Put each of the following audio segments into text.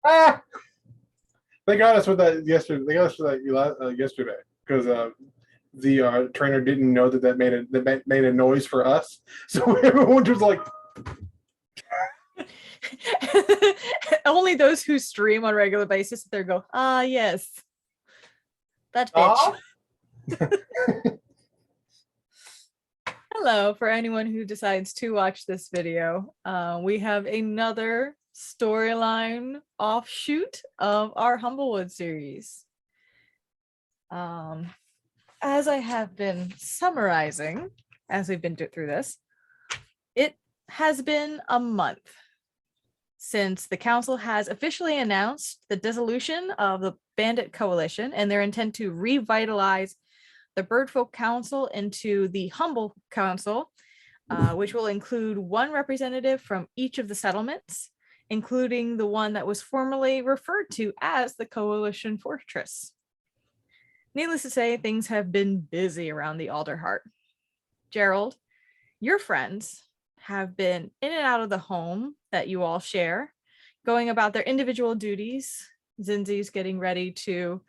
Ah! They got us with that yesterday. They got us with that yesterday because the trainer didn't know that made a noise for us, so everyone was like. Only those who stream on a regular basis there go, yes, that bitch. Hello, for anyone who decides to watch this video. We have another storyline offshoot of our Humblewood series. As I have been summarizing as we've been through this, it has been a month since the council has officially announced the dissolution of the Bandit Coalition and their intent to revitalize the Birdfolk Council into the Humble Council, which will include one representative from each of the settlements, including the one that was formerly referred to as the Coalition Fortress. Needless to say, things have been busy around the Alderheart. Gerald, your friends have been in and out of the home that you all share, going about their individual duties. Zinzi's getting ready to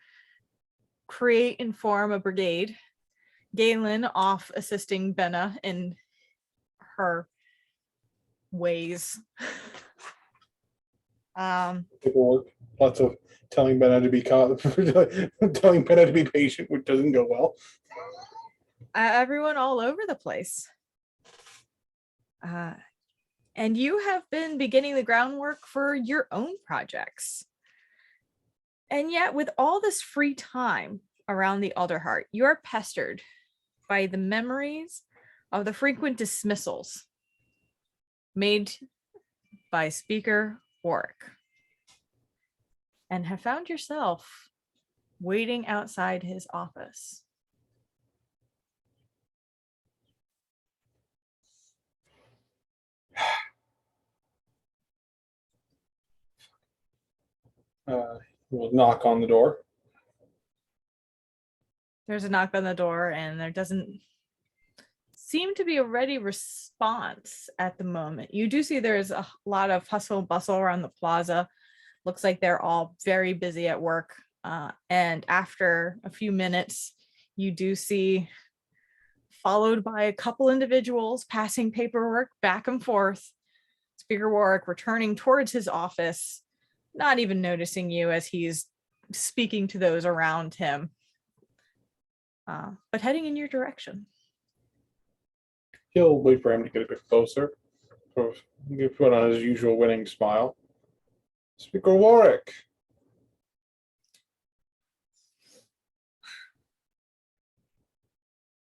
create and form a brigade. Galen off assisting Benna in her ways. Lots of telling Benna to be telling Benna to be patient, which doesn't go well. Everyone all over the place. And you have been beginning the groundwork for your own projects. And yet, with all this free time around the Alderheart, you're pestered by the memories of the frequent dismissals made by Speaker Warwick, and have found yourself waiting outside his office. We'll knock on the door. There's a knock on the door, and there doesn't seem to be a ready response at the moment. You do see there's a lot of hustle and bustle around the plaza. Looks like they're all very busy at work. And after a few minutes, you do see, followed by a couple individuals passing paperwork back and forth, Speaker Warwick returning towards his office, not even noticing you as he's speaking to those around him, but heading in your direction. He'll wait for him to get a bit closer. Sort of put on his usual winning smile. Speaker Warwick.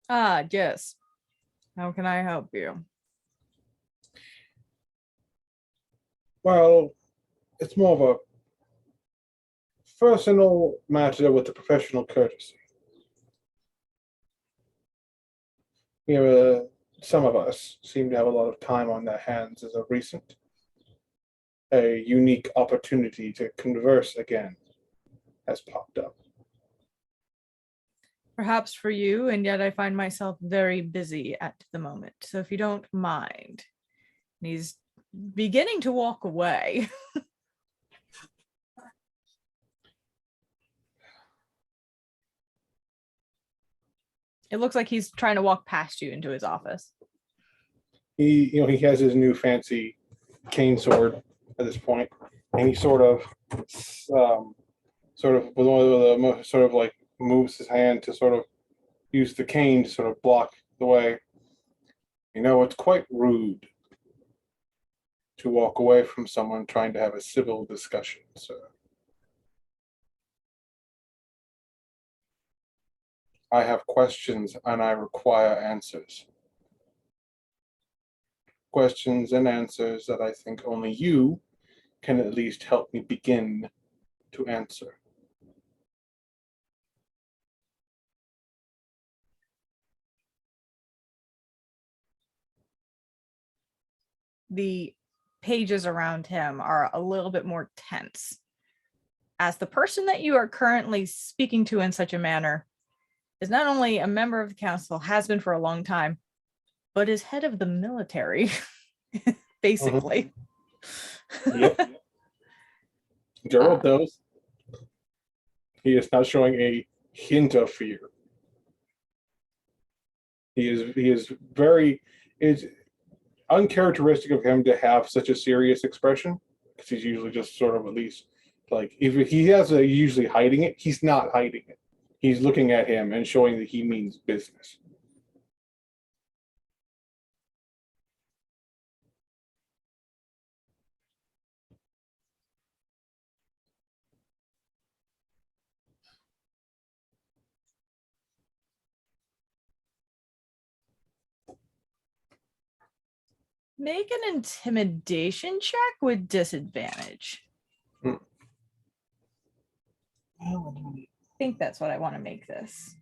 Yes. How can I help you? Well, it's more of a personal matter with a professional courtesy. Some of us seem to have a lot of time on their hands as of recent. A unique opportunity to converse again has popped up. Perhaps for you, and yet I find myself very busy at the moment. So if you don't mind. And he's beginning to walk away. It looks like he's trying to walk past you into his office. He has his new fancy cane sword at this point, and he sort of like moves his hand to sort of use the cane to sort of block the way. It's quite rude to walk away from someone trying to have a civil discussion, sir. I have questions and I require answers. Questions and answers that I think only you can at least help me begin to answer. The pages around him are a little bit more tense, as the person that you are currently speaking to in such a manner is not only a member of the council, has been for a long time, but is head of the military, basically. Yep. Gerald knows. He is not showing a hint of fear. He is very, it's uncharacteristic of him to have such a serious expression, because he's usually just sort of, at least, like, if he has a usually hiding it, he's not hiding it. He's looking at him and showing that he means business. Make an intimidation check with disadvantage. Hmm. I think that's what I want to make this.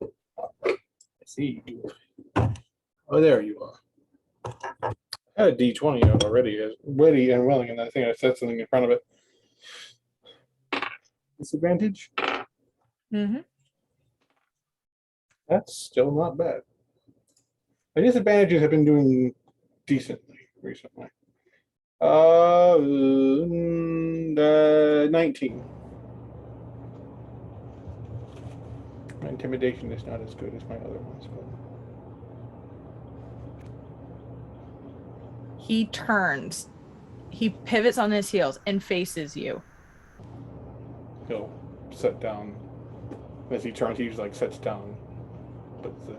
I see you. Oh, there you are. I had a D20 out already, as ready and willing, and I think I said something in front of it. Disadvantage? Mm-hmm. That's still not bad. My disadvantages have been doing decently recently. 19. My intimidation is not as good as my other ones, but He turns, he pivots on his heels and faces you. he'll sit down. As he turns, he like sits down. But the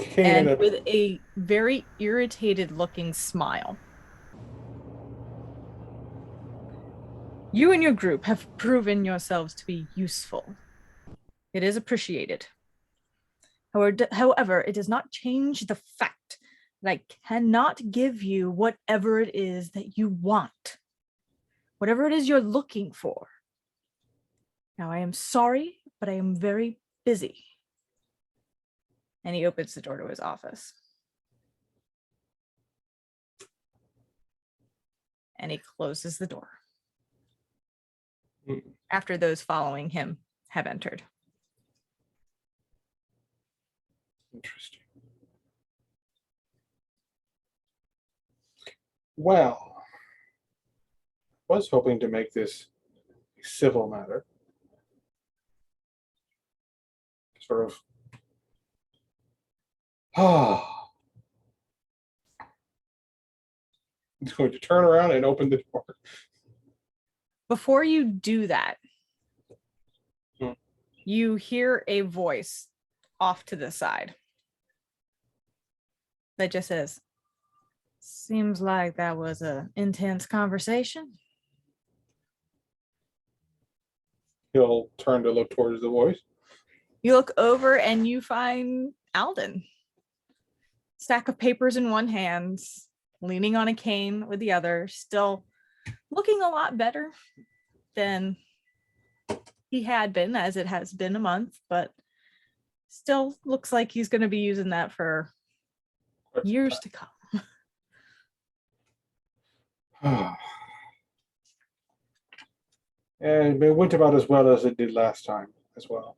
cane And with a very irritated looking smile. You and your group have proven yourselves to be useful. It is appreciated. However, it does not change the fact that I cannot give you whatever it is that you want, whatever it is you're looking for. Now, I am sorry, but I am very busy. And he opens the door to his office. And he closes the door. After those following him have entered. Interesting. Well, I was hoping to make this a civil matter. Sort of. He's going to turn around and open the door. Before you do that, Hmm. you hear a voice off to the side that just says, "Seems like that was an intense conversation." He'll turn to look towards the voice. You look over and you find Alden. Stack of papers in one hand, leaning on a cane with the other, still looking a lot better than he had been, as it has been a month, but still looks like he's going to be using that for years to come. And it went about as well as it did last time as well.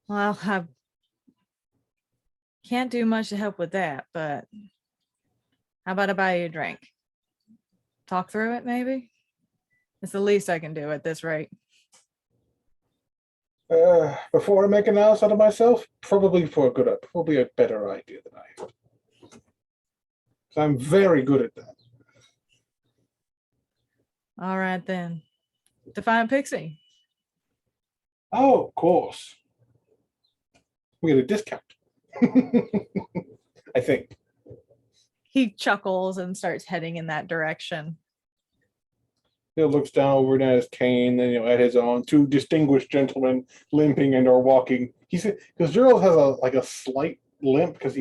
Well, I can't do much to help with that, but how about I buy you a drink? Talk through it, maybe? It's the least I can do at this rate. Before I make an ass out of myself, probably a better idea than I have. So I'm very good at that. All right, then. Define Pixie. Oh, of course. We get a discount. I think. He chuckles and starts heading in that direction. He looks down over at his cane, then at his own. Two distinguished gentlemen limping and are walking. He said, because Gerald has a slight limp because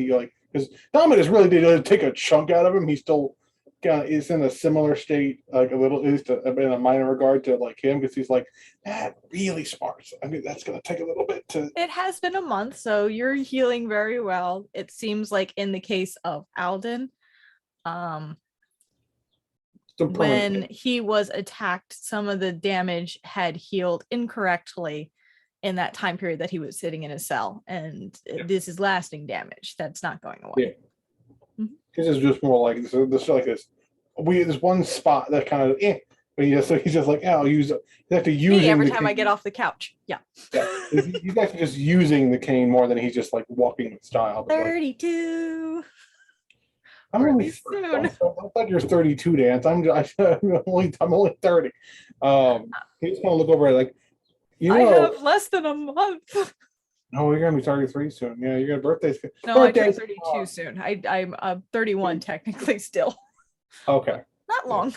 Dominus really did take a chunk out of him. He still is in a similar state, like a little, at least in a minor regard to like him, because he's like that really smart. I mean, that's gonna take a little bit to. It has been a month, so you're healing very well. It seems like in the case of Alden, when he was attacked, some of the damage had healed incorrectly in that time period that he was sitting in his cell, and this is lasting damage that's not going away. Yeah. His is just more like this like this. There's one spot that kind of but he's just like, oh, I'll use it. He's actually using Me every the time I cane. get off the couch. Yeah. Yeah, he's actually just using the cane more than he's just like walking with style. But like, 32. I'm Or at only least 30. soon. I thought you're 32, Dan. I'm only 30. He just kind of look over it like, I have less than a month. no, you're gonna be 33 soon. Yeah, you got birthdays. No, I turn Birthdays. 32 soon. I'm 31 technically still. Okay. Not long.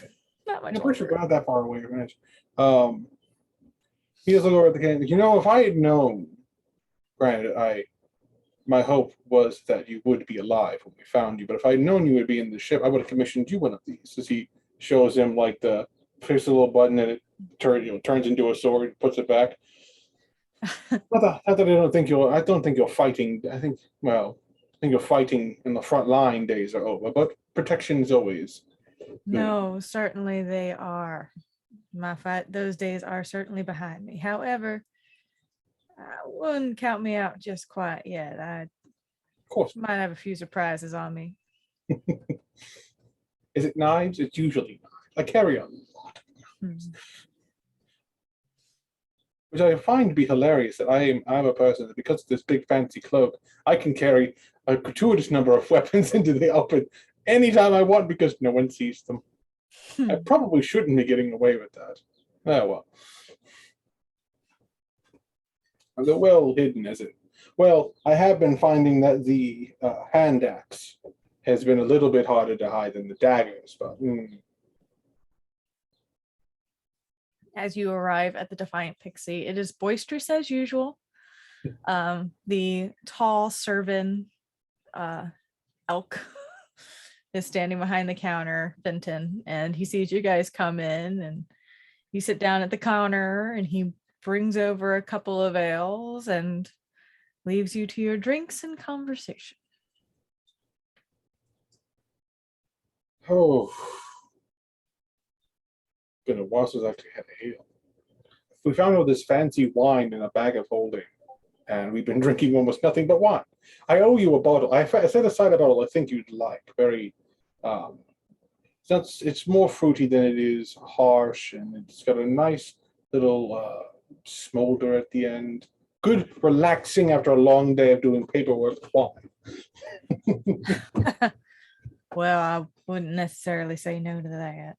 Not much I'm pretty sure longer. we're not that far away from it. Um, he just look over at the cane. If I had known, granted, my hope was that you would be alive when we found you. But if I had known you would be in the ship, I would have commissioned you one of these. As he shows him like pushes a little button and it turns into a sword, puts it back. Not that I don't think you're fighting. I think you're fighting in the front line days are over, but protection is always good. No, certainly they are. Those days are certainly behind me. However, I wouldn't count me out just quite yet. I Of course. might have a few surprises on me. Is it knives? It's usually knives. I carry a lot. Which I find to be hilarious that I'm a person that because of this big fancy cloak, I can carry a gratuitous number of weapons into the open anytime I want because no one sees them. I probably shouldn't be getting away with that. Oh well. They're well hidden, is it? Well, I have been finding that the hand axe has been a little bit harder to hide than the daggers, but As you arrive at the Defiant Pixie, it is boisterous as usual. The tall servant elk is standing behind the counter, Benton, and he sees you guys come in, and you sit down at the counter, and he brings over a couple of ales and leaves you to your drinks and conversation. oh, been a while since I actually had a ale. We found all this fancy wine in a bag of holding, and we've been drinking almost nothing but wine. I owe you a bottle. I set aside a bottle I think you'd like. Very, it's more fruity than it is harsh, and it's got a nice little smolder at the end. Good, relaxing after a long day of doing paperwork wine. Well, I wouldn't necessarily say no to that.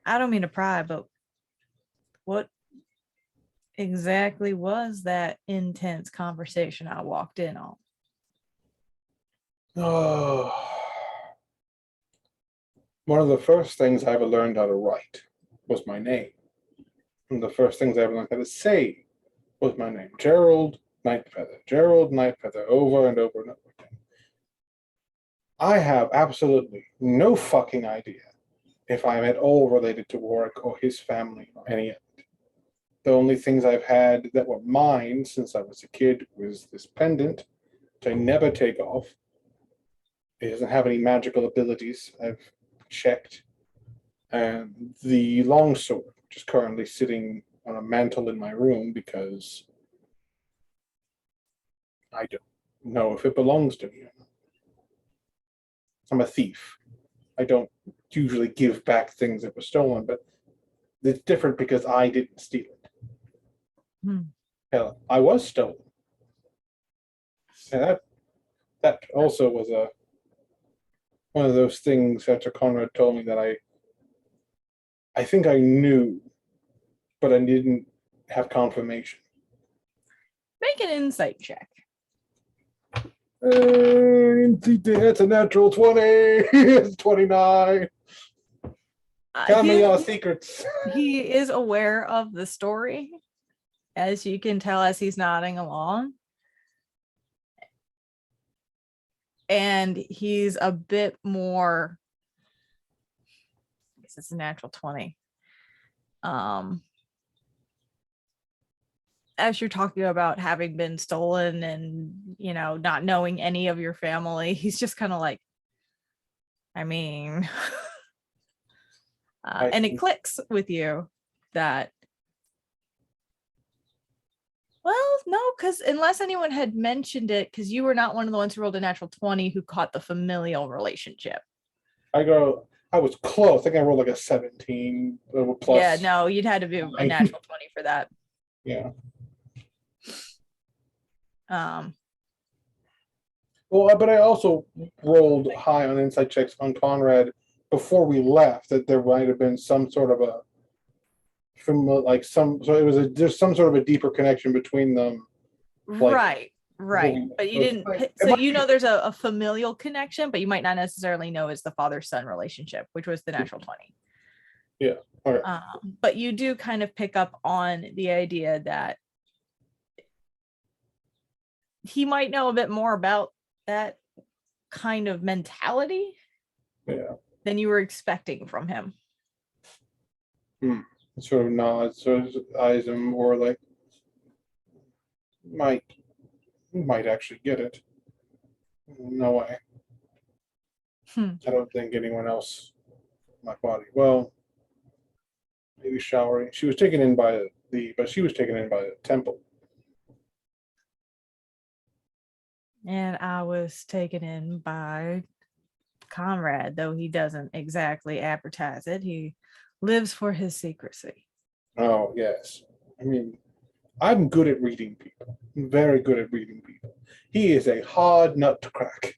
I don't mean to pry, but what exactly was that intense conversation I walked in on? One of the first things I ever learned how to write was my name. One of the first things I ever learned how to say was my name. Gerald Nightfeather. Gerald Nightfeather, over and over and over again. I have absolutely no fucking idea if I'm at all related to Warwick or his family or any of it. The only things I've had that were mine since I was a kid was this pendant, which I never take off. It doesn't have any magical abilities. I've checked. And the longsword, which is currently sitting on a mantle in my room because I don't know if it belongs to me or not. I'm a thief. I don't usually give back things that were stolen, but it's different because I didn't steal it. Hell, I was stolen. And that also was one of those things after Conrad told me that I think I knew, but I didn't have confirmation. Make an insight check. That's a natural 20. It's 29. Tell me your secrets. He is aware of the story, as you can tell as he's nodding along. And he's a bit more, I guess it's a natural 20. As you're talking about having been stolen and, not knowing any of your family, he's just kind of like, I mean, and it clicks with you that Well, no, because unless anyone had mentioned it, because you were not one of the ones who rolled a natural 20 who caught the familial relationship. I was close. I think I rolled like a 17 Yeah, plus no, you'd had to be a 9. natural 20 for that. Yeah. Um, Well, but I also rolled high on insight checks on Conrad before we left that there might have been some sort of a from like some so it was there's some sort of a deeper connection between them. Like right, right. But you so didn't, so you know there's a familial connection, but you might not necessarily know it's the father-son relationship, which was the natural 20. Yeah. Okay. But you do kind of pick up on the idea that he might know a bit more about that kind of mentality Yeah. than you were expecting from him. Sort of nods, sort of eyes him more like might might actually get it. No way. I don't think anyone else in my body. Well, maybe showering. She was taken in by but she was taken in by the temple. And I was taken in by Conrad, though he doesn't exactly advertise it. He lives for his secrecy. Oh yes. I mean, I'm good at reading people. I'm very good at reading people. He is a hard nut to crack.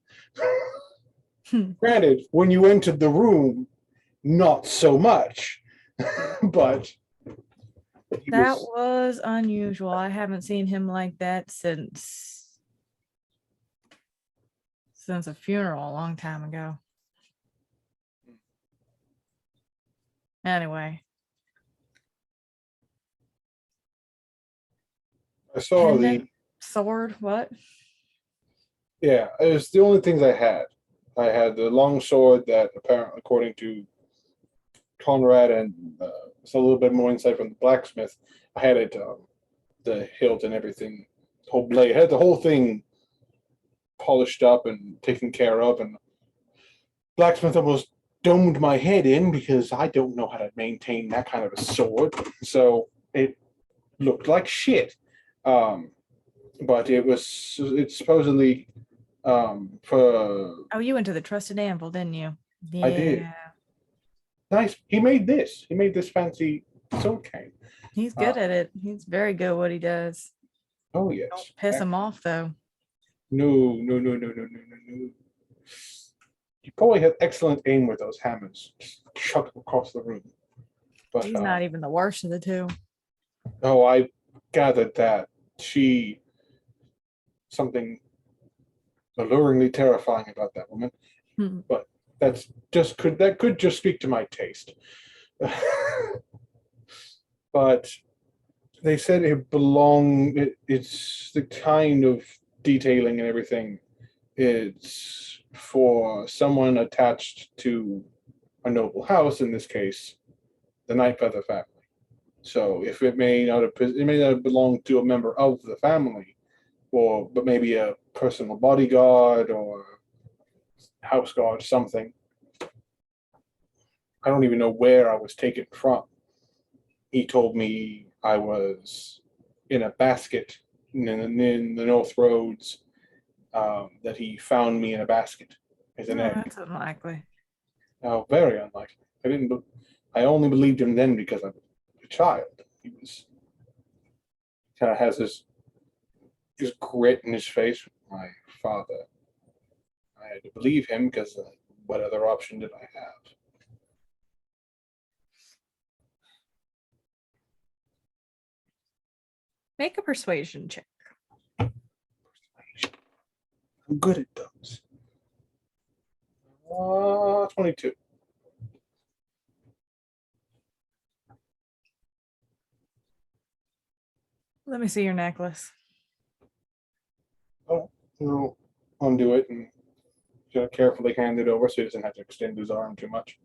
Granted, when you entered the room, not so much. But That was unusual. I haven't seen him like that since a funeral a long time ago. Anyway, I saw pendant, sword, what? yeah, it was the only things I had. I had the long sword that apparently, according to Conrad and it's a little bit more insight from the blacksmith, I had it, the hilt and everything, the whole blade, I had the whole thing polished up and taken care of, and blacksmith almost domed my head in because I don't know how to maintain that kind of a sword, so it looked like shit. Um, but it's supposedly for Oh, you went to the Trusted Anvil, didn't you? I did. Yeah. Nice. He made this. He made this fancy sword cane. He's good at it. He's very good at what he does. Oh Don't yes. piss him off, though. No, no, no, no, no, no, no, no. You probably have excellent aim with those hammers. Just chuck them across the room. But He's not even the worst of the two. oh, I gathered that she something alluringly terrifying about that woman. But that could just speak to my taste. But they said it's the kind of detailing and everything. It's for someone attached to a noble house, in this case, the Nightfeather family. So if it may not have belonged to a member of the family, but maybe a personal bodyguard or house guard, something. I don't even know where I was taken from. He told me I was in a basket in the North Roads. That he found me in a basket as an egg. That's unlikely. Oh, very unlikely. I didn't. I only believed him then because I'm a child. He was kind of has this grit in his face. My father. I had to believe him because what other option did I have? Make a persuasion check. I'm good at those. 22. Let me see your necklace. Oh, he'll undo it and carefully hand it over so he doesn't have to extend his arm too much.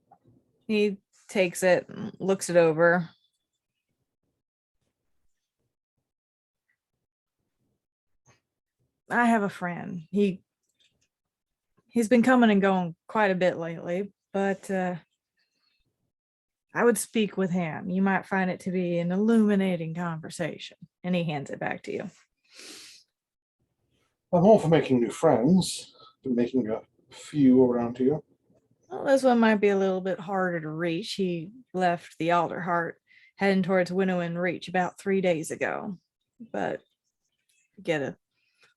He takes it, looks it over. I have a friend. He's been coming and going quite a bit lately, but I would speak with him. You might find it to be an illuminating conversation. And he hands it back to you. I'm all for making new friends. Been making a few around here. Well, this one might be a little bit harder to reach. He left the Alder Heart heading towards Winnowing Reach about 3 days ago. But get a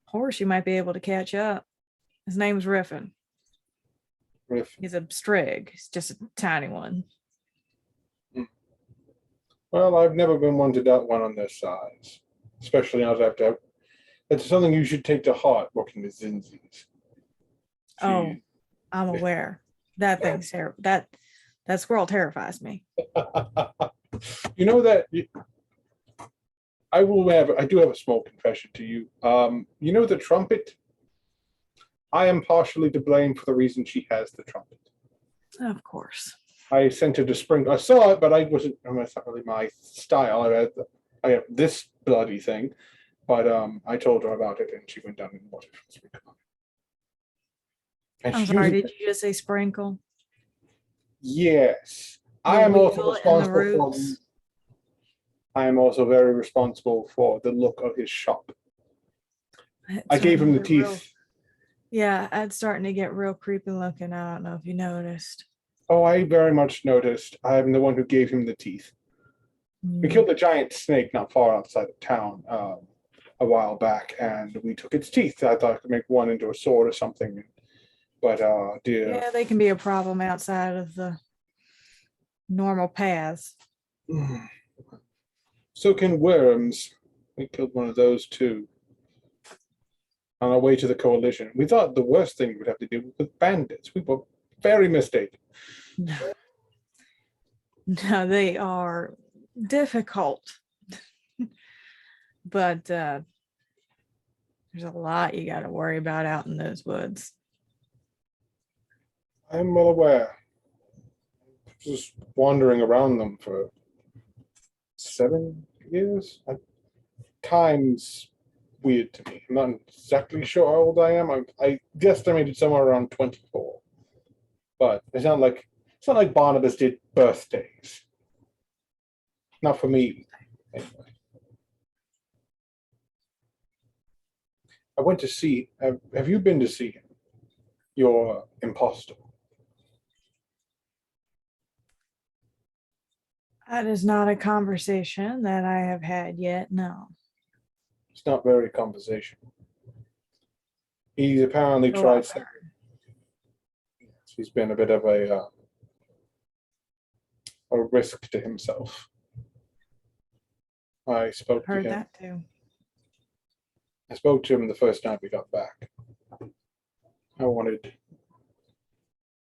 horse, you might be able to catch up. His name's Riffin. If He's a strig. He's just a tiny one. Well, I've never been one to doubt one on their size, especially not after. It's something you should take to heart working with Zinzis. Oh, I'm aware. That thing's terrible. That squirrel terrifies me. You know that I do have a small confession to you. You know the trumpet? I am partially to blame for the reason she has the trumpet. Of course. I sent her to spring. I saw it, but it's not really my style. I have this bloody thing, but I told her about it, and she went down and bought it from Sprinkle. And I'm sorry, did you just say sprinkle? Yes, The I am also weasel and the responsible for. roots? I am also very responsible for the look of his shop. It's I gave him the starting to get real- teeth. Yeah, it's starting to get real creepy looking. I don't know if you noticed. Oh, I very much noticed. I am the one who gave him the teeth. We killed a giant snake not far outside of town a while back, and we took its teeth. I thought I could make one into a sword or something, but dear. Yeah, they can be a problem outside of the normal paths. So can worms. We killed one of those too. On our way to the coalition, we thought the worst thing we'd have to do with bandits. We were very mistaken. No, they are difficult. But there's a lot you got to worry about out in those woods. I'm well aware. Just wandering around them for 7 years. Time's weird to me. I'm not exactly sure how old I am. I guesstimated somewhere around 24. But it's not like Barnabas did birthdays. Not for me, anyway. I went to see. Have you been to see him? Your imposter. That is not a conversation that I have had yet. No. It's not very conversational. He's apparently Oh, tried. I've heard. He's been a bit of a risk to himself. I spoke to Heard him. that too. I spoke to him the first night we got back.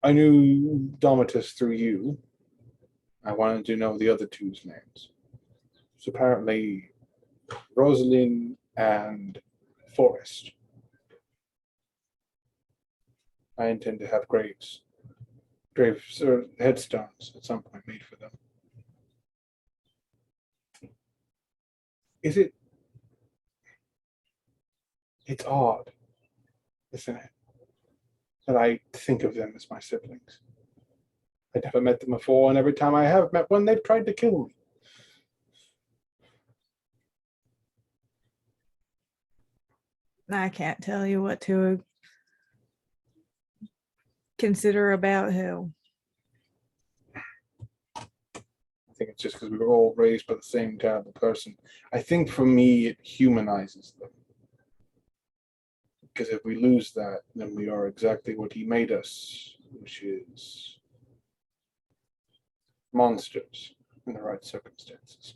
I knew Domitus through you. I wanted to know the other two's names. It's apparently Rosalind and Forrest. I intend to have graves or headstones at some point made for them. It's odd, isn't it, that I think of them as my siblings. I never met them before, and every time I have met one, they've tried to kill me. I can't tell you what to consider about who. I think it's just because we were all raised by the same terrible person. I think for me, it humanizes them. Because if we lose that, then we are exactly what he made us, which is monsters in the right circumstances.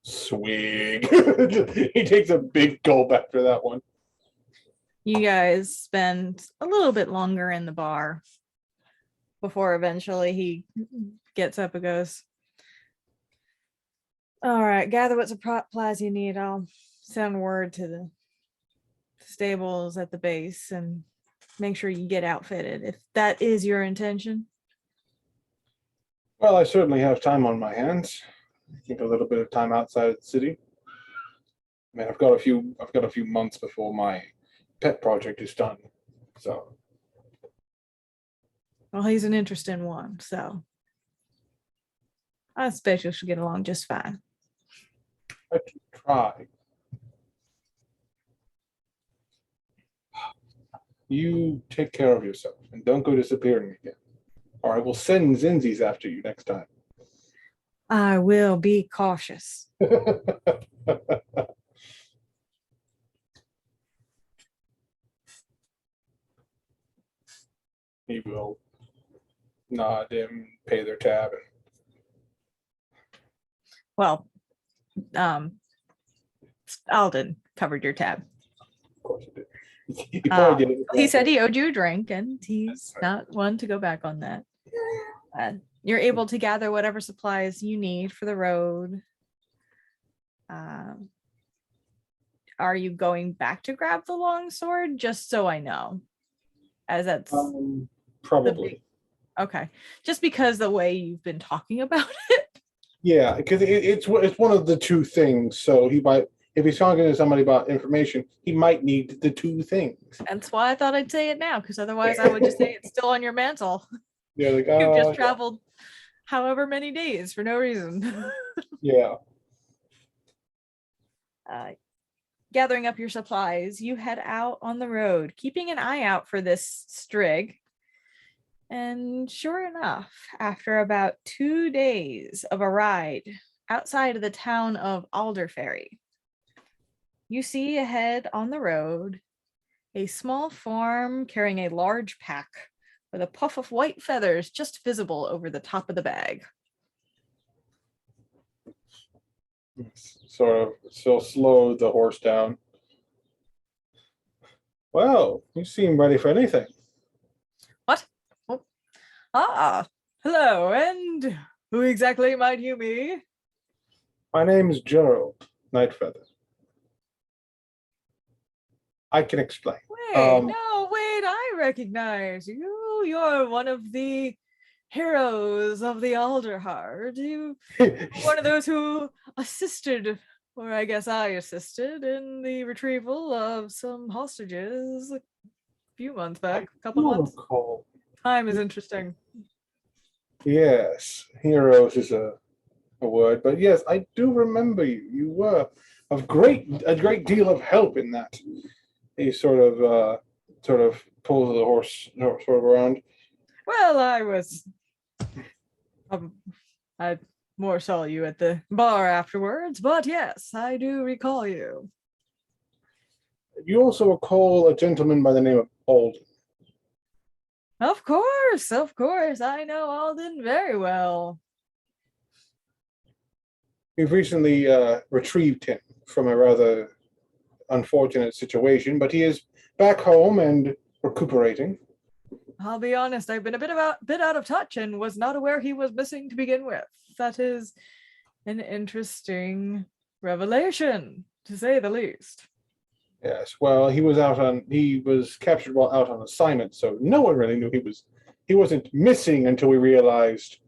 Swig. He takes a big gulp after that one. You guys spend a little bit longer in the bar before eventually he gets up and goes, all right, gather what supplies you need. I'll send word to the stables at the base and make sure you get outfitted if that is your intention. Well, I certainly have time on my hands. I think a little bit of time outside of the city. I mean, I've got a few months before my pet project is done. So Well, he's an interesting one, so I expect you should get along just fine. I can try. You take care of yourself and don't go disappearing again, or I will send Zinzies after you next time. I will be cautious. He will nod and pay their tab. Well, Alden covered your tab. Of course he did. He probably did. He said he owed you a drink, and he's not one to go back on that. You're able to gather whatever supplies you need for the road. Are you going back to grab the long sword? Just so I know, as that's probably. Okay, just because the way you've been talking about it. Yeah, because it's one of the two things. So he might, if he's talking to somebody about information, he might need the two things. That's why I thought I'd say it now, because otherwise I would just say it's still on your mantle. Yeah, like You've just traveled however many days for no reason. Yeah. Gathering up your supplies, you head out on the road, keeping an eye out for this Strig. And sure enough, after about 2 days of a ride outside of the town of Alderferry, you see ahead on the road a small form carrying a large pack with a puff of white feathers just visible over the top of the bag. Sort of still slow the horse down. Well, you seem ready for anything. What? Oh. Ah, hello, and who exactly might you be? My name is Gerald Nightfeather. I can explain. Wait, I recognize you. You're one of the heroes of the Alderheart. You one of those who assisted, or I guess I assisted, in the retrieval of some hostages a few months back, a couple months. Recall. Time is interesting. Yes, heroes is a word, but yes, I do remember you. You were of a great deal of help in that. He sort of pulls the horse sort of around. Well, I more saw you at the bar afterwards, but yes, I do recall you. You also recall a gentleman by the name of Alden. Of course, I know Alden very well. We've recently retrieved him from a rather unfortunate situation, but he is back home and recuperating. I'll be honest, I've been a bit out of touch and was not aware he was missing to begin with. That is an interesting revelation, to say the least. Yes, well, he was captured while out on assignment, so no one really knew he wasn't missing until we realized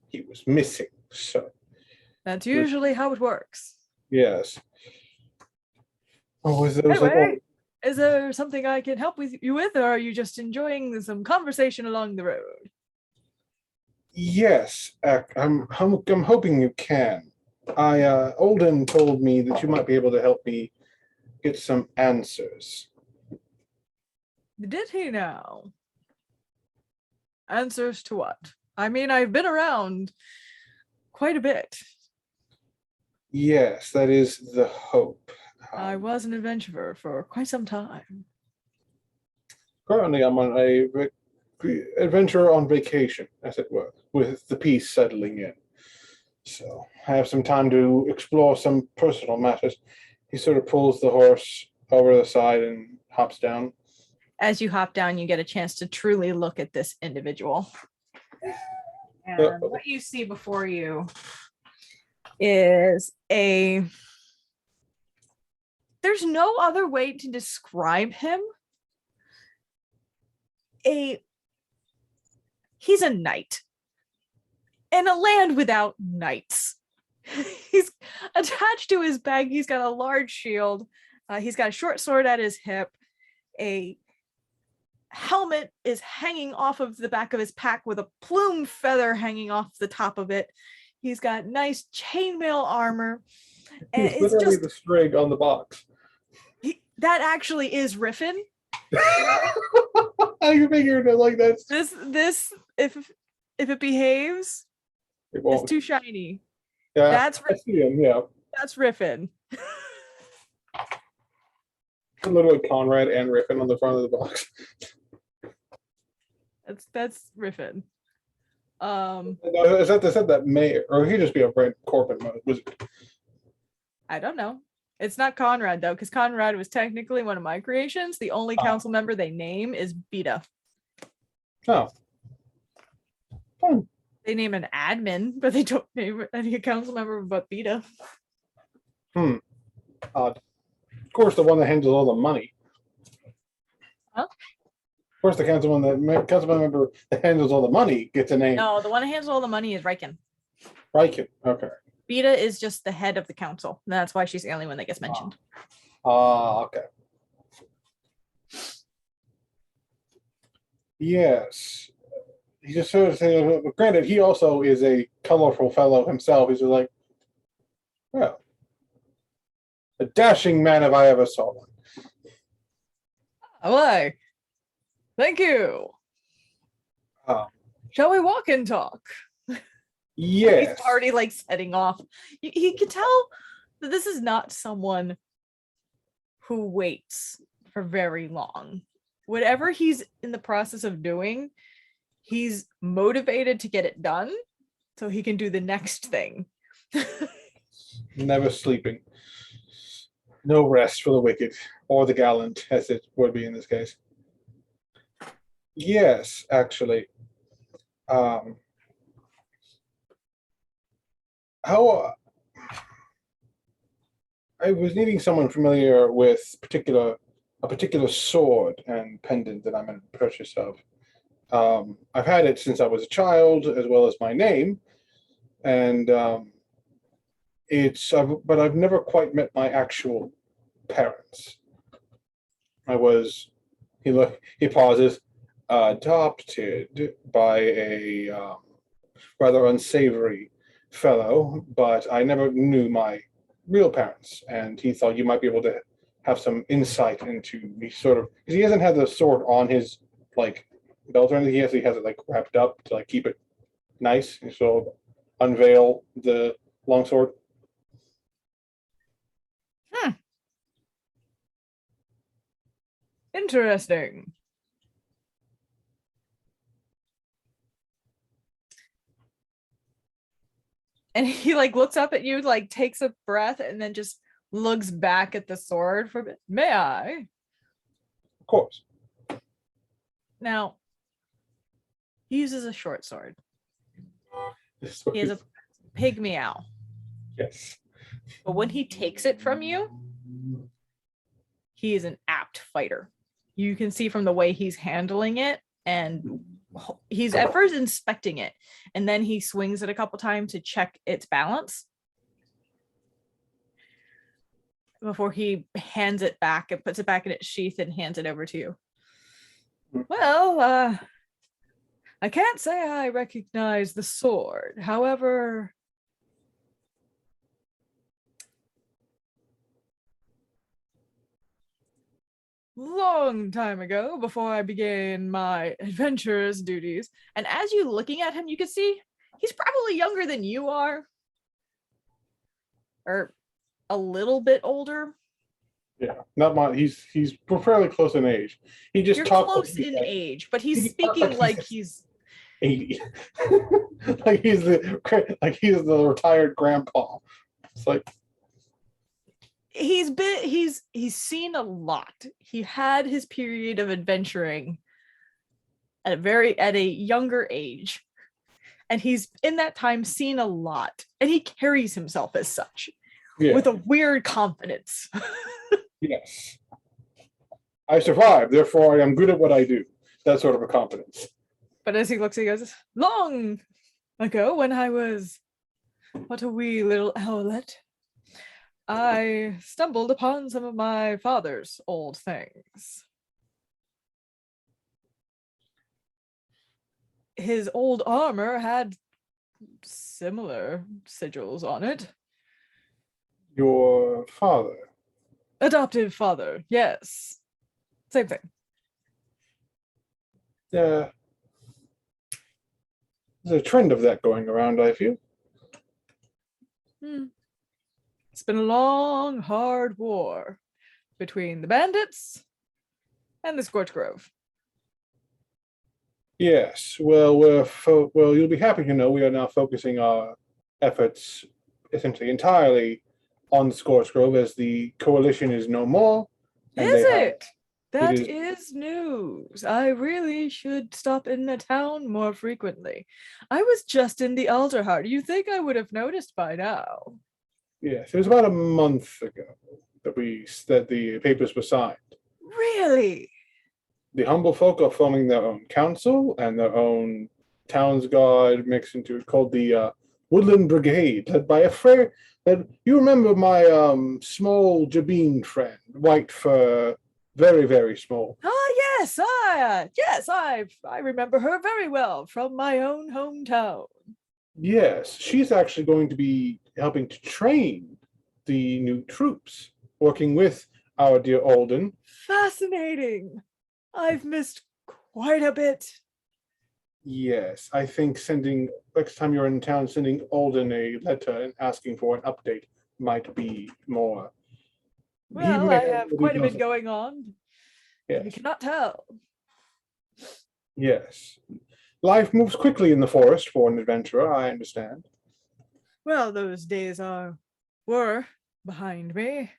he was missing. So that's usually how it works. Yes. Oh, Anyway, is there something I can help you with, or are you just enjoying some conversation along the road? Yes, I'm hoping you can. Olden told me that you might be able to help me get some answers. Did he now? Answers to what? I mean, I've been around quite a bit. Yes, that is the hope. I was an adventurer for quite some time. Currently, I'm on a adventure on vacation, as it were, with the peace settling in. So I have some time to explore some personal matters. He sort of pulls the horse over the side and hops down. As you hop down, you get a chance to truly look at this individual. And what you see before you is there's no other way to describe him. He's a knight in a land without knights. He's attached to his bag. He's got a large shield. He's got a short sword at his hip, a helmet is hanging off of the back of his pack with a plume feather hanging off the top of it. He's got nice chainmail armor. And He's it's literally just the string on the box. that actually is Riffin. I figured it like that. This if it behaves, It it's won't. too shiny. Yeah, That's I see him. Yeah, that's Riffin. literally Conrad and Riffin on the front of the box. That's Riffin. Is that they said that may or he just be a brand Corbin wizard? I don't know. It's not Conrad though, because Conrad was technically one of my creations. The only council member they name is Beta. Oh, fun. They name an admin, but they don't name any council member but Beta. Odd. Of course, the one that handles all the money. Huh? Of course, the council member that handles all the money gets a name. No, the one that handles all the money is Riken. Riken. Okay. Beta is just the head of the council. And that's why she's the only one that gets mentioned. Okay. Yes. He just sort of saying, granted, he also is a colorful fellow himself. He's just like, well, a dashing man if I ever saw one. Why? Thank you. Shall we walk and talk? Yes. He's already like setting off. He can tell that this is not someone who waits for very long. Whatever he's in the process of doing, he's motivated to get it done so he can do the next thing. Never sleeping. No rest for the wicked, or the gallant, as it would be in this case. Yes, actually. How I was needing someone familiar with a particular sword and pendant that I'm in purchase of. I've had it since I was a child, as well as my name, and but I've never quite met my actual parents. He pauses, adopted by a rather unsavory fellow, but I never knew my real parents, and he thought you might be able to have some insight into the sort of, because he hasn't had the sword on his like belt or anything. He actually has it like wrapped up to like keep it nice, and so unveil the longsword. Interesting. And he like looks up at you, like takes a breath, and then just looks back at the sword for a bit. May I? Of course. Now, he uses a short sword. He has a pygmy owl. Yes. But when he takes it from you, he is an apt fighter. You can see from the way he's handling it, and he's at first inspecting it, and then he swings it a couple times to check its balance before he hands it back and puts it back in its sheath and hands it over to you. Well, I can't say I recognize the sword. However, long time ago, before I began my adventurous duties, and as you looking at him, you can see he's probably younger than you are, or a little bit older. Yeah, not my. We're fairly close in age. He just You're talks close like in age, but he's he talks speaking like he's 80, like he's the retired grandpa. It's like he's seen a lot. He had his period of adventuring at a younger age, and he's in that time seen a lot, and he carries himself as such with a weird confidence. Yes, I survived, therefore I am good at what I do. That sort of a confidence. But as he looks, he goes, long ago when I was but a wee little owlet, I stumbled upon some of my father's old things. his old armor had similar sigils on it. Your father. Adoptive father, yes. Same thing. There's a trend of that going around, I feel. It's been a long, hard war between the bandits and the Scorch Grove. Yes, well, you'll be happy to know we are now focusing our efforts essentially entirely on the Scorch Grove, as the coalition is no more. And Is they have, it? That is- is news. I really should stop in the town more frequently. I was just in the Alderheart. You think I would have noticed by now? yes, it was about a month ago that the papers were signed. Really? The humble folk are forming their own council and their own town's guard mixed into it, called the Woodland Brigade, led by a friend that you remember, my small Jabin friend, white fur, very, very small. Ah, yes, I remember her very well from my own hometown. Yes, she's actually going to be helping to train the new troops, working with our dear Alden. Fascinating. I've missed quite a bit. Yes, I think next time you're in town, sending Alden a letter and asking for an update might be more. Well, I have quite a bit going on. You Yes, cannot tell. yes. Life moves quickly in the forest for an adventurer, I understand. Well, those days were behind me.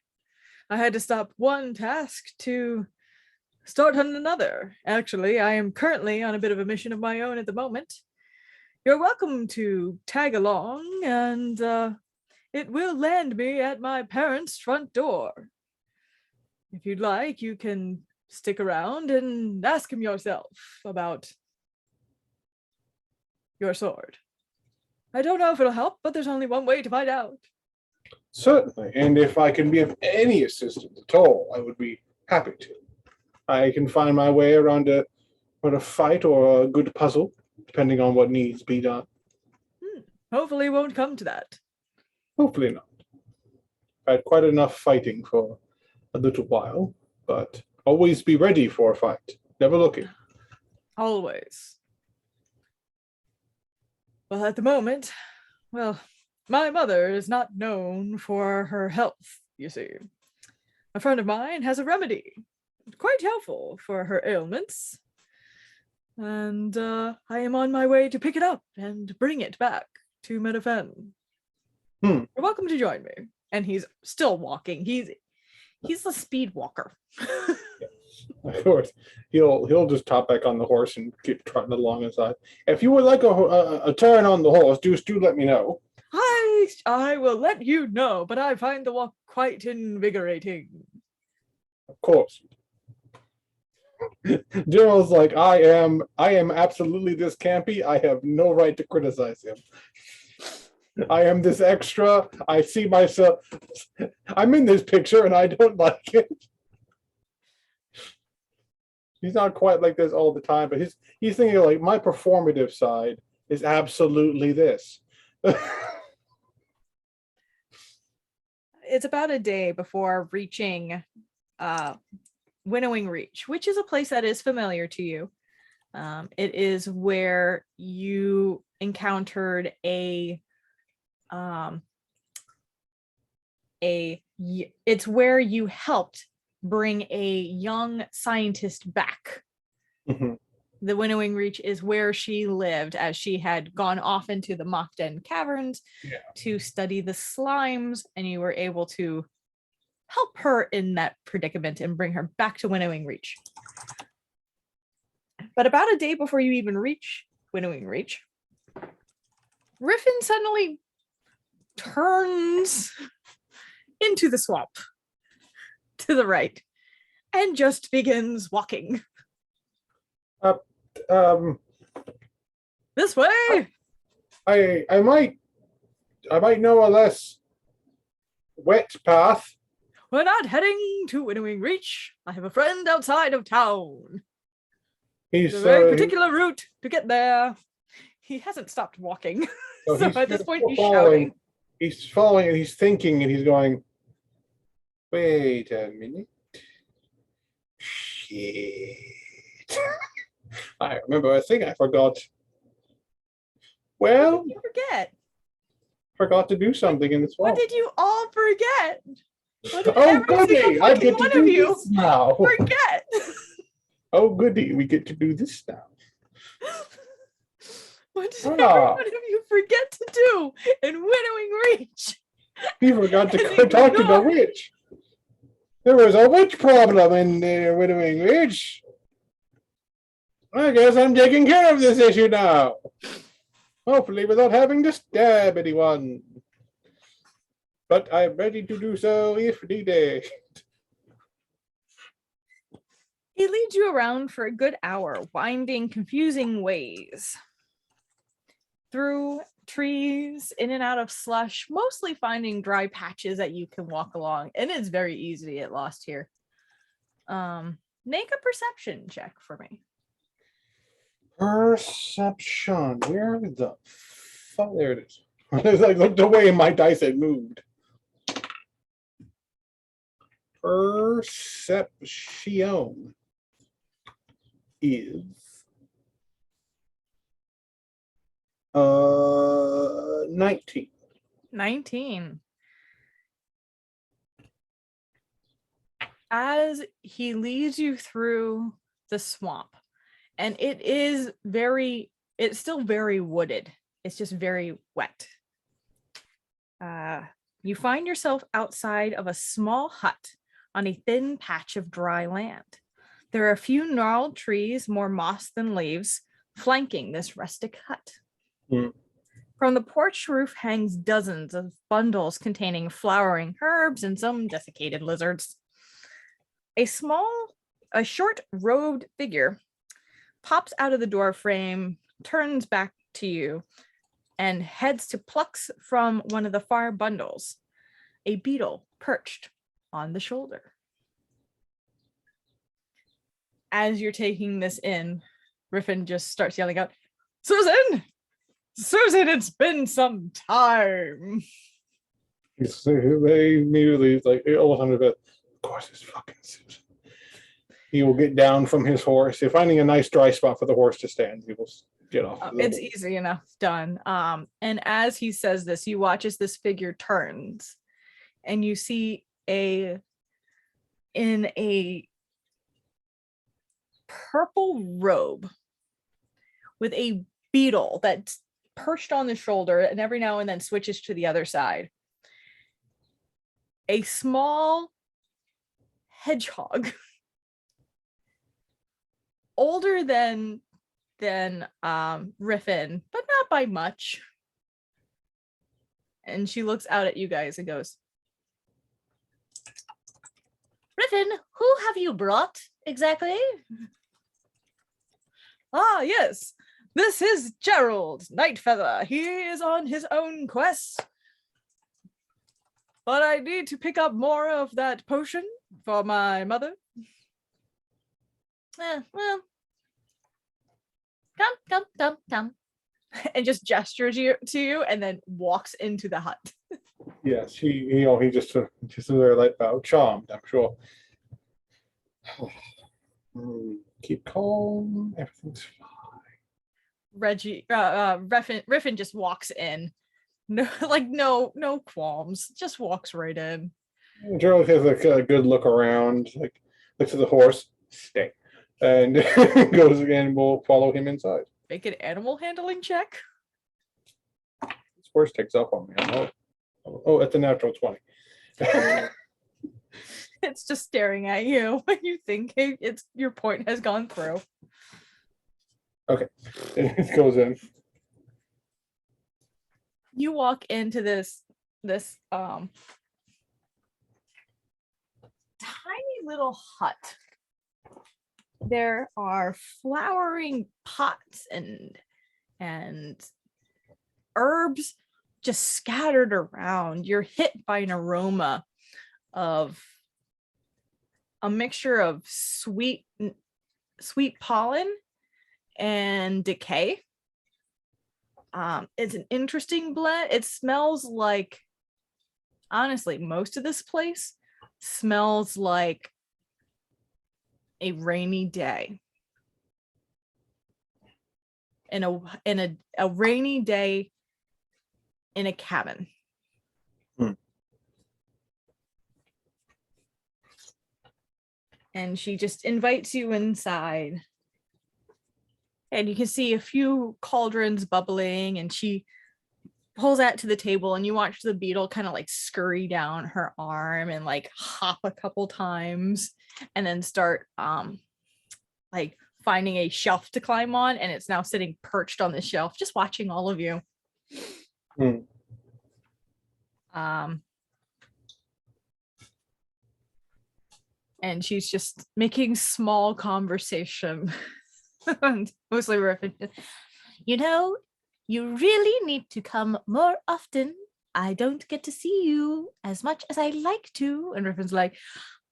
I had to stop one task to start on another. Actually, I am currently on a bit of a mission of my own at the moment. You're welcome to tag along, and it will land me at my parents' front door. If you'd like, you can stick around and ask him yourself about your sword. I don't know if it'll help, but there's only one way to find out. Certainly, and if I can be of any assistance at all, I would be happy to. I can find my way around a fight or a good puzzle, depending on what needs to be done. Hopefully it won't come to that. Hopefully not. I had quite enough fighting for a little while, but always be ready for a fight. Never looking. Always. Well, at the moment, well, my mother is not known for her health, you see. A friend of mine has a remedy, quite helpful for her ailments. And I am on my way to pick it up and bring it back to Metafen. You're welcome to join me. And he's still walking. He's the speed walker. Of course, he'll just top back on the horse and keep trotting along inside. If you would like a turn on the horse, do let me know. I will let you know, but I find the walk quite invigorating. Of course. Gerald's like, I am absolutely this campy. I have no right to criticize him. I am this extra. I see myself. I'm in this picture and I don't like it. He's not quite like this all the time, but he's thinking like, my performative side is absolutely this. It's about a day before reaching Winnowing Reach, which is a place that is familiar to you. It is where you encountered it's where you helped bring a young scientist back. Mhm. The Winnowing Reach is where she lived, as she had gone off into the Mothden Caverns to study the slimes, and you were able to help her in that predicament and bring her back to Winnowing Reach. But about a day before you even reach Winnowing Reach, Riffin suddenly turns into the swamp to the right and just begins walking. This way. I might know a less wet path. We're not heading to Winnowing Reach. I have a friend outside of town. He's a very particular route to get there. He hasn't stopped walking. so So he's at this point, still he's following. shouting. He's following and he's thinking and he's going, wait a minute. Shit. I remember a thing I forgot. Well, What did you forget? forgot to do something in this What swamp. did you all forget? What did Oh, every single goody! I fucking get to one do of you this now. forget? Oh, goody! We get to do this now. What did every Ah. one of you forget to do in Winnowing Reach? He forgot to And go talk to the ignore- witch. There was a witch problem in the Winnowing Ridge. I guess I'm taking care of this issue now. Hopefully without having to stab anyone. But I'm ready to do so if needed. He leads you around for a good hour, winding, confusing ways. Through trees, in and out of slush, mostly finding dry patches that you can walk along. And it's very easy to get lost here. Make a perception check for me. Perception. Where the fuck? There it is. It's like look the way my dice had moved. Perception is 19. 19. As he leads you through the swamp, and it's still very wooded. It's just very wet. You find yourself outside of a small hut on a thin patch of dry land. There are a few gnarled trees, more moss than leaves, flanking this rustic hut. Mm. From the porch roof hangs dozens of bundles containing flowering herbs and some desiccated lizards. A short robed figure pops out of the door frame, turns back to you, and heads to plucks from one of the far bundles a beetle perched on the shoulder. As you're taking this in, Riffin just starts yelling out, Susan! Susan, it's been some time. He immediately is like almost under bed. Of course, it's fucking Susan. He will get down from his horse. If finding a nice dry spot for the horse to stand, he will get off. It's easy enough done. And as he says this, you watch as this figure turns, and you see in a purple robe with a beetle that's perched on the shoulder and every now and then switches to the other side. A small hedgehog, older than Riffin, but not by much. And she looks out at you guys and goes, Riffin, who have you brought exactly? Ah, yes. This is Gerald Nightfeather. He is on his own quest. But I need to pick up more of that potion for my mother. Well, come. And just gestures to you and then walks into the hut. Yes, he just there like bow charmed, I'm sure. Keep calm, everything's fine. Riffin just walks in. No qualms. Just walks right in. Gerald has a good look around, like looks at the horse, stay, and goes again. We'll follow him inside. Make an animal handling check. This horse takes up on me. Oh, it's a natural 20. It's just staring at you when you think your point has gone through. Okay, it goes in. You walk into this tiny little hut. There are flowering pots and herbs just scattered around. You're hit by an aroma of a mixture of sweet pollen and decay. It's an interesting blend. It smells like, honestly, most of this place smells like a rainy day. In a rainy day in a cabin. And she just invites you inside. And you can see a few cauldrons bubbling, and she pulls that to the table, and you watch the beetle kind of like scurry down her arm and like hop a couple times and then start like finding a shelf to climb on, and it's now sitting perched on the shelf just watching all of you. And she's just making small conversation. Mostly Riffin. You know, you really need to come more often. I don't get to see you as much as I like to. And Riffin's like,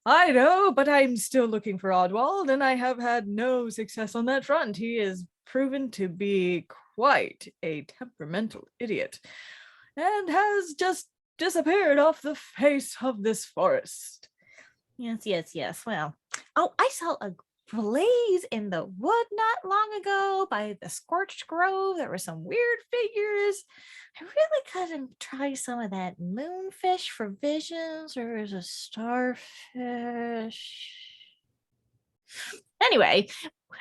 I know, but I'm still looking for Oddwald, and I have had no success on that front. He is proven to be quite a temperamental idiot and has just disappeared off the face of this forest. Yes. Well, I saw a blaze in the wood not long ago by the scorched grove. There were some weird figures. I really couldn't try some of that moonfish for visions, or is a starfish. Anyway,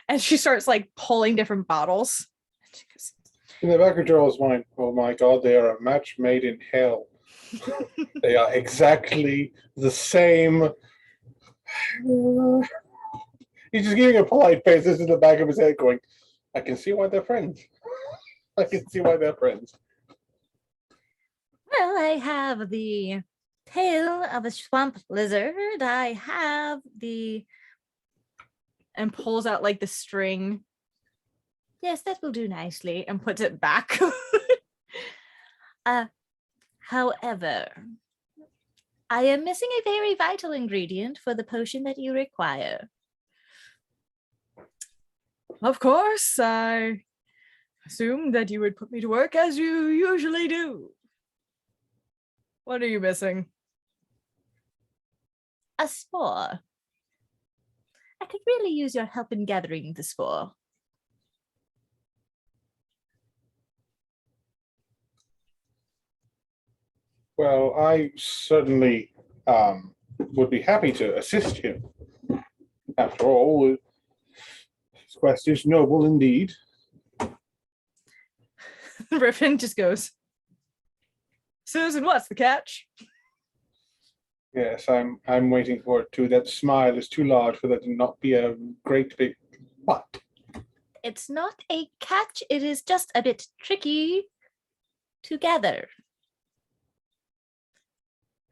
and she starts like pulling different bottles. In the back of Gerald's mind, oh my God, they are a match made in hell. They are exactly the same. He's just giving a polite face. This is the back of his head going, I can see why they're friends. I can see why they're friends. Well, I have the tail of a swamp lizard. I have the... And pulls out like the string. Yes, that will do nicely. And puts it back. However, I am missing a very vital ingredient for the potion that you require. Of course, I assumed that you would put me to work as you usually do. What are you missing? A spore. I could really use your help in gathering the spore. Well, I certainly would be happy to assist him. After all, his quest is noble indeed. Riffin just goes, Susan, what's the catch? Yes, I'm waiting for it too. That smile is too large for that to not be a great big what? It's not a catch, it is just a bit tricky to gather.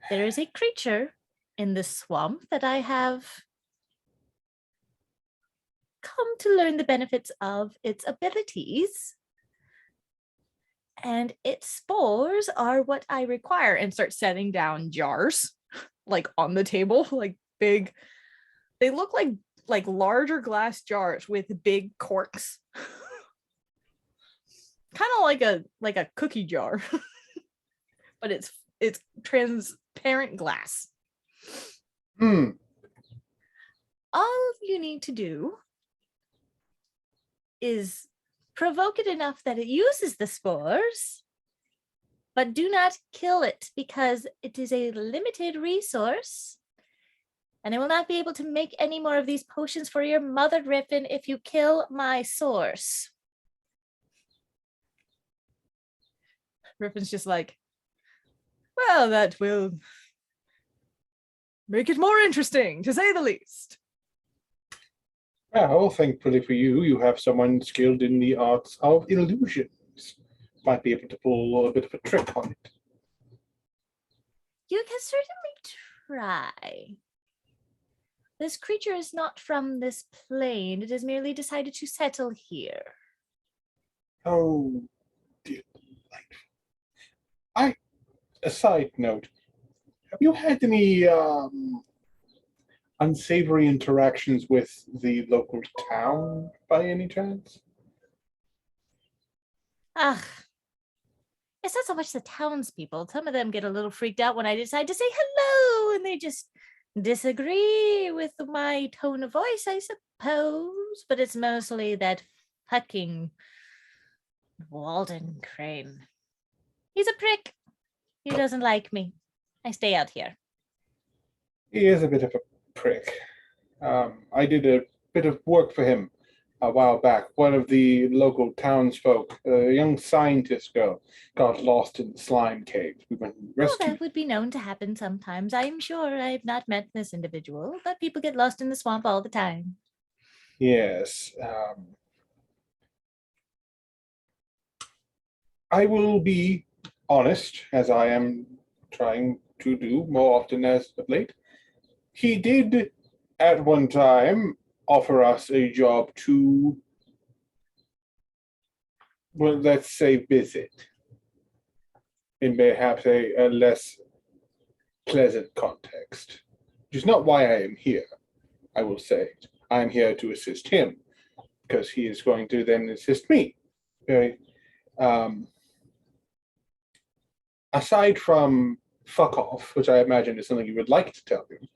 There is a creature in the swamp that I have come to learn the benefits of its abilities. And its spores are what I require, and start setting down jars like on the table, like big. They look like larger glass jars with big corks. Kind of like a cookie jar. But it's transparent glass. All you need to do is provoke it enough that it uses the spores, but do not kill it, because it is a limited resource, and I will not be able to make any more of these potions for your mother, Riffin, if you kill my source. Riffin's just like, well, that will make it more interesting, to say the least. Well, thankfully for you, you have someone skilled in the arts of illusions. Might be able to pull a bit of a trick on it. You can certainly try. This creature is not from this plane. It has merely decided to settle here. Oh, dear. A side note. Have you had any unsavory interactions with the local town by any chance? Ugh. It's not so much the townspeople. Some of them get a little freaked out when I decide to say hello, and they just disagree with my tone of voice, I suppose. But it's mostly that fucking Walden Crane. He's a prick. He doesn't like me. I stay out here. He is a bit of a prick. I did a bit of work for him a while back. One of the local townsfolk, a young scientist girl, got lost in the slime cave. We went and Well, rescued. that would be known to happen sometimes. I'm sure I've not met this individual, but people get lost in the swamp all the time. Yes. I will be honest, as I am trying to do more often as of late. He did, at one time, offer us a job to, well, let's say, visit in perhaps a less pleasant context, which is not why I am here, I will say. I am here to assist him, because he is going to then assist me. Very, aside from fuck off, which I imagine is something you would like to tell him,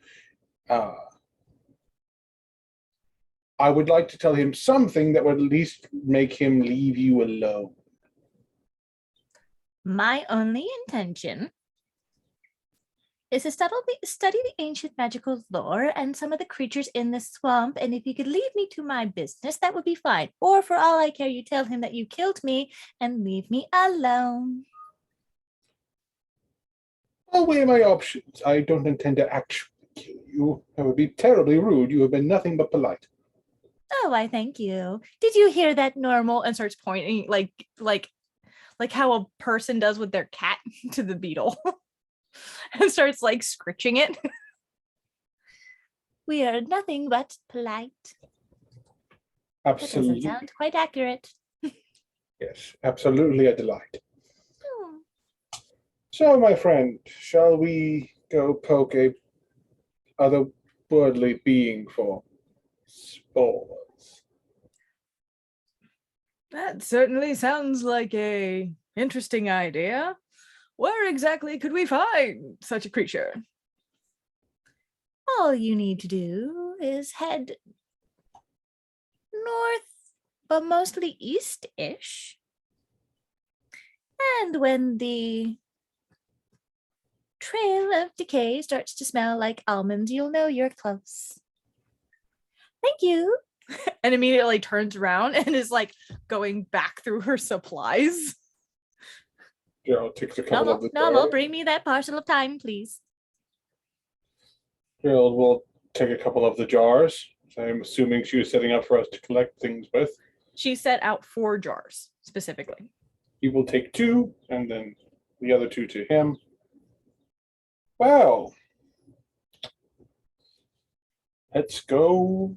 I would like to tell him something that would at least make him leave you alone. My only intention is to study the ancient magical lore and some of the creatures in the swamp. And if you could leave me to my business, that would be fine. Or for all I care, you tell him that you killed me and leave me alone. I'll weigh my options. I don't intend to actually kill you. That would be terribly rude. You have been nothing but polite. Oh, I thank you. Did you hear that, Normal? And starts pointing like how a person does with their cat to the beetle. And starts like scritching it. We are nothing but polite. That Absolutely. doesn't sound quite accurate. Yes, absolutely a delight. So, my friend, shall we go poke a otherworldly being for spores? That certainly sounds like a interesting idea. Where exactly could we find such a creature? All you need to do is head north, but mostly east-ish. And when the trail of decay starts to smell like almonds, you'll know you're close. Thank you. And immediately turns around and is like going back through her supplies. Gerald takes a couple of the Normal, bring me that parcel of time, please. Gerald will take a couple of the jars. I'm assuming she was setting up for us to collect things with. She set out 4 jars specifically. He will take 2, and then the other 2 to him. Well, let's go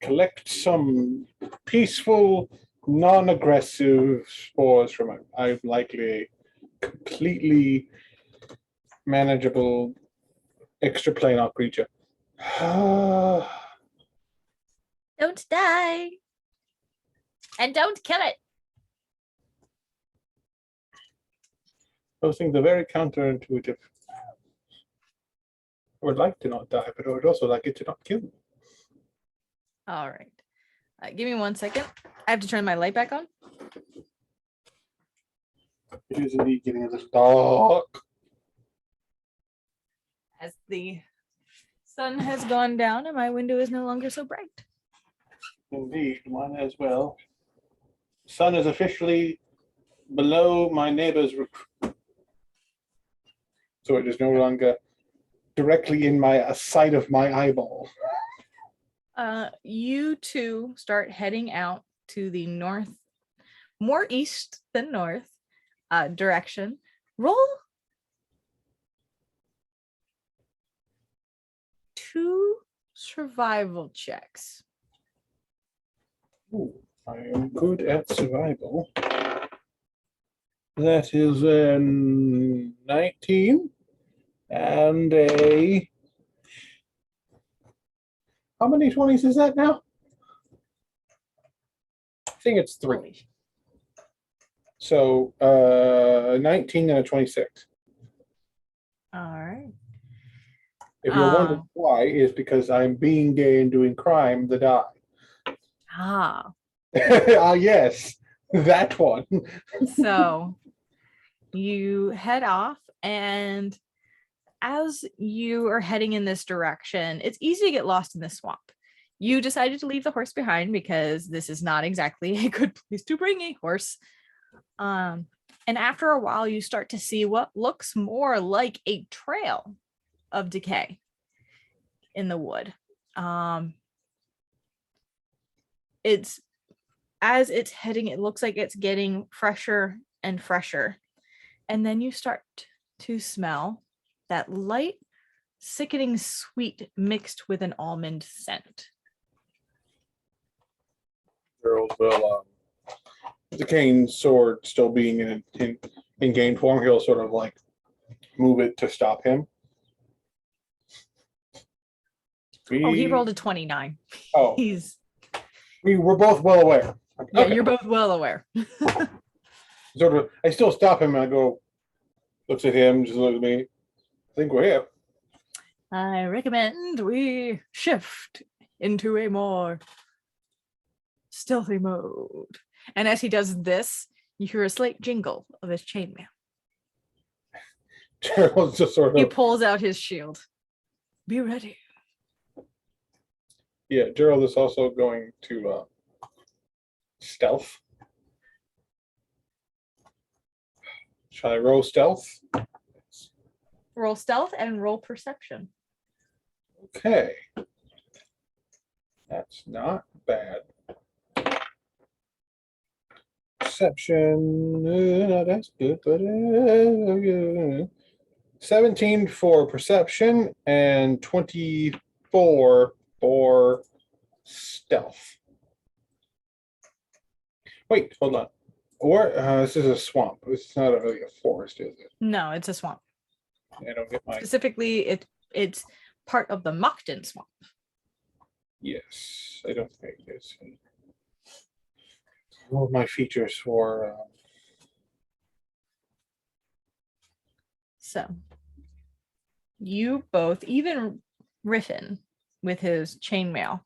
collect some peaceful, non-aggressive spores from a likely completely manageable extraplanar creature. Don't die. And don't kill it. Those things are very counterintuitive. I would like to not die, but I would also like it to not kill me. All right. Give me 1 second. I have to turn my light back on. It is indeed getting a little dark. As the sun has gone down and my window is no longer so bright. Indeed, mine as well. Sun is officially below my neighbor's roof. So it is no longer directly in my sight of my eyeball. You two start heading out to the north, more east than north direction. Roll 2 survival checks. Ooh, I am good at survival. That is a 19 and a... How many 20s is that now? I think it's 3. So 19 and a 26. All right. If you're wondering why, is because I'm being gay and doing crime, the die. Ah, Ah, yes, that one. so you head off, and as you are heading in this direction, it's easy to get lost in this swamp. You decided to leave the horse behind because this is not exactly a good place to bring a horse. And after a while, you start to see what looks more like a trail of decay in the wood. It's as it's heading, it looks like it's getting fresher and fresher. And then you start to smell that light, sickening sweet mixed with an almond scent. Gerald will, the cane sword still being in game form, he'll sort of like move it to stop him. Oh, he rolled a 29. Oh, He's we were both well aware. yeah, Okay. you're both well aware. Sort of, I still stop him and I go, looks at him, just looks at me. I think we're here. I recommend we shift into a more stealthy mode. And as he does this, you hear a slight jingle of his chainmail. Gerald's just sort He of, pulls out his shield. Be ready. yeah, Gerald is also going to stealth. Shall I roll stealth? Roll stealth and roll perception. Okay. That's not bad. Perception, that's good, but 17 for perception and 24 for stealth. Wait, hold on. Or this is a swamp. It's not really a forest, is it? No, it's a swamp. I don't get my. Specifically, it's part of the Mockton swamp. Yes, I don't think it's all of my features for. So you both, even Riffin with his chainmail,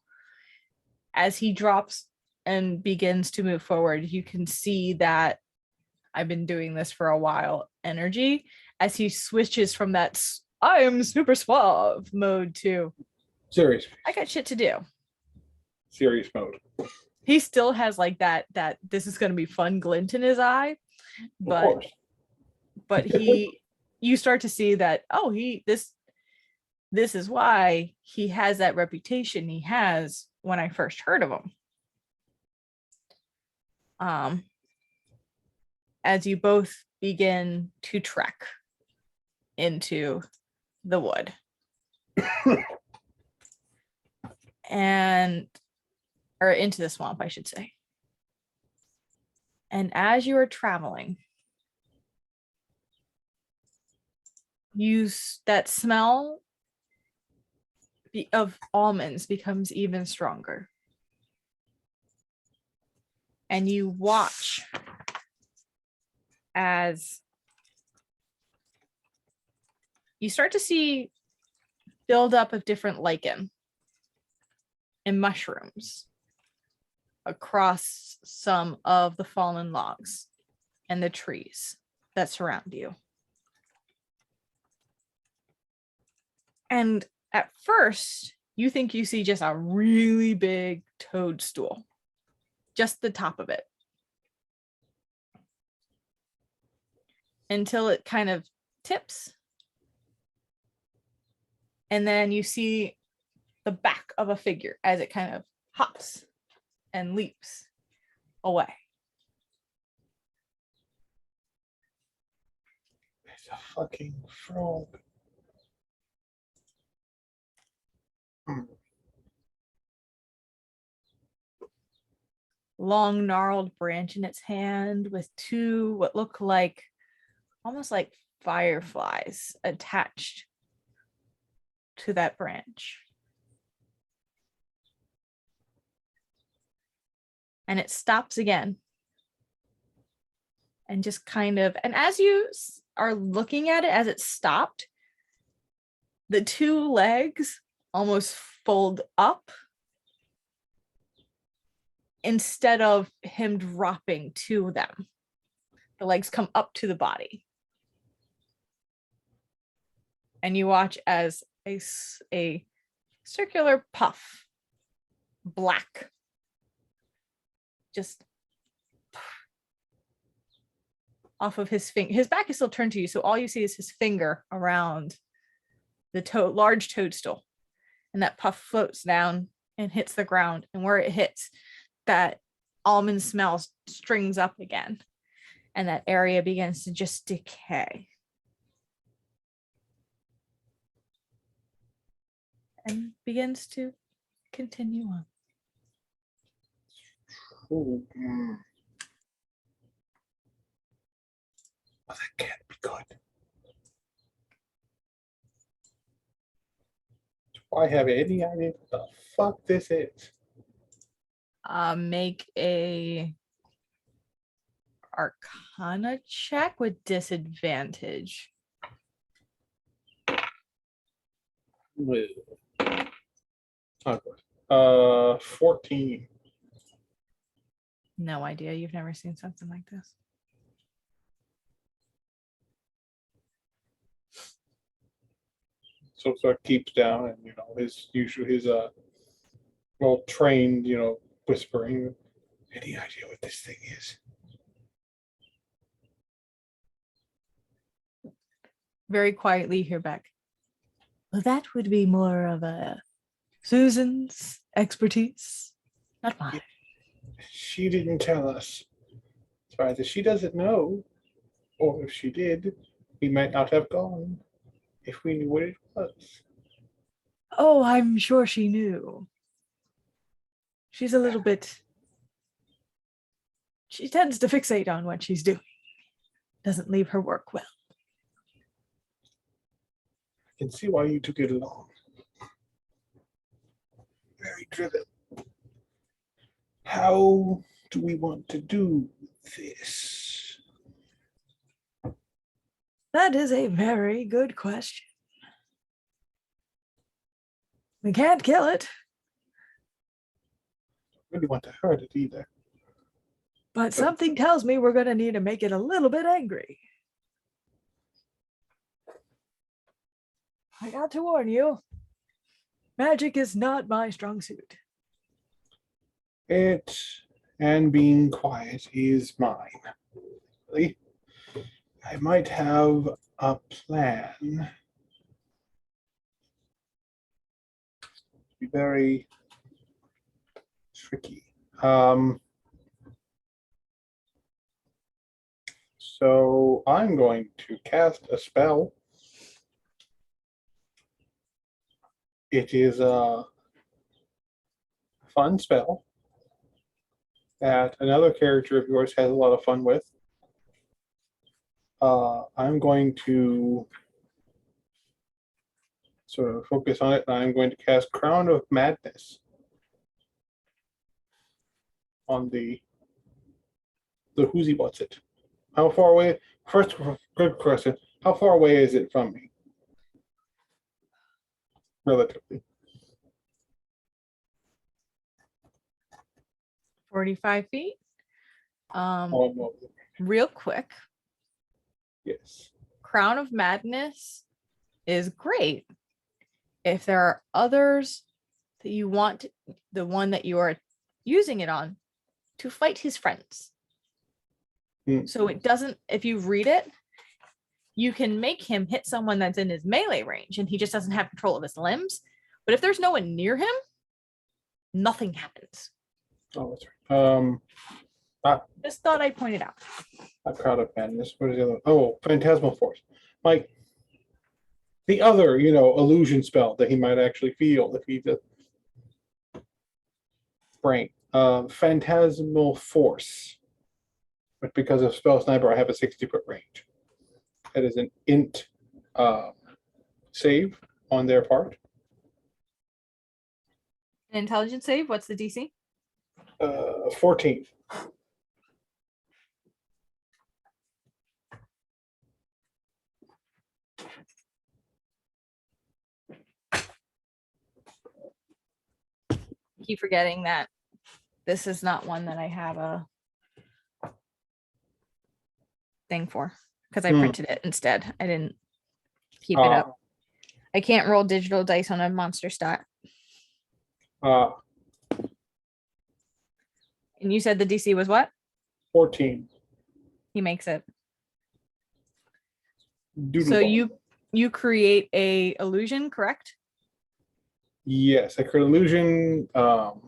as he drops and begins to move forward, you can see that I've been doing this for a while energy as he switches from that I am super suave mode to Serious. I got shit to do. Serious mode. He still has like that this is going to be fun glint in his eye, but you start to see that this is why he has that reputation he has when I first heard of him. As you both begin to trek into the wood. Or into the swamp, I should say. And as you are traveling, that smell of almonds becomes even stronger. And you watch as you start to see buildup of different lichen and mushrooms across some of the fallen logs and the trees that surround you. And at first, you think you see just a really big toadstool, just the top of it, until it kind of tips. And then you see the back of a figure as it kind of hops and leaps away. It's a fucking frog. Long gnarled branch in its hand with two what look like almost like fireflies attached to that branch. And it stops again and just kind of, and as you are looking at it, as it stopped, the two legs almost fold up instead of him dropping to them. The legs come up to the body. And you watch as a circular puff, black, just off of his finger. His back is still turned to you, so all you see is his finger around the large toadstool. And that puff floats down and hits the ground. And where it hits, that almond smell strings up again. And that area begins to just decay. And begins to continue on. Oh, that can't be good. Do I have any idea what the fuck this is? Make a Arcana check with disadvantage. Oh, good. 14. No idea. You've never seen something like this. So it keeps down, and his well trained, whispering. Any idea what this thing is? Very quietly, you hear back. Well, that would be more of a Susan's expertise, not mine. She didn't tell us. So either she doesn't know, or if she did, we might not have gone if we knew what it was. Oh, I'm sure she knew. She's a little bit. She tends to fixate on what she's doing. Doesn't leave her work well. I can see why you took it along. Very driven. How do we want to do this? That is a very good question. We can't kill it, I really want to hurt it either. but something tells me we're going to need to make it a little bit angry. I got to warn you, magic is not my strong suit. It and being quiet is mine. Really? I might have a plan. Be very tricky. So I'm going to cast a spell. It is a fun spell that another character of yours has a lot of fun with. I'm going to sort of focus on it, and I'm going to cast Crown of Madness on the who's he what's it. How far away? First, good question. How far away is it from me? Relatively. 45 feet. Oh, no. Real quick, Yes. Crown of Madness is great. If there are others that you want, the one that you are using it on, to fight his friends. So it doesn't, if you read it, you can make him hit someone that's in his melee range and he just doesn't have control of his limbs. But if there's no one near him, nothing happens. Oh, that's right. Just thought I'd point it out. A Crown of Madness. What is the other? Oh, Phantasmal Force. Like the other, illusion spell that he might actually feel if he just brain. Phantasmal Force. But because of Spell Sniper, I have a 60-foot range. That is an int save on their part. An intelligence save, what's the DC? 14. keep forgetting that this is not one that I have a thing for because I printed it instead. I didn't keep it up. I can't roll digital dice on a monster stat. Uh, And you said the DC was what? 14. He makes it. Doodle So ball. you create a illusion, correct? Yes, I create illusion. About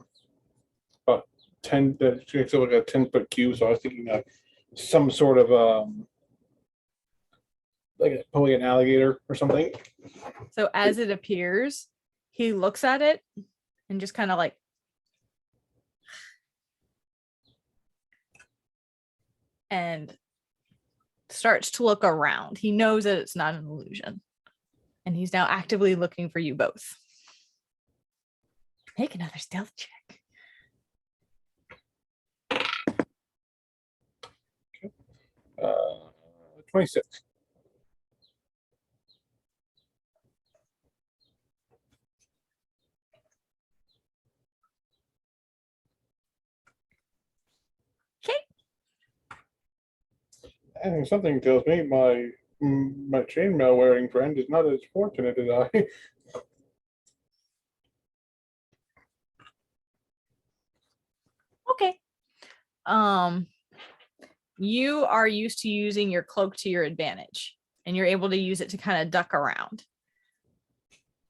10. It's like a 10-foot cube. So I was thinking some sort of like probably an alligator or something. So as it appears, he looks at it and just kind of like and starts to look around. He knows that it's not an illusion. And he's now actively looking for you both. Make another stealth check. Uh, 26. Okay. And something tells me my chainmail wearing friend is not as fortunate as I. Okay. You are used to using your cloak to your advantage, and you're able to use it to kind of duck around.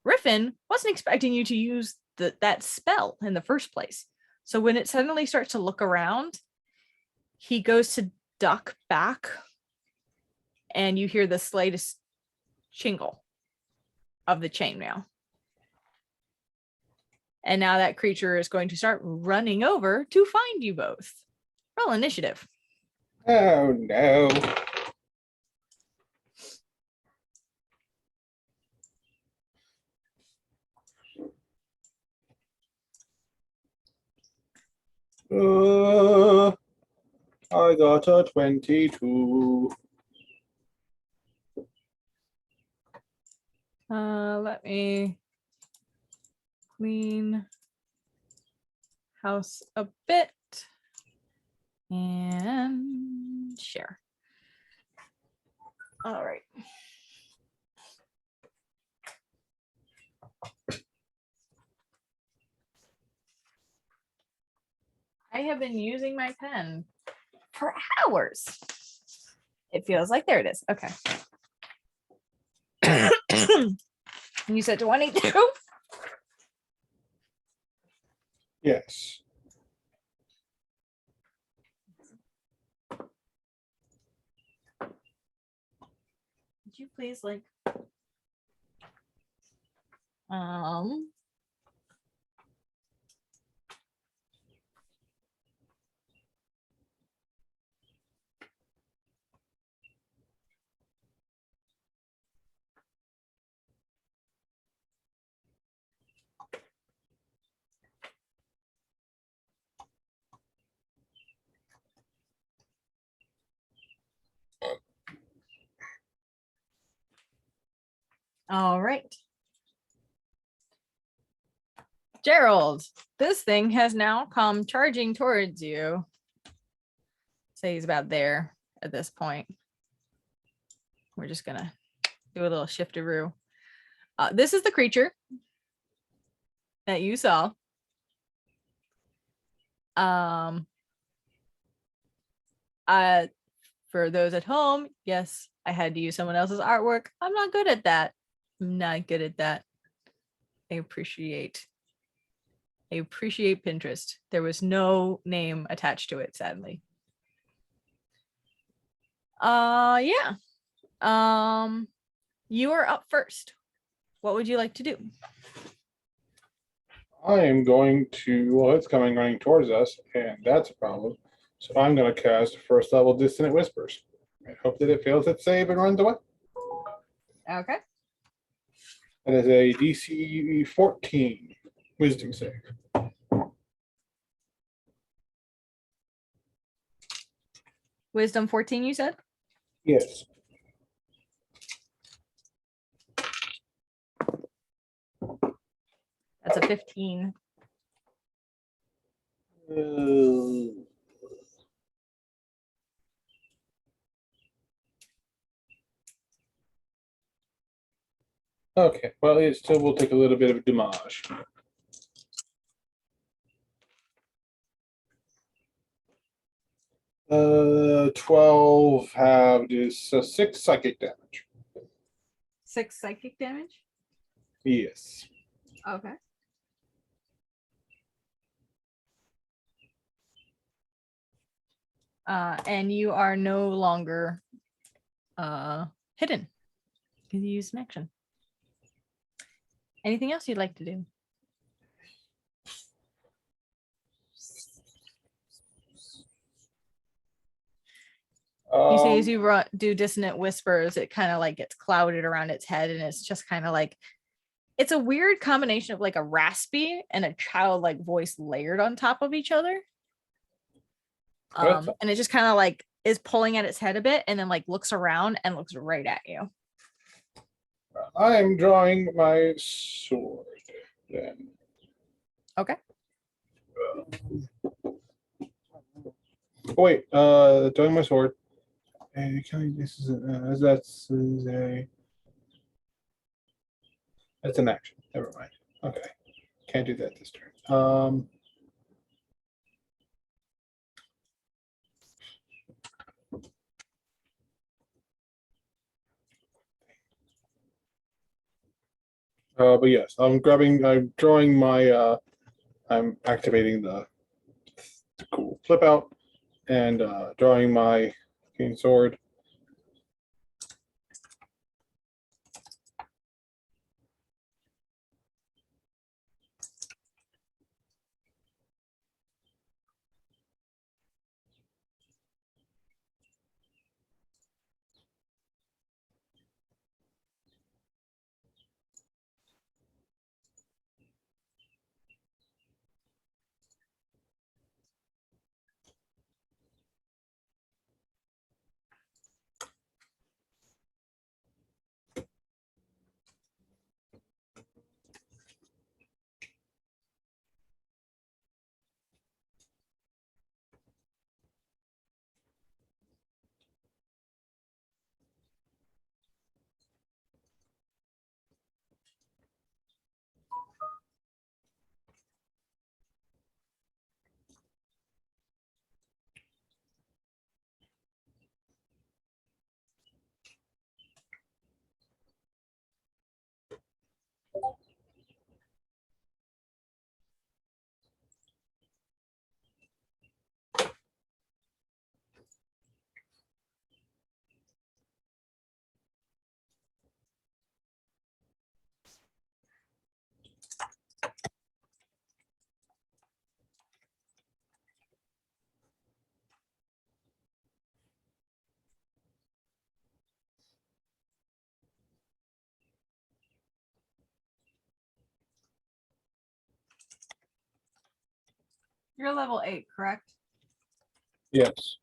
Riffin wasn't expecting you to use that spell in the first place. So when it suddenly starts to look around, he goes to duck back, and you hear the slightest jingle of the chainmail. And now that creature is going to start running over to find you both. Roll initiative. Oh no. I got a 22. Let me clean house a bit and share. All right. I have been using my pen for hours. It feels like there it is. Okay. You said 22? Yes. Could you please um all right. Gerald, this thing has now come charging towards you. Say he's about there at this point. We're just gonna do a little shiftaroo. This is the creature that you saw. For those at home, yes, I had to use someone else's artwork. I'm not good at that. I'm not good at that. I appreciate Pinterest. There was no name attached to it, sadly. Yeah. You are up first. What would you like to do? I am going to, well, it's coming running towards us, and that's a problem. So I'm going to cast first level Dissonant Whispers. I hope that it fails its save and runs away. Okay. That is a DC 14 Wisdom save. Wisdom 14, you said? Yes. That's a 15. Okay, well, it still will take a little bit of damage. 12 have this 6 psychic damage. 6 psychic damage. Yes. Okay. And you are no longer hidden because you use an action. Anything else you'd like to do? You see, as you do dissonant whispers, it kind of like gets clouded around its head, and it's just kind of like, it's a weird combination of like a raspy and a childlike voice layered on top of each other. And it just kind of like is pulling at its head a bit, and then like looks around and looks right at you. I am drawing my sword then. Okay. Oh, wait, drawing my sword. This is that's an action. Never mind. Okay, can't do that this turn. But yes, I'm drawing my, I'm activating the cool flip out and drawing my cane sword. You're level 8, correct? Yes.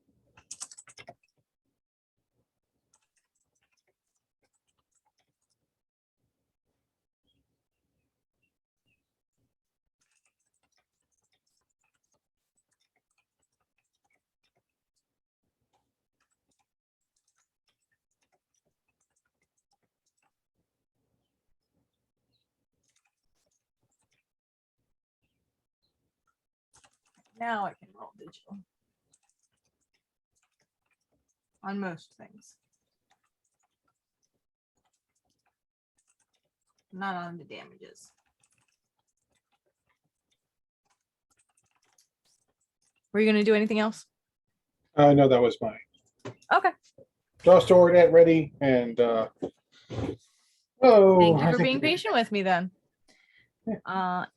Now I can roll digital. On most things. Not on the damages. Were you going to do anything else? No, that was mine. Okay. Draw sword at ready and oh, Thank you for being patient with me then.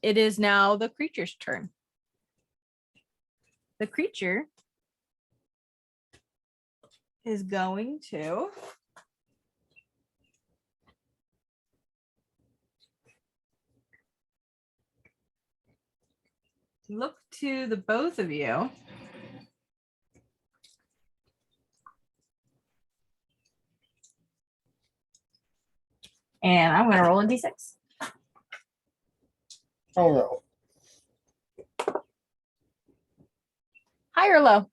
It is now the creature's turn. The creature is going to look to the both of you. And I'm going to roll a d6. Oh no. High or low?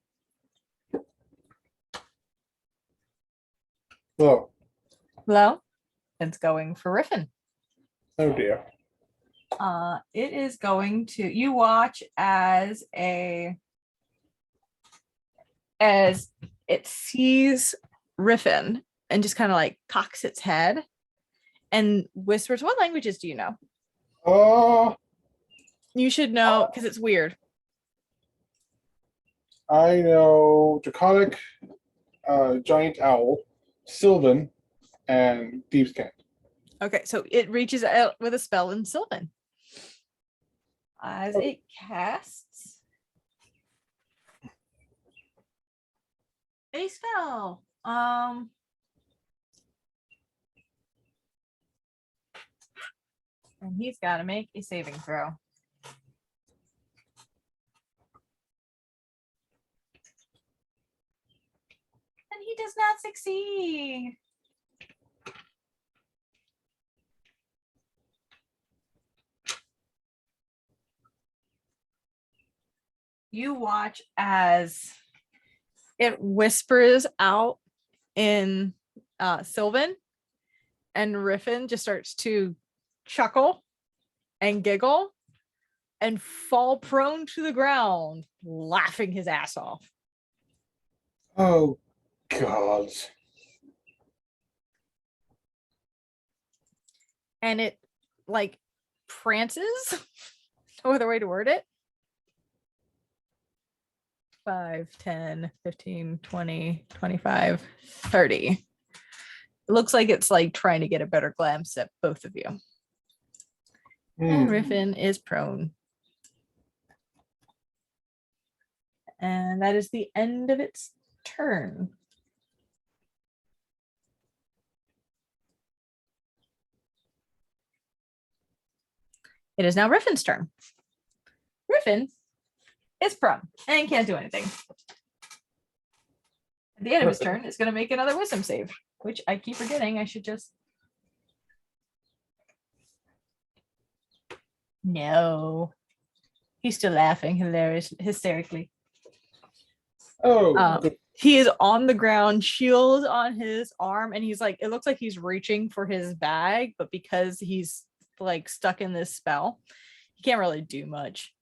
Low. Low. It's going for Riffin. Oh dear. It is going to, you watch as it sees Riffin and just kind of like cocks its head and whispers. What languages do you know? You should know because it's weird. I know Draconic, Giant Owl, Sylvan, and Thieves' Cant. Okay, so it reaches out with a spell in Sylvan. As it casts a spell. And he's got to make a saving throw. And he does not succeed. You watch as it whispers out in Sylvan, and Riffin just starts to chuckle and giggle and fall prone to the ground, laughing his ass off. Oh, God. And it like prances, no other way to word it. 5, 10, 15, 20, 25, 30. It looks like it's like trying to get a better glance at both of you. And Riffin is prone. And that is the end of its turn. It is now Riffin's turn. Riffin is prone and can't do anything. At the end of his turn, it's going to make another wisdom save, which I keep forgetting. I should just. No. He's still laughing hysterically. Oh, he is on the ground, shield on his arm, and he's like, it looks like he's reaching for his bag, but because he's like stuck in this spell, he can't really do much.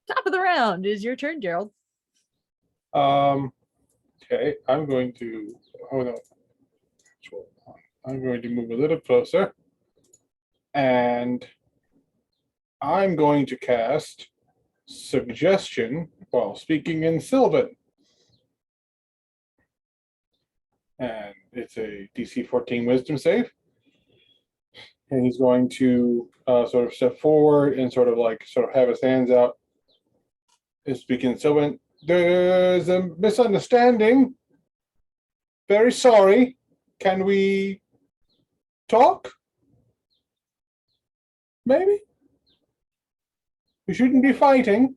Top of the round is your turn, Gerald. Okay, I'm going to hold on. I'm going to move a little closer, and I'm going to cast Suggestion while speaking in Sylvan. And it's a DC 14 Wisdom save. And he's going to sort of step forward and sort of have his hands out and speak in Sylvan. There's a misunderstanding. Very sorry. Can we talk? Maybe? We shouldn't be fighting.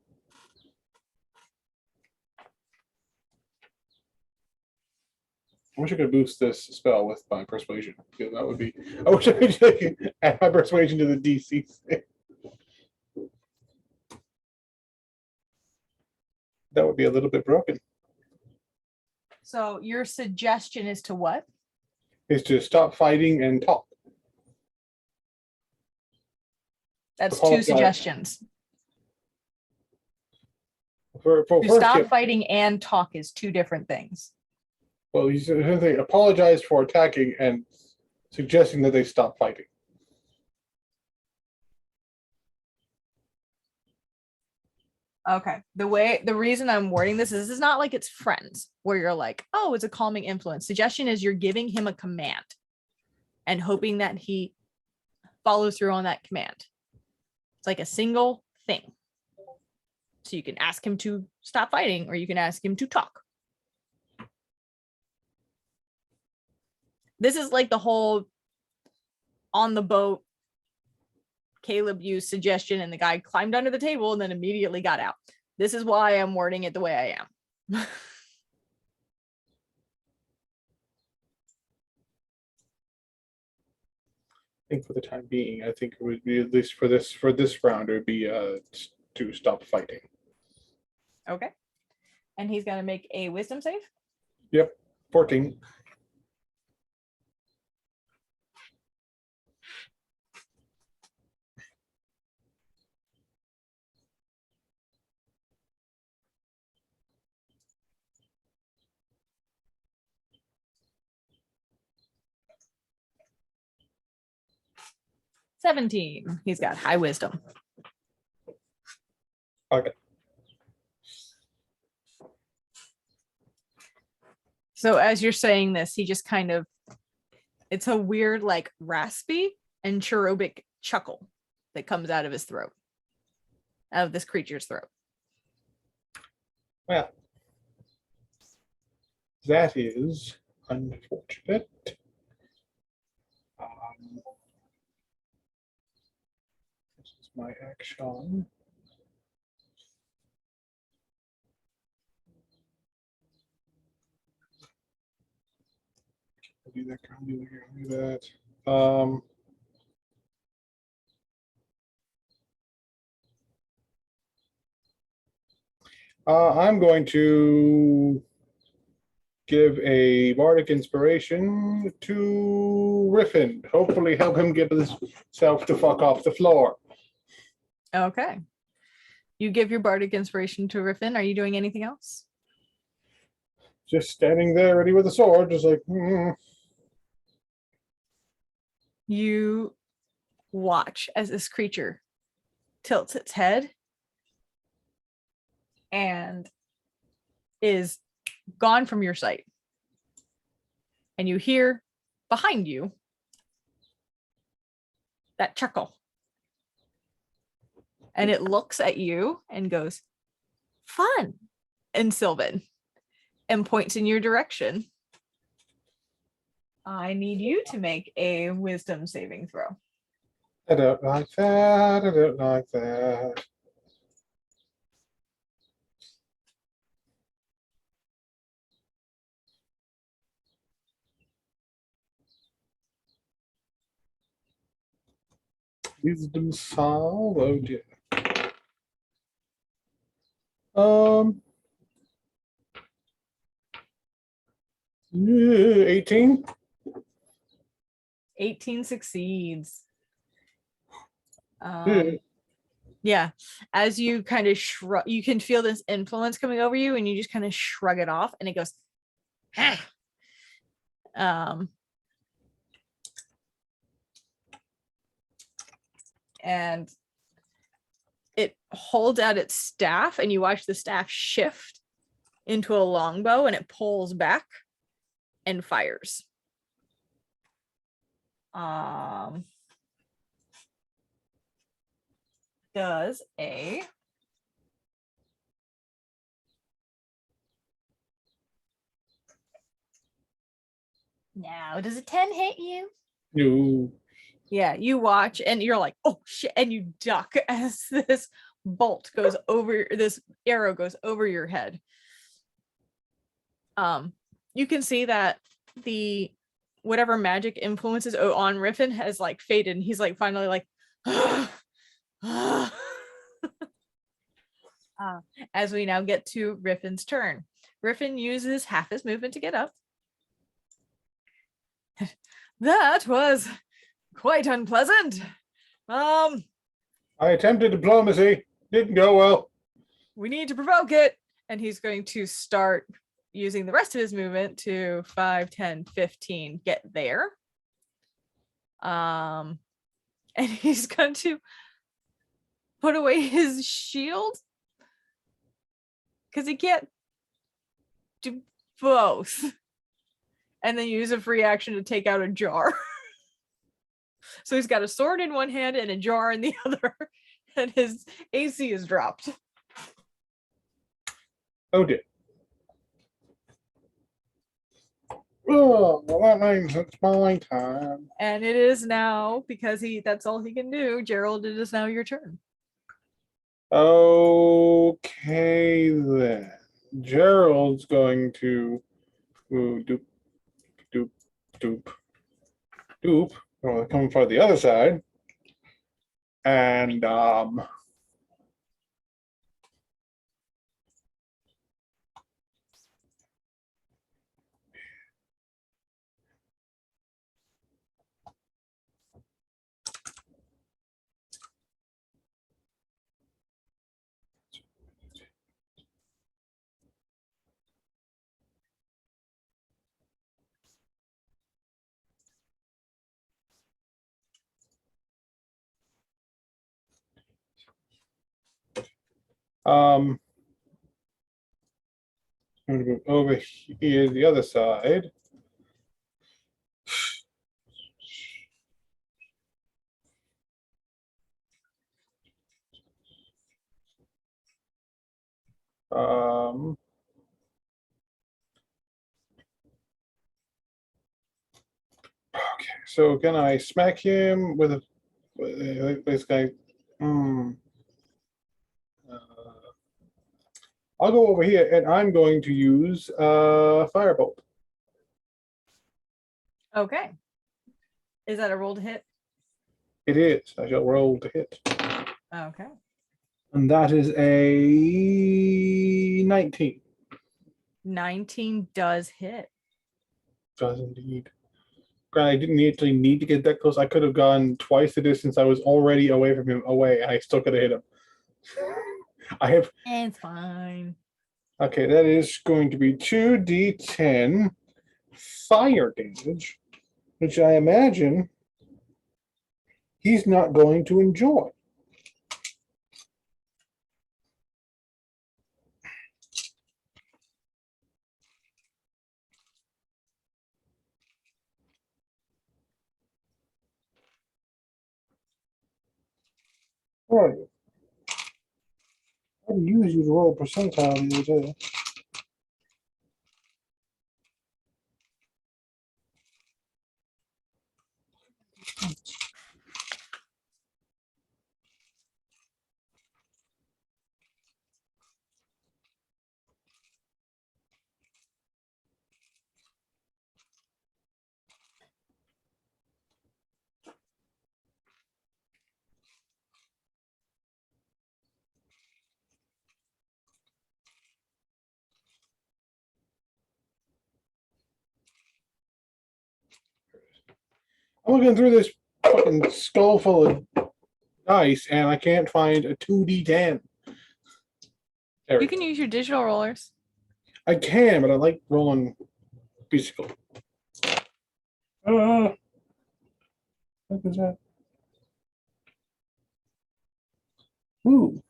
I wish I could boost this spell with my persuasion. Because that would be. I wish I could add my persuasion to the DC. That would be a little bit broken. So your suggestion is to what? Is to stop fighting and talk. That's two suggestions. To stop fighting and talk is two different things. Well, you said they apologized for attacking and suggesting that they stop fighting. Okay. The reason I'm wording this is not like it's friends where you're like, oh, it's a calming influence. Suggestion is you're giving him a command and hoping that he follows through on that command. It's like a single thing. So you can ask him to stop fighting or you can ask him to talk. This is like the whole on the boat Caleb used suggestion and the guy climbed under the table and then immediately got out. This is why I'm wording it the way I am. I think for the time being, I think it would be, at least for this round, it would be to stop fighting. Okay. And he's going to make a wisdom save. Yep, 14. $17. He's got high wisdom. Okay. So as you're saying this, he just kind of, it's a weird, like raspy and cherubic chuckle that comes out of his throat, out of this creature's throat. Well, that is unfortunate. This is my action. I'll do that. I'll do that. I'll do that. I'm going to give a bardic inspiration to Riffin. Hopefully help him get himself to fuck off the floor. Okay. You give your bardic inspiration to Riffin. Are you doing anything else? Just standing there ready with a sword, just like, You watch as this creature tilts its head and is gone from your sight. And you hear behind you that chuckle. And it looks at you and goes, fun, in Sylvan, and points in your direction. I need you to make a wisdom saving throw. I don't like that. I don't like that. Wisdom solve. Oh dear. 18. 18 succeeds. Yeah. Yeah, as you kind of shrug, you can feel this influence coming over you, and you just kind of shrug it off, and it goes, and it holds out its staff, and you watch the staff shift into a longbow, and it pulls back and fires. Does a now does a 10 hit you? No. Yeah, you watch and you're like, oh shit, and you duck as this bolt goes over, this arrow goes over your head. You can see that the whatever magic influences on Riffin has like faded, and he's like finally like as we now get to Riffin's turn. Riffin uses half his movement to get up. That was quite unpleasant. I attempted diplomacy. Didn't go well. We need to provoke it. And he's going to start using the rest of his movement to 5, 10, 15, get there. And he's going to put away his shield because he can't do both. And then use a free action to take out a jar. So he's got a sword in one hand and a jar in the other, and his AC is dropped. Oh dear. Oh, well, that means it's my time. And it is now, because that's all he can do. Gerald, it is now your turn. Okay then. Gerald's going to doop, doop, doop, doop. Well, coming from the other side. And I'm going to move over here the other side. Um, okay, so can I smack him with this guy? Hmm. Uh, I'll go over here and I'm going to use firebolt. Okay. Is that a roll to hit? It is. I shall roll to hit. Okay. And that is a 19. 19 does hit. Does indeed. Granted, I didn't actually need to get that close. I could have gone twice the distance I was already away from him, and I still could have hit him. I have. It's fine. Okay, that is going to be 2d10 fire damage, which I imagine he's not going to enjoy. Where are you? I had to use you to roll a percentile the other day. I'm looking through this fucking skull full of dice, and I can't find a 2d10. There we You go. can use your digital rollers. I can, but I like rolling physical. What is that? Ooh.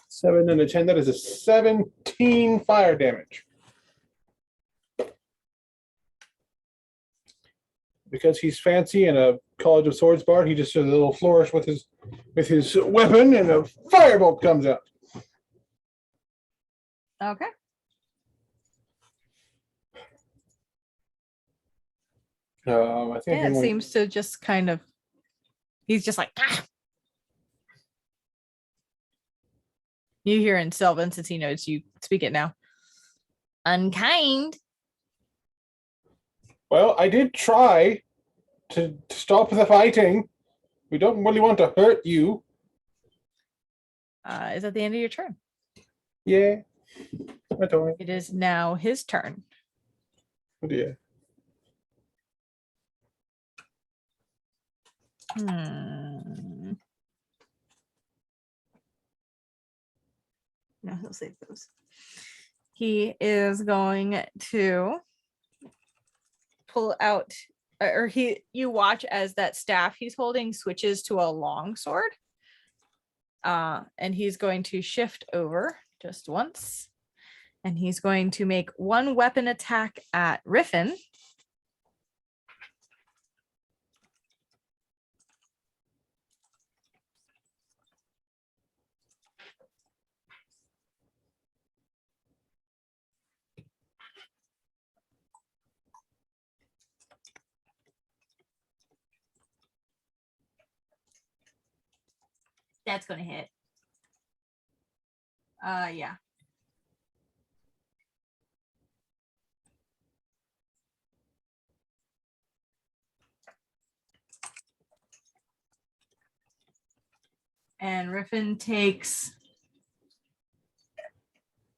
7 and a 10. That is a 17 fire damage. Because he's fancy and a College of Swords bard, he just does a little flourish with his weapon, and a firebolt comes out. Okay. I think Yeah, I'm it going- seems to just kind of, he's just like, ah. You hear in Sylvan, since he knows you speak it now. Unkind. Well, I did try to stop the fighting. We don't really want to hurt you. Is at the end of your turn. Yeah. I don't. It is now his turn. Oh dear. Hmm. No, he'll save those. He is going to pull out, or you watch as that staff he's holding switches to a long sword. And he's going to shift over just once. And he's going to make one weapon attack at Riffin. That's going to hit. Yeah. And Riffin takes.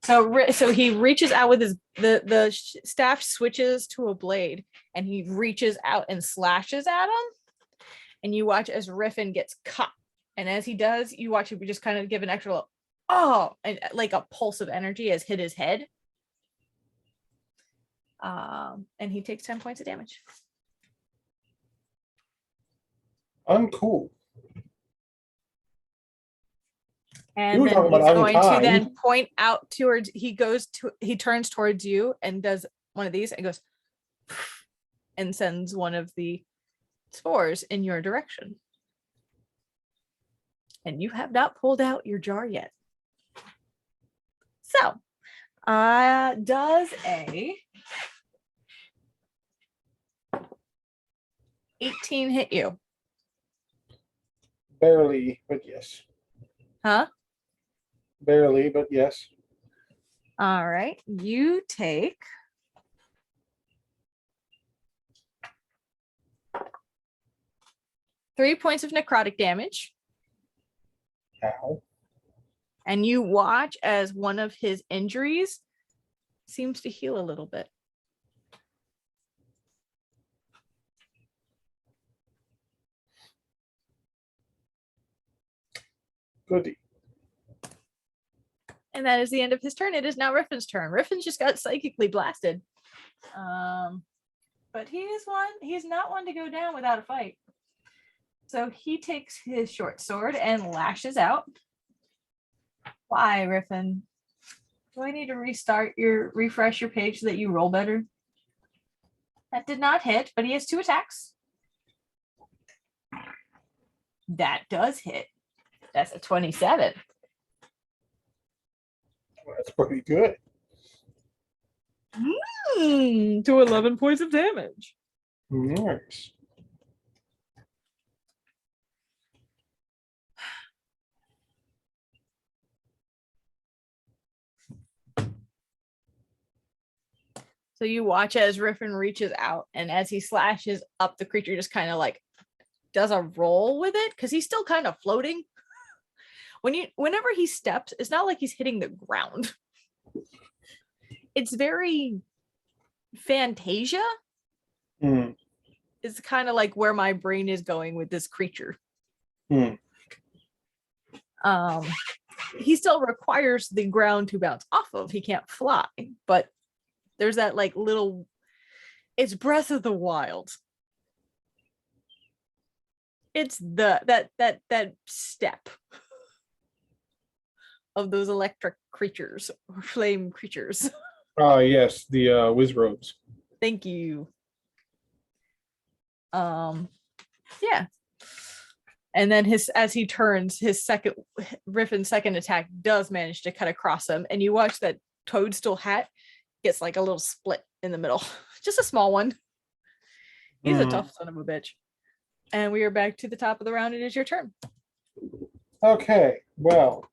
So he reaches out with his the staff switches to a blade, and he reaches out and slashes at him. And you watch as Riffin gets cut, and as he does, you watch him just kind of give an extra little, oh, and like a pulse of energy has hit his head. And he takes 10 points of damage. Uncool. And were then talking he's about going to unkind. then point out towards, he turns towards you and does one of these and goes and sends one of the spores in your direction. And you have not pulled out your jar yet. So, does a 18 hit you? Barely, but yes. Huh? Barely, but yes. All right. You take 3 points of necrotic damage. Ow. And you watch as one of his injuries seems to heal a little bit. Goody. And that is the end of his turn. It is now Riffin's turn. Riffin just got psychically blasted. But he's not one to go down without a fight. So he takes his short sword and lashes out. Why, Riffin? Do I need to refresh your page so that you roll better? That did not hit, but he has 2 attacks. That does hit. That's a 27. That's pretty good. To 11 points of damage. Nice. So you watch as Riffin reaches out, and as he slashes up, the creature just kind of like does a roll with it because he's still kind of floating. Whenever he steps, it's not like he's hitting the ground. It's very Fantasia. Mm. It's kind of like where my brain is going with this creature. Mm. He still requires the ground to bounce off of. He can't fly, but there's that like little, it's Breath of the Wild. It's that step of those electric creatures or flame creatures. Yes, the Wizrobes. Thank you. Yeah. And then as he turns, Riffin's second attack does manage to cut across him, and you watch that toadstool hat gets like a little split in the middle. Just a small one. He's a tough son of a bitch. And we are back to the top of the round. It is your turn. Okay, well,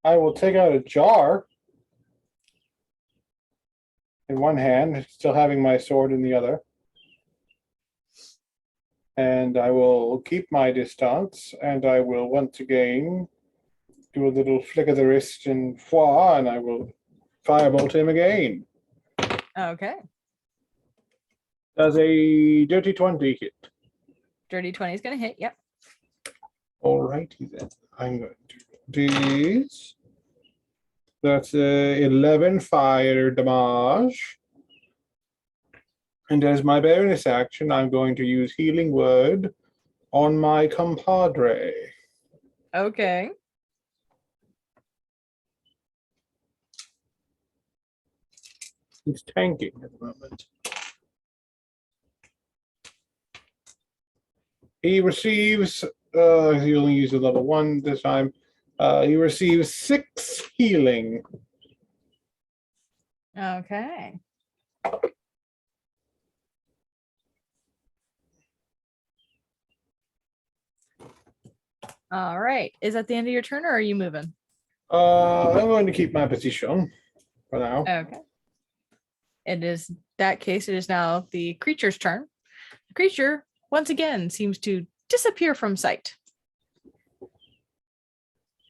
I will take out a jar in one hand, still having my sword in the other. And I will keep my distance, and I will once again do a little flick of the wrist and and I will firebolt him again. Okay. Does a dirty 20 hit? Dirty 20 is going to hit. Yep. Alrighty then. I'm going to do this. That's 11 fire damage. And as my bonus action, I'm going to use Healing Word on my compadre. Okay. He's tanking at the moment. He receives, he only used a level 1 this time. He receives 6 healing. Okay. All right. Is that the end of your turn, or are you moving? I'm going to keep my position for now. Okay. It is that case. It is now the creature's turn. The creature once again seems to disappear from sight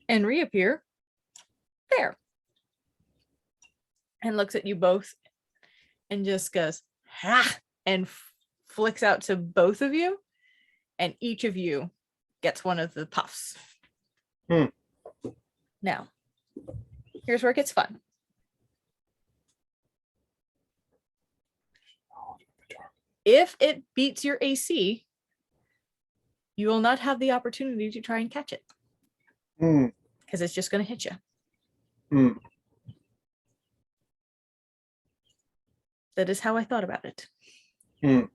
and reappear there, and looks at you both and just goes ha, and flicks out to both of you, and each of you gets one of the puffs. Now, here's where it gets fun. If it beats your AC, you will not have the opportunity to try and catch it. Mm, because it's just going to hit you. mm. That is how I thought about it. Mm.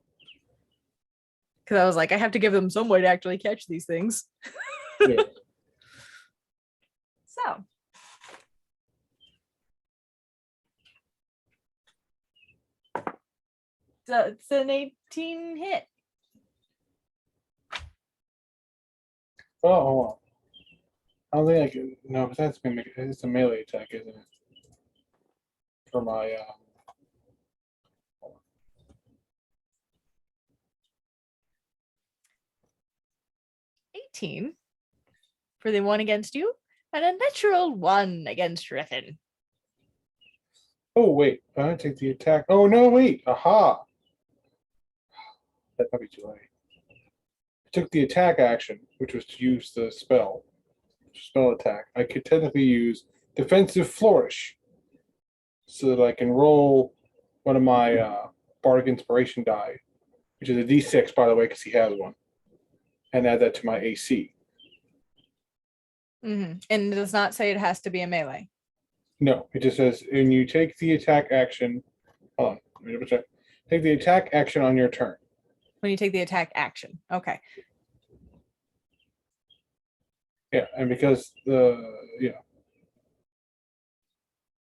Because I was like, I have to give them some way to actually catch these things. Yeah. So. So it's an 18 hit. Oh, hold on. I don't think I can. No, because that's gonna make it's a melee attack, isn't it? For my 18 for the one against you, and a natural 1 against Riffin. Oh wait, I take the attack. Oh no, wait. Aha. That might be too late. I took the attack action, which was to use the spell attack. I could technically use defensive flourish, so that I can roll one of my bardic inspiration die, which is a D6, by the way, because he has one, and add that to my AC. And it does not say it has to be a melee. No, it just says when you take the attack action. Hold on, let me double check. Take the attack action on your turn. When you take the attack action. Okay. Yeah, and because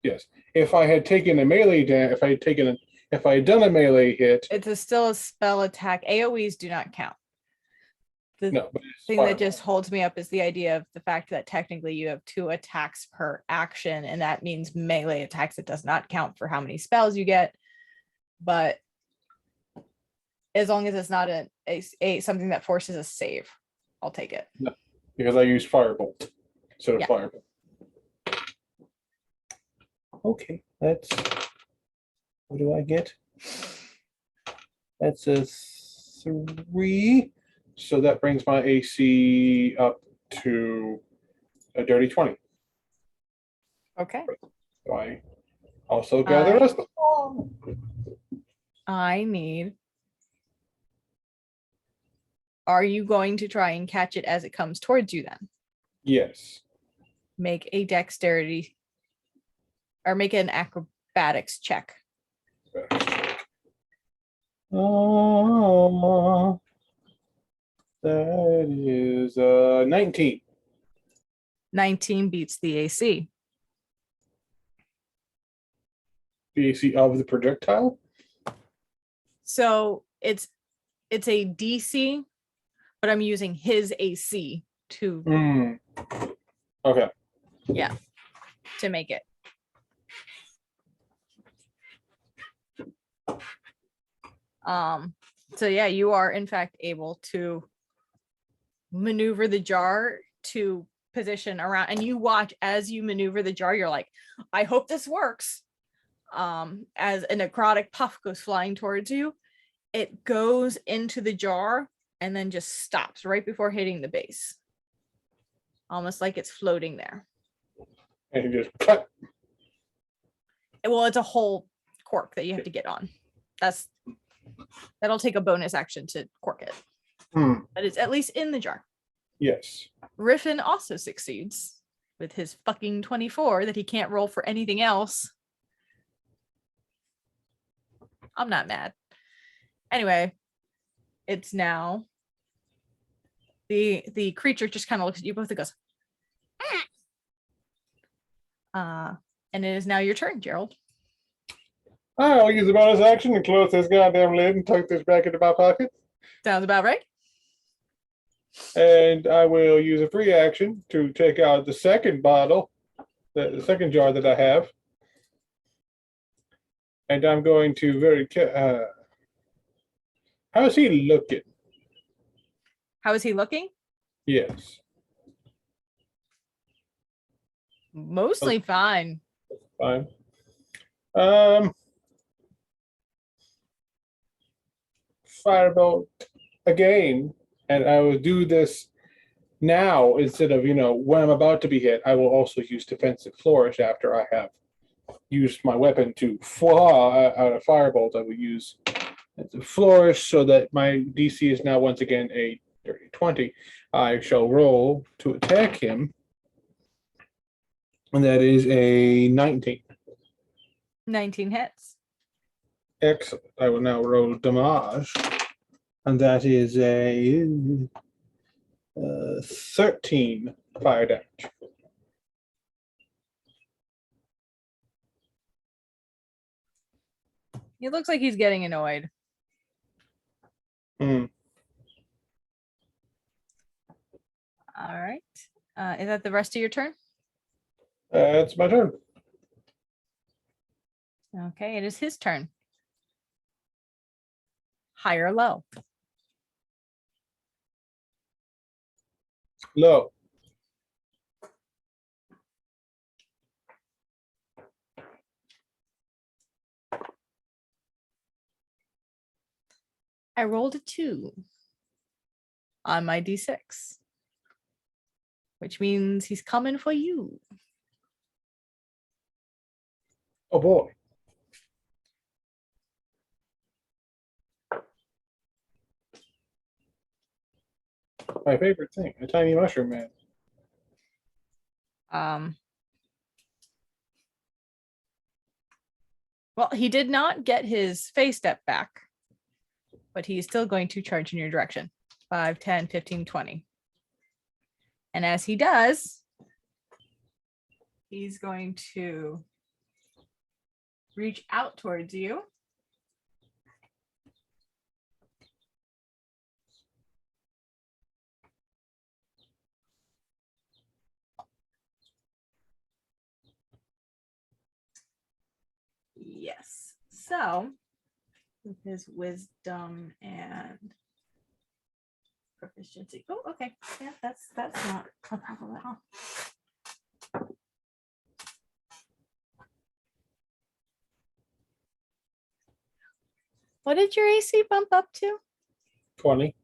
yes, if I had taken a melee if I had done a melee hit, It's still a spell attack. AoEs do not count. The no, but it's thing fireball. that just holds me up is the idea of the fact that technically you have 2 attacks per action, and that means melee attacks. It does not count for how many spells you get, but as long as it's not a something that forces a save, I'll take it. No, because I use firebolt instead of Yeah. fireball. Okay, that's what do I get? That's a 3. So that brings my AC up to a dirty 20. Okay. So I also gather us. I need. Are you going to try and catch it as it comes towards you then? Yes. Make a dexterity or make an acrobatics check. That is 19. 19 beats the AC. The AC of the projectile? So it's a DC, but I'm using his AC to Okay. to make it. So yeah, you are in fact able to maneuver the jar to position around, and you watch as you maneuver the jar. You're like, I hope this works. As a necrotic puff goes flying towards you, it goes into the jar and then just stops right before hitting the base, almost like it's floating there. And you just cut. Well, it's a whole cork that you have to get on. That'll take a bonus action to cork it. But it's at least in the jar. Yes. Riffin also succeeds with his fucking 24 that he can't roll for anything else. I'm not mad. Anyway, it's now the creature just kind of looks at you both and goes, and it is now your turn, Gerald. I'll use the bonus action and close this goddamn lid and tuck this back into my pocket. Sounds about right. And I will use a free action to take out the second bottle, the second jar that I have. And I'm going to how's he looking? How is he looking? Yes. Mostly fine. Fine. Firebolt again, and I will do this now instead of when I'm about to be hit. I will also use defensive flourish after I have used my weapon to fly out a firebolt. I will use the flourish so that my DC is now once again a dirty 20. I shall roll to attack him. And that is a 19. 19 hits. Excellent. I will now roll damage. And that is a 13 fire damage. It looks like he's getting annoyed. Hmm. All right. Is that the rest of your turn? It's my turn. Okay, it is his turn. High or low? Low. I rolled a 2 on my d6, which means he's coming for you. Oh boy. My favorite thing, a tiny mushroom man. Well, he did not get his phase step back, but he's still going to charge in your direction. 5, 10, 15, 20. And as he does, he's going to reach out towards you. Yes. So with his wisdom and proficiency. Oh, okay. Yeah, that's not a problem at all. What did your AC bump up to? 20.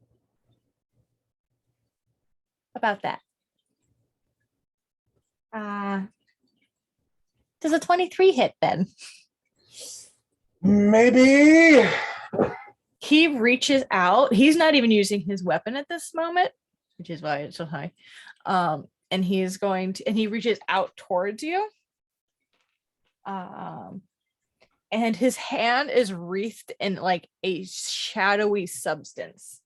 About that. Does a 23 hit then? Maybe. He reaches out. He's not even using his weapon at this moment, which is why it's so high. And he's going to, and he reaches out towards you. And his hand is wreathed in like a shadowy substance.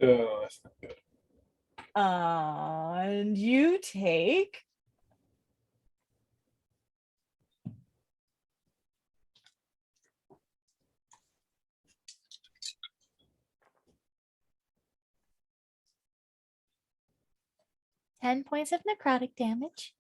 Oh, that's not good. And you take 10 points of necrotic damage.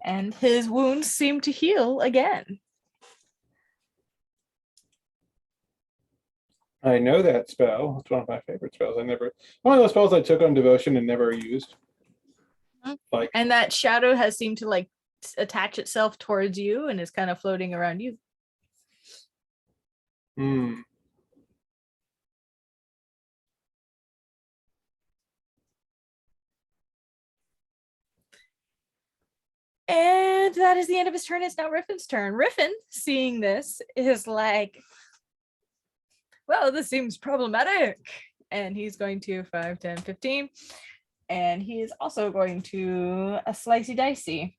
And his wounds seem to heal again. I know that spell. It's one of my favorite spells. One of those spells I took on devotion and never used. Like, and that shadow has seemed to like attach itself towards you and is kind of floating around you. And that is the end of his turn. It's now Riffin's turn. Riffin, seeing this, is like, well, this seems problematic. And he's going to 5, 10, 15. And he is also going to a slicey dicey.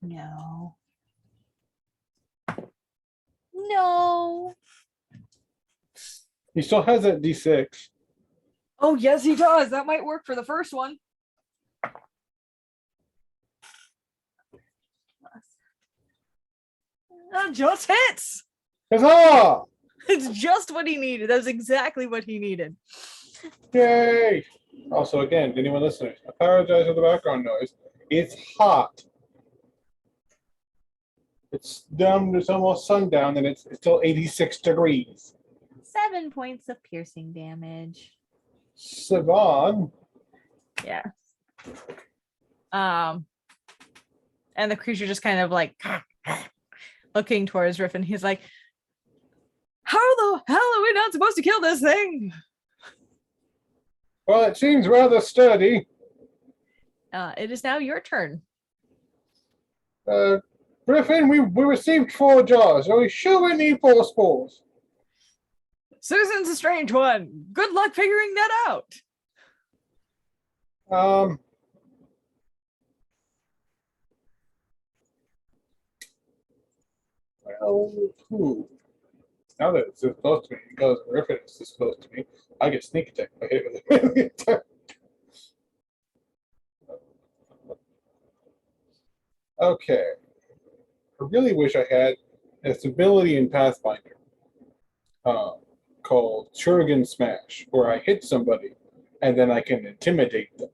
No. No. he still has that D6. Oh, yes, he does. That might work for the first one. That just hits. Huzzah! It's just what he needed. That was exactly what he needed. Yay! Also, again, anyone listening, I apologize for the background noise. It's hot. It's down. It's almost sundown, and it's still 86 degrees. 7 points of piercing damage. Siobhan. Yeah. And the creature just kind of like looking towards Riffin. He's like, how the hell are we not supposed to kill this thing? Well, it seems rather sturdy. It is now your turn. Griffin, we received 4 jars. Are we sure we need 4 spores? Susan's a strange one. Good luck figuring that out. Well, now that it's this close to me, because Griffin is this close to me, I get sneak attack. I hit it with a melee attack. Okay. I really wish I had this ability in Pathfinder called Shuriken Smash, where I hit somebody and then I can intimidate them.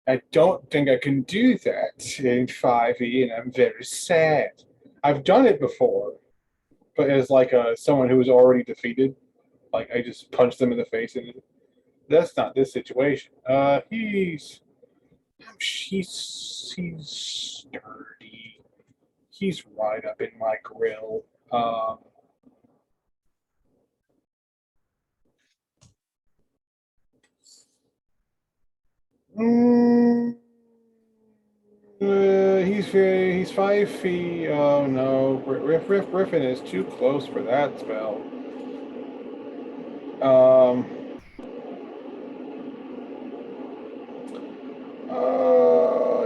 I don't think I can do that in 5e, and I'm very sad. I've done it before, but as like someone who was already defeated. Like I just punched them in the face, and that's not this situation. He's sturdy. He's right up in my grill. He's 5 feet. Oh no, Griffin is too close for that spell.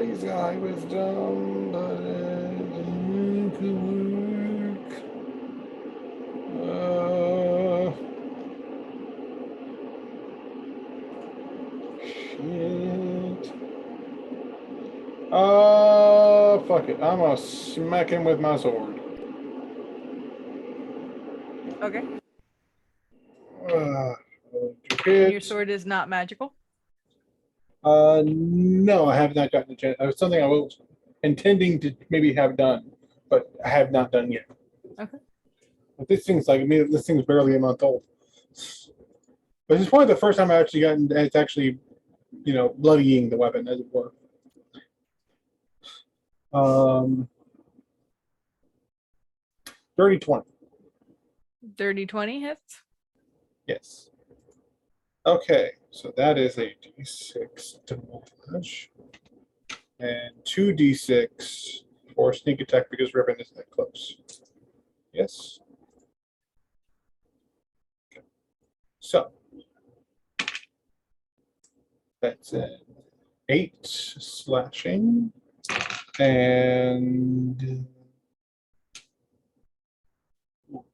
He's got high wisdom, but it could work. Shit. Fuck it. I'm gonna smack him with my sword. Okay. And your sword is not magical? No, I have not gotten the chance. It was something I was intending to maybe have done, but I have not done yet. Okay. But this thing's this thing's barely a month old. But it's probably the first time I've actually gotten it's actually, bloodying the weapon, as it were. Dirty 20. Dirty 20 hits? Yes. Okay, so that is a d6 damage. And 2d6 for sneak attack because Ribbon is that close. Yes. Okay. So that's an 8 slashing and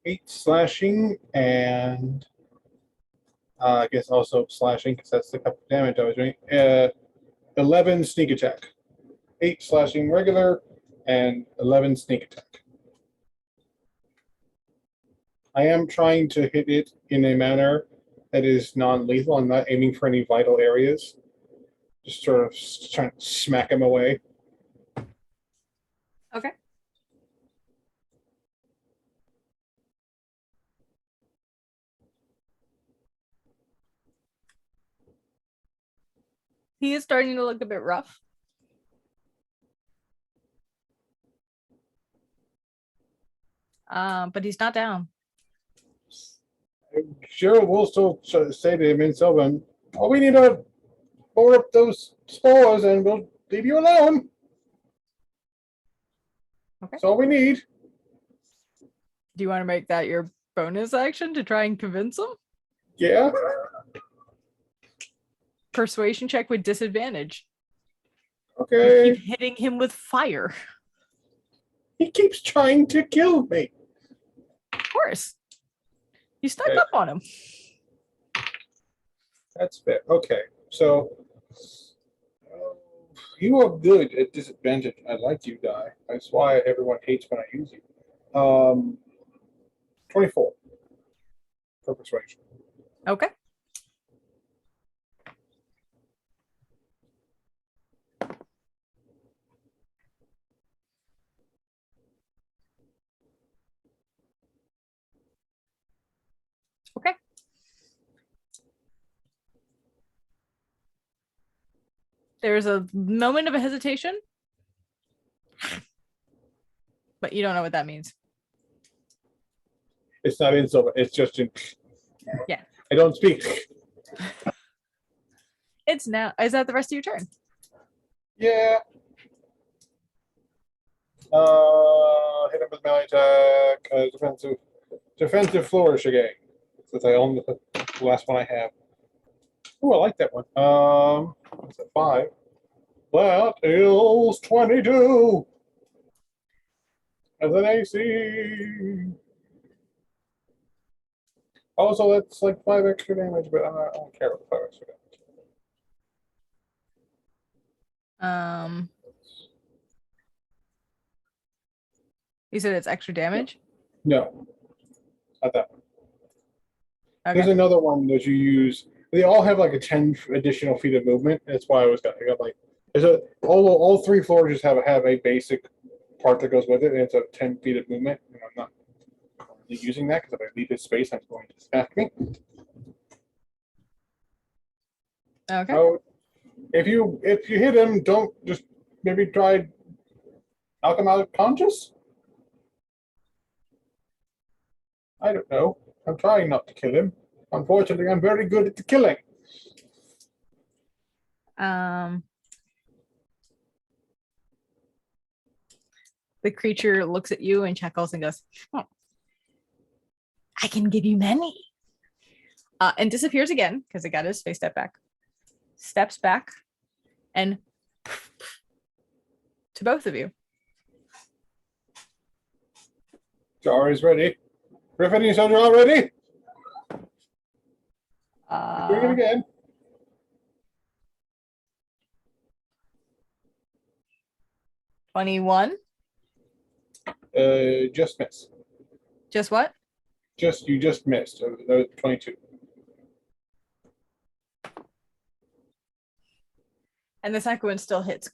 8 slashing and I guess also slashing because that's the couple of damage I was doing. 11 sneak attack. 8 slashing regular and 11 sneak attack. I am trying to hit it in a manner that is non-lethal. I'm not aiming for any vital areas. Just sort of trying to smack him away. Okay. He is starting to look a bit rough. But he's not down. Gerald will still say to him in Sylvan, "Oh, we need to board up those spores and we'll leave you alone." Okay. That's all we need. Do you want to make that your bonus action to try and convince him? Yeah. Persuasion check with disadvantage. Okay. You keep hitting him with fire. He keeps trying to kill me. Of course. You stuck up on him. That's fair. Okay. So you are good at disadvantage. I like you, die. That's why everyone hates when I use you. 24 for persuasion. Okay. Okay. There's a moment of a hesitation, but you don't know what that means. It's not in silver. It's just in. Yeah. I don't speak. It's now. Is that the rest of your turn? Yeah. Hit him with melee attack. Defensive flourish again. Since I own the last one I have. Oh, I like that one. What's that? 5. That is 22 as an AC. Also, that's like 5 extra damage, but I don't care about 5 extra damage. You said it's extra damage? No, not that one. Okay. There's another one that you use. They all have like a 10 additional feet of movement. That's why I got like all 3 flourishes have a basic part that goes with it, and it's a 10 feet of movement. And I'm not currently using that because if I leave his space, I'm going to attack me. Okay. So if you hit him, don't just maybe try knock him out conscious. I don't know. I'm trying not to kill him. Unfortunately, I'm very good at the killing. The creature looks at you and chuckles and goes, "Oh, I can give you many." And disappears again because it got his face step back. Steps back and to both of you. Jar is ready. Griffin, you said you're all ready? Doing it again. 21. Just miss. Just what? You just missed. 22. And the second one still hits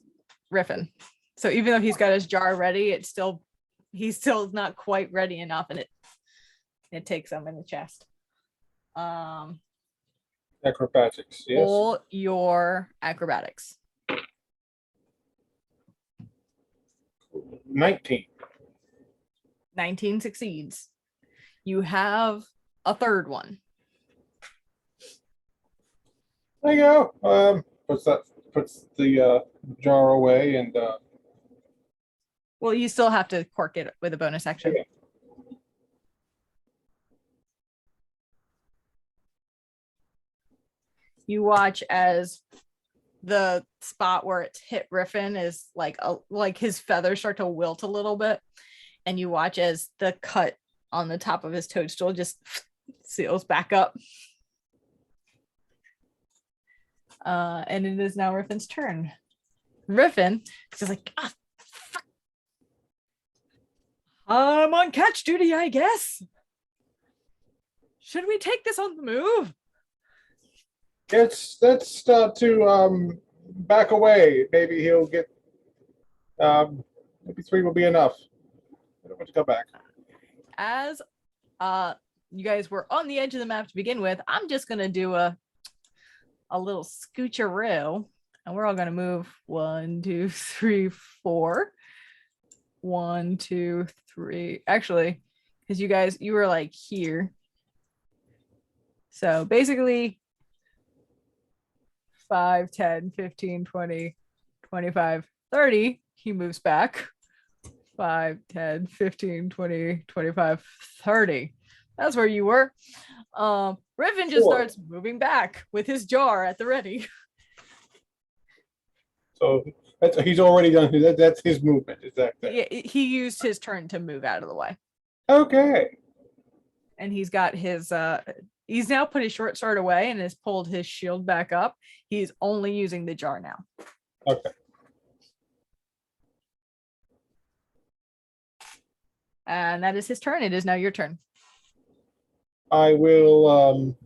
Griffin. So even though he's got his jar ready, he's still not quite ready enough, and it takes him in the chest. Acrobatics, yes. Roll your acrobatics. 19. 19 succeeds. You have a third one. There you go. Puts the jar away and Well, you still have to cork it with a bonus action. Okay. You watch as the spot where it's hit Riffin is like his feathers start to wilt a little bit, and you watch as the cut on the top of his toadstool just seals back up. And it is now Riffin's turn. Riffin is just like, fuck. I'm on catch duty, I guess. Should we take this on the move? let's start to back away. Maybe he'll get maybe 3 will be enough. I don't want to go back. As you guys were on the edge of the map to begin with, I'm just gonna do a little scoocheroo, and we're all gonna move 1, 2, 3, 4. 1, 2, 3. Actually, because you were like here. So basically 5, 10, 15, 20, 25, 30. He moves back. 5, 10, 15, 20, 25, 30. That's where you were. Riven just starts moving back with his jar at the ready. So he's already done. That's his movement. Is that? Yeah, he used his turn to move out of the way. Okay. And he's got his he's now put his short sword away and has pulled his shield back up. He's only using the jar now. Okay. And that is his turn. It is now your turn. I will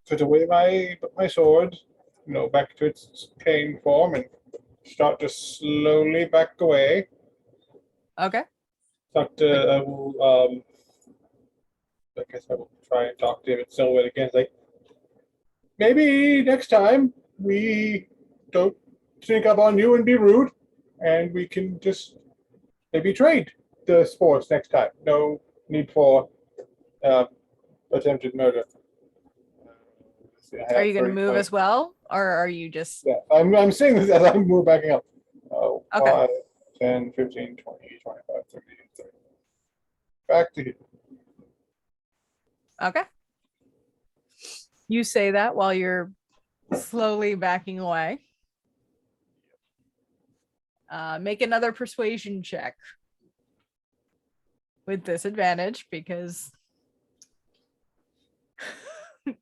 put away my sword, back to its cane form, and start to slowly back away. Okay. I guess I will try and talk to him in silhouette again. Like, maybe next time we don't sneak up on you and be rude, and we can just maybe trade the sports next time. No need for attempted murder. Let's see, I Are have you going to move 35. as well, or are you just Yeah, I'm seeing this as I move backing up. Okay. 5, 10, 15, 20, 25, 30, 30. Back to here. okay? You say that while you're slowly backing away. Make another persuasion check with disadvantage because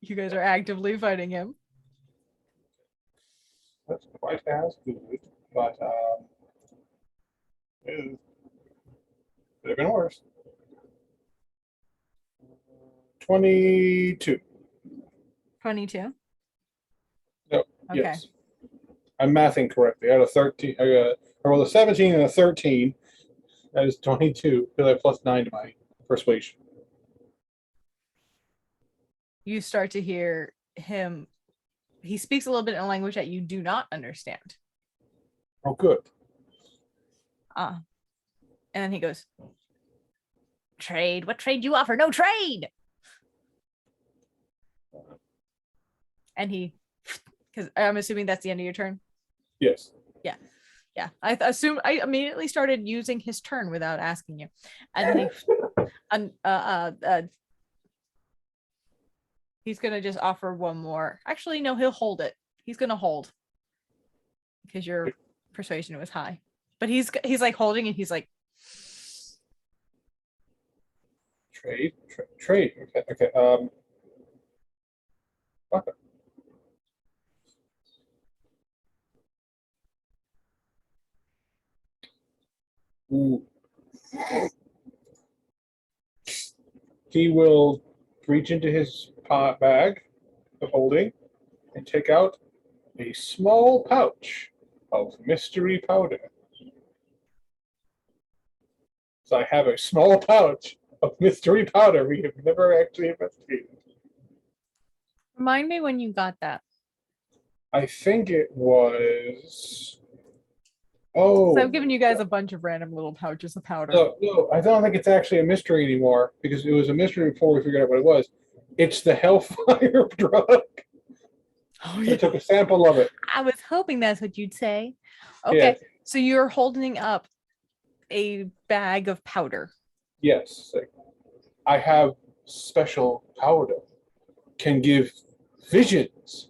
you guys are actively fighting him. That's quite as good, but it could have been worse. 22. 22. Yep. Okay. Yes. I'm mathing correctly. I had a 13. I rolled a 17 and a 13. That is 22 because I plus 9 to my persuasion. You start to hear him. He speaks a little bit in a language that you do not understand. Oh, good. And then he goes, trade? What trade do you offer? No trade. And he, because I'm assuming that's the end of your turn. Yes. Yeah, I assume I immediately started using his turn without asking you, and then he's gonna just offer one more. Actually, no, he'll hold it. He's gonna hold because your persuasion was high, but he's like holding and he's like Trade. Okay. Okay. Okay. Ooh. He will reach into his bag of holding and take out a small pouch of mystery powder. So I have a small pouch of mystery powder we have never actually investigated. Remind me when you got that. I think it was. Oh. So I've given you guys a bunch of random little pouches of powder. No, I don't think it's actually a mystery anymore because it was a mystery before we figured out what it was. It's the Hellfire drug. Oh, I took a sample of it. I was hoping that's what you'd say. Okay, Yeah. so you're holding up a bag of powder. Yes. I have special powder. Can give visions.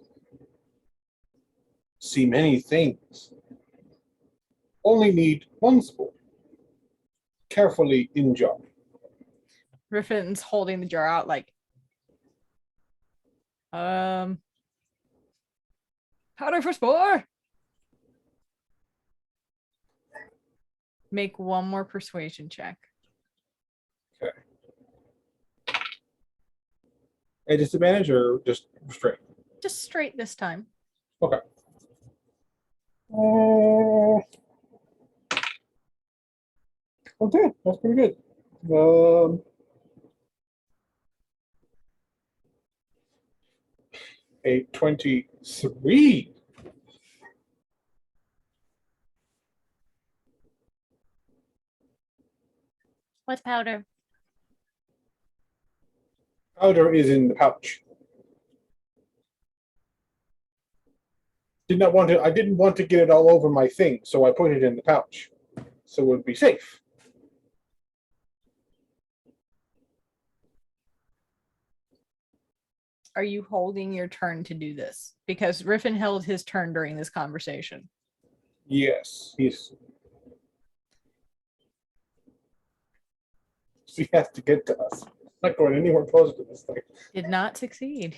See many things. Only need one spoon. Carefully in jar. Griffin's holding the jar out like, powder for spore. Make one more persuasion check. Okay. A disadvantage or just straight? Just straight this time. Okay. Okay, that's pretty good. A 23. What's powder? Powder is in the pouch. I didn't want to get it all over my thing, so I put it in the pouch. So it would be safe. Are you holding your turn to do this? Because Riffin held his turn during this conversation. Yes, he has to get to us. Not going anywhere close to this thing. Did not succeed.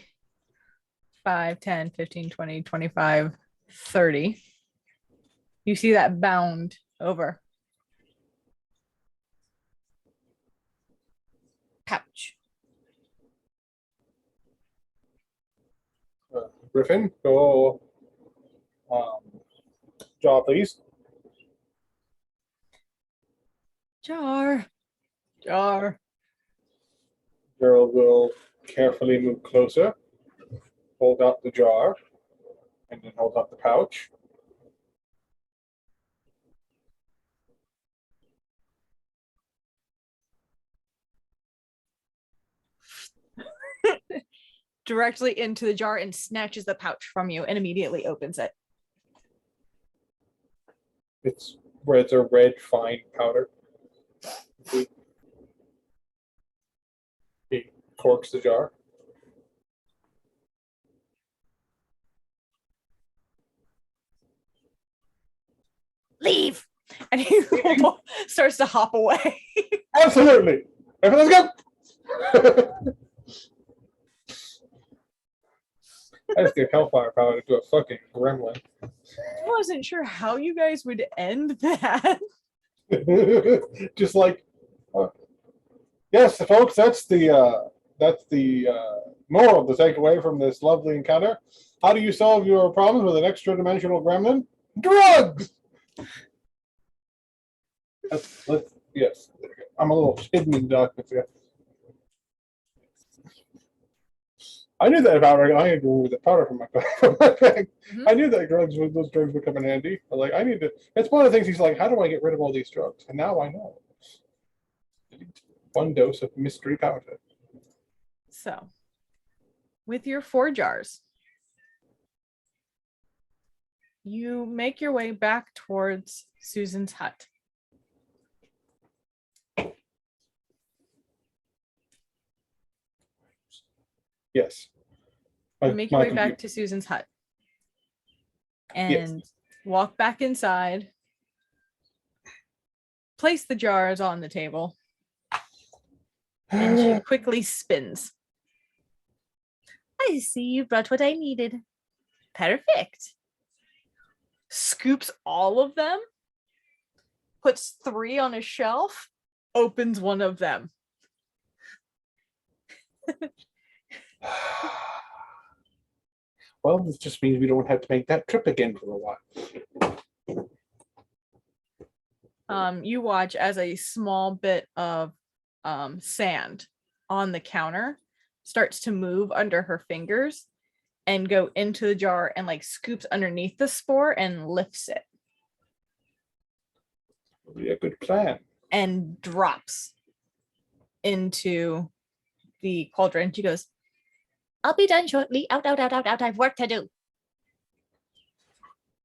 5, 10, 15, 20, 25, 30. You see that bound over. Pouch. Griffin, go jaw, please. Jar. Jar. Gerald will carefully move closer, hold out the jar, and then hold out the pouch. directly into the jar and snatches the pouch from you and immediately opens it. It's where it's a red fine powder. He corks the jar. Leave. And he starts to hop away. Absolutely. Everything's good. I just gave hellfire powder to a fucking gremlin. I wasn't sure how you guys would end that. Just like, yes, folks, that's the moral to take away from this lovely encounter. How do you solve your problems with an extra dimensional gremlin? Drugs. Yes, I'm a little hidden in darkness. Yeah. I knew that powder. I had to remove the powder from my bag. I knew that those drugs would come in handy. But like, I need to. It's one of the things he's like, how do I get rid of all these drugs? And now I know. 1 dose of mystery powder. So, with your 4 jars, you make your way back towards Susan's hut. Yes. You make your way back to Susan's hut and walk back inside, place the jars on the table, and she quickly spins. I see you brought what I needed. Perfect. Scoops all of them, puts 3 on a shelf, opens one of them. Well, this just means we don't have to make that trip again for a while. You watch as a small bit of sand on the counter starts to move under her fingers and go into the jar and like scoops underneath the spore and lifts it. Would be a good plan. And drops into the cauldron. She goes, I'll be done shortly. Out. I've work to do.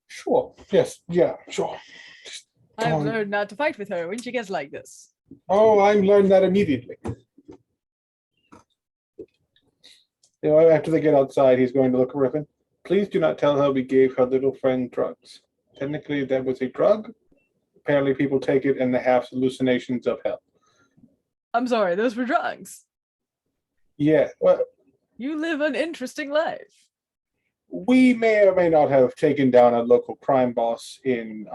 Sure. Yes. Yeah. Sure. I've learned not to fight with her when she gets like this. Oh, I learned that immediately. You know, after they get outside, he's going to look at Rippin. Please do not tell her we gave her little friend drugs. Technically, that was a drug. Apparently, people take it and they have hallucinations of hell. I'm sorry, those were drugs. Yeah. Well, you live an interesting life. We may or may not have taken down a local crime boss in.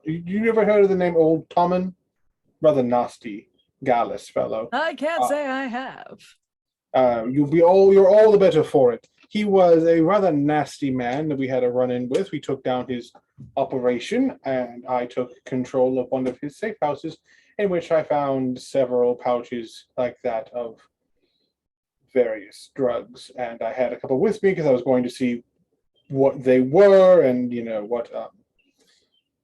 You ever heard of the name Old Tommen? Rather nasty, gallus fellow. I can't say I have. You're all the better for it. He was a rather nasty man that we had a run-in with. We took down his operation, and I took control of one of his safe houses, in which I found several pouches like that of various drugs. And I had a couple with me because I was going to see what they were, and what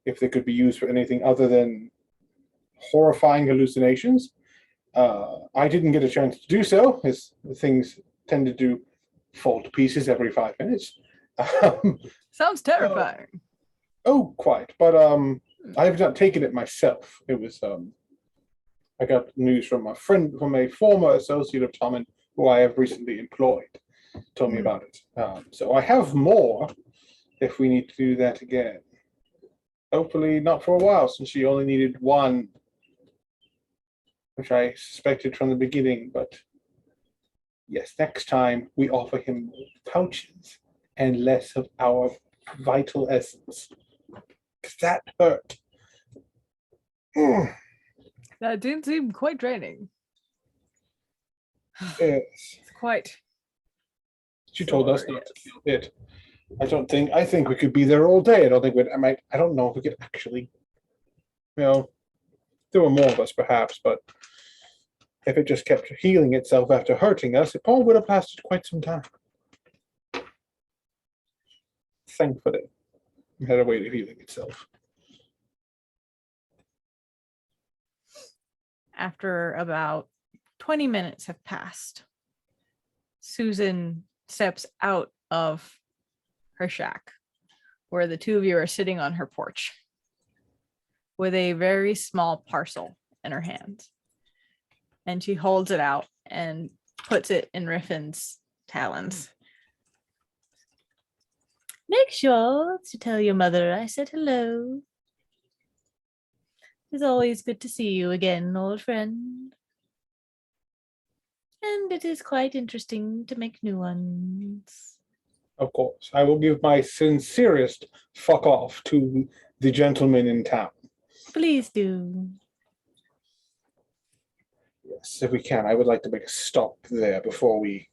if they could be used for anything other than horrifying hallucinations. I didn't get a chance to do so, as things tend to do fall to pieces every 5 minutes. Sounds terrifying. Oh, quite. But I have not taken it myself. It was I got news from a friend, from a former associate of Tommen, who I have recently employed, told me about it. So I have more if we need to do that again. Hopefully not for a while, since she only needed one, which I suspected from the beginning. But yes, next time we offer him more pouches and less of our vital essence. Because that hurt. That did seem quite draining. Yes. It's quite. She told us not to kill it. I think we could be there all day. I don't know if we could actually, there were more of us perhaps, but if it just kept healing itself after hurting us, it probably would have lasted quite some time. Thankfully, it had a way of healing itself. After about 20 minutes have passed, Susan steps out of her shack, where the two of you are sitting on her porch with a very small parcel in her hands. And she holds it out and puts it in Riffin's talons. Make sure to tell your mother I said hello. It's always good to see you again, old friend. And it is quite interesting to make new ones. Of course, I will give my sincerest fuck off to the gentleman in town. Please do. Yes, if we can, I would like to make a stop there before we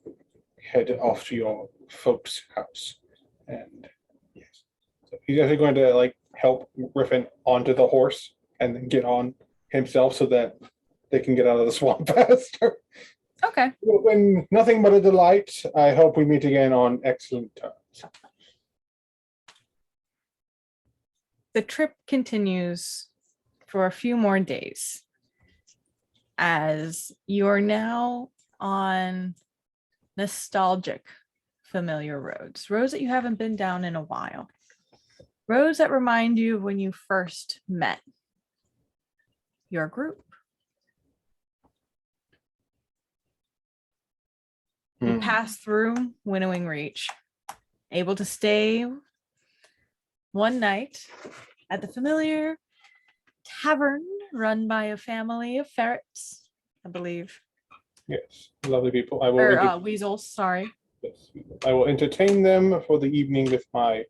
head off to your folks' house. And yes, so he's actually going to like help Griffin onto the horse and then get on himself so that they can get out of the swamp faster. Okay. When nothing but a delight. I hope we meet again on excellent terms. The trip continues for a few more days as you're now on nostalgic, familiar roads that you haven't been down in a while. Roads that remind you of when you first met your group. You pass through Winnowing Reach, able to stay one night at the familiar tavern run by a family of ferrets, I believe. Yes, lovely people. I will. Or weasels, sorry. Yes, I will entertain them for the evening with my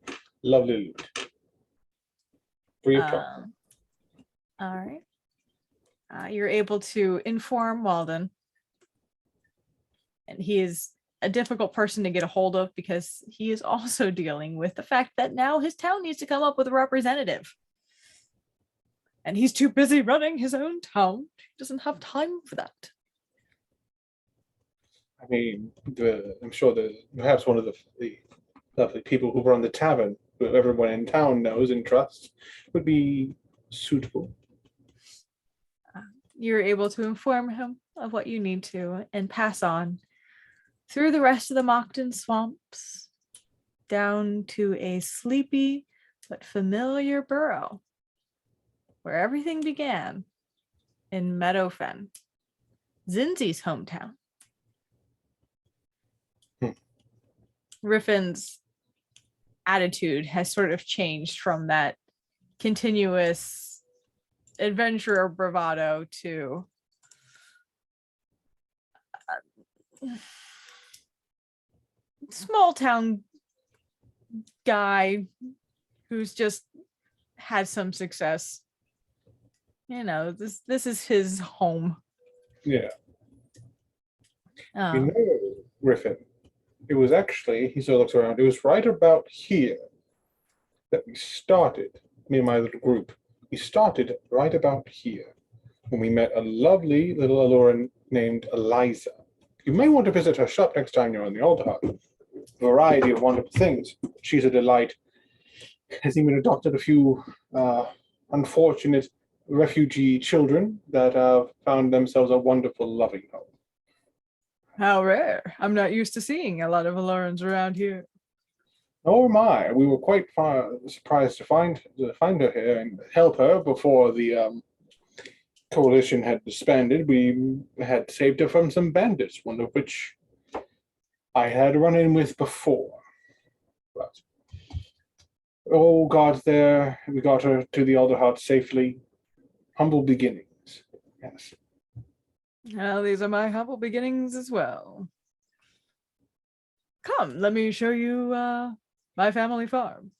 lovely lute. Free of charge. All right. You're able to inform Walden. And he is a difficult person to get a hold of because he is also dealing with the fact that now his town needs to come up with a representative. And he's too busy running his own town. He doesn't have time for that. I mean, I'm sure perhaps one of the lovely people who run the tavern, who everyone in town knows and trusts, would be suitable. You're able to inform him of what you need to and pass on through the rest of the Mockton swamps down to a sleepy but familiar burrow where everything began in Meadowfen, Zinzi's hometown. Riffin's attitude has sort of changed from that continuous adventurer bravado to small town guy who's just had some success. You know, this is his home. Yeah. You know, Griffin, it was actually, he sort of looks around, it was right about here that we started, me and my little group. We started right about here when we met a lovely little Alluran named Eliza. You may want to visit her shop next time you're on the Old Hut. Variety of wonderful things. She's a delight. Has even adopted a few unfortunate refugee children that have found themselves a wonderful, loving home. How rare. I'm not used to seeing a lot of Allurans around here. Oh my, we were quite surprised to find her here and help her before the coalition had disbanded. We had saved her from some bandits, one of which I had run in with before. But oh God, there we got her to the Elder Hut safely. Humble beginnings. Yes. Well, these are my humble beginnings as well. Come, let me show you my family farm.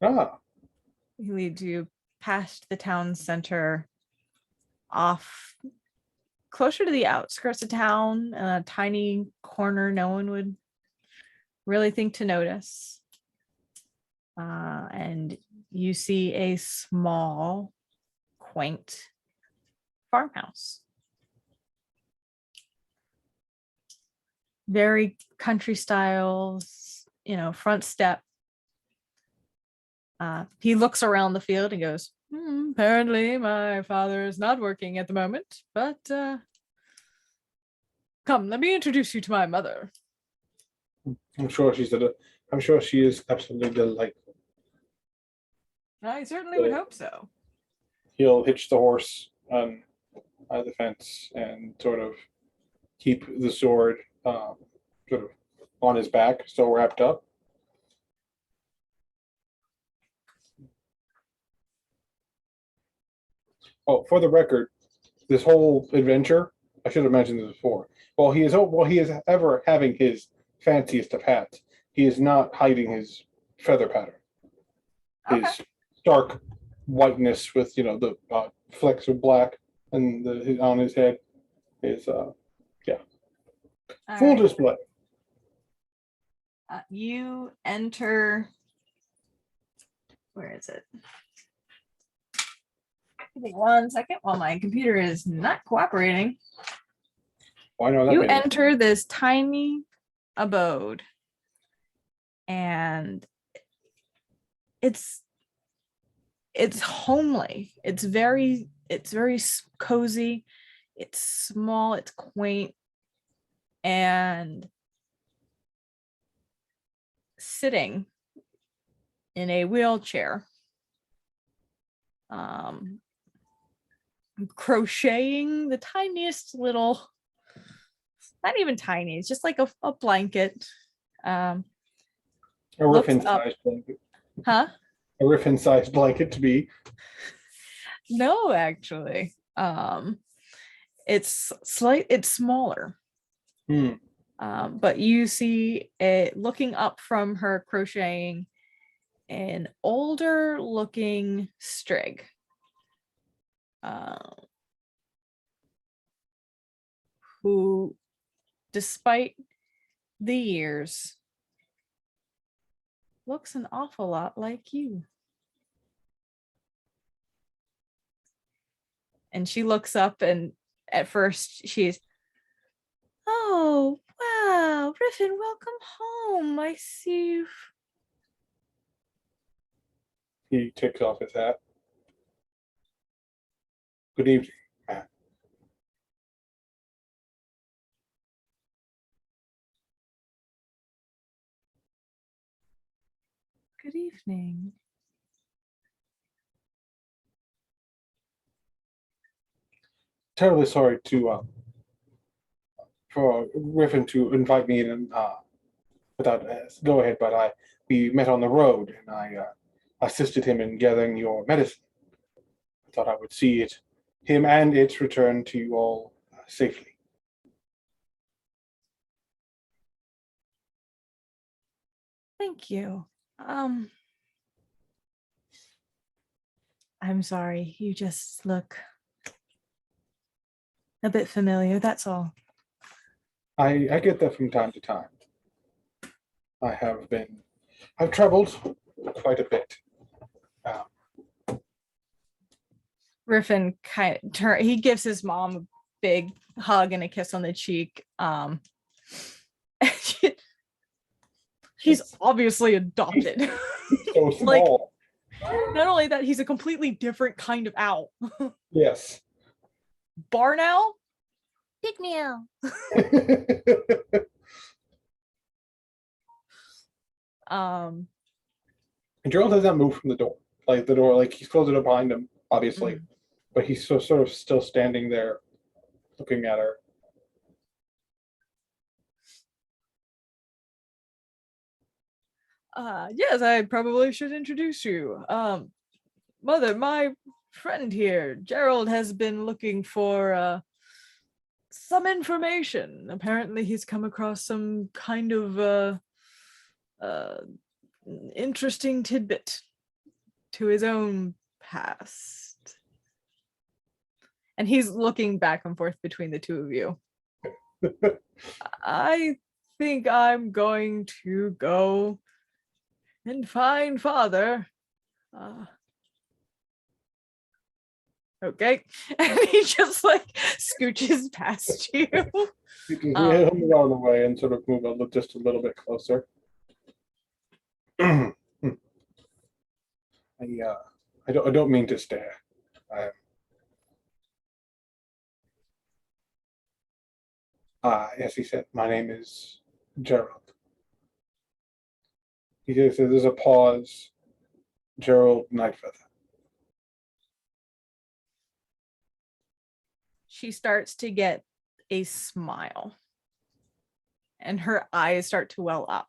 Ah. He leads you past the town center, off closer to the outskirts of town, a tiny corner no one would really think to notice. And you see a small, quaint farmhouse. Very country styles, front step. He looks around the field and goes, apparently my father is not working at the moment, but come, let me introduce you to my mother. I'm sure I'm sure she is absolutely delightful. I certainly would hope so. He'll hitch the horse on the fence and sort of keep the sword sort of on his back, still wrapped up. Oh, for the record, this whole adventure, I should have mentioned this before. While he is ever having his fanciest of hats, he is not hiding his feather pattern. Okay. His stark whiteness with the flecks of black and on his head is All full right. display. You enter. Where is it? Give me 1 second while my computer is not cooperating. Why not? You enter this tiny abode, and it's homely. It's very cozy. It's small. It's quaint, and sitting in a wheelchair, crocheting the tiniest little, not even tiny, it's just like a blanket. A riffin-sized blanket. Huh? A riffin-sized blanket to be. No, actually. It's smaller. But you see it looking up from her crocheting, an older looking strig. Who, despite the years, looks an awful lot like you. And she looks up, and at first she's, oh, wow, Riffin, welcome home. I see you. He takes off his hat. Good evening. Good evening. Terribly sorry for Griffin to invite me in without go ahead, but we met on the road and I assisted him in gathering your medicine. I thought I would see him and its return to you all safely. Thank you. I'm sorry, you just look a bit familiar, that's all. I get that from time to time. I've traveled quite a bit. Riffin he gives his mom a big hug and a kiss on the cheek. He's obviously adopted. So small. Not only that, he's a completely different kind of owl. Yes. Barn owl? Pygmy owl. And Gerald has not moved from the door. Like the door, like he's closed it up behind him, obviously. But he's sort of still standing there looking at her. Yes, I probably should introduce you. Mother, my friend here, Gerald, has been looking for some information. Apparently he's come across some kind of interesting tidbit to his own past. And he's looking back and forth between the two of you. I think I'm going to go and find father. Okay. And he just like scooches past you. He'll move out of the way and sort of move just a little bit closer. I don't mean to stare. As he said, my name is Gerald. He says there's a pause. Gerald Nightfeather. She starts to get a smile and her eyes start to well up.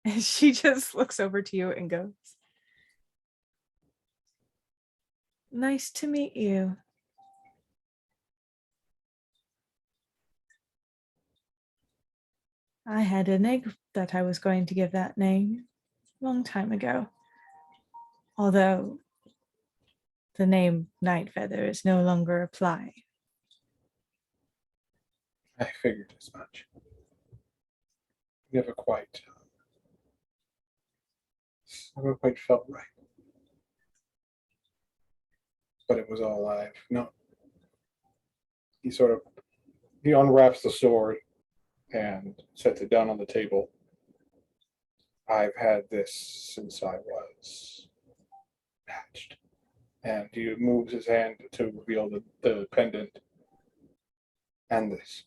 And she just looks over to you and goes, "Nice to meet you." I had an egg that I was going to give that name a long time ago. Although the name Nightfeather is no longer applied. I figured as much. Never quite felt right. But it was all alive. No. He unwraps the sword and sets it down on the table. I've had this since I was hatched. And he moves his hand to reveal the pendant and this.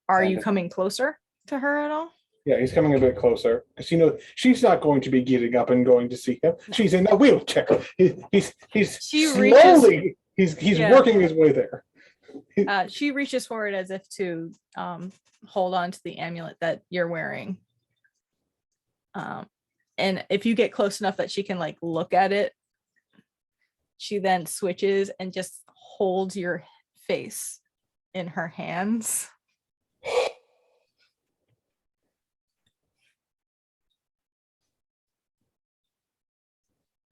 Are And you coming closer to her at all? Yeah, he's coming a bit closer because she's not going to be getting up and going to see him. No. She's in a wheelchair. He's she slowly reaches, he's working his way there. She reaches forward as if to hold on to the amulet that you're wearing. And if you get close enough that she can like look at it, she then switches and just holds your face in her hands.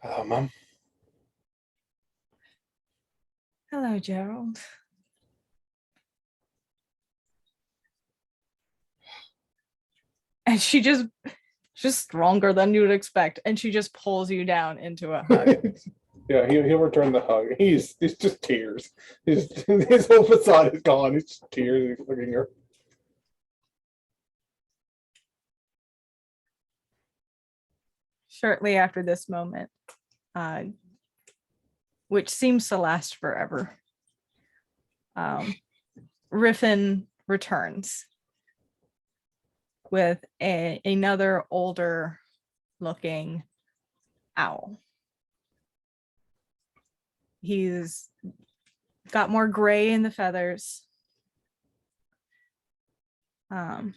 Hello, Mom. Hello, Gerald. And she's stronger than you would expect, and she just pulls you down into a hug. Yeah, he'll return the hug. It's just tears. His whole facade is gone. It's just tears. He's hugging her. Shortly after this moment, which seems to last forever, Riffin returns with another older looking owl. He's got more gray in the feathers. But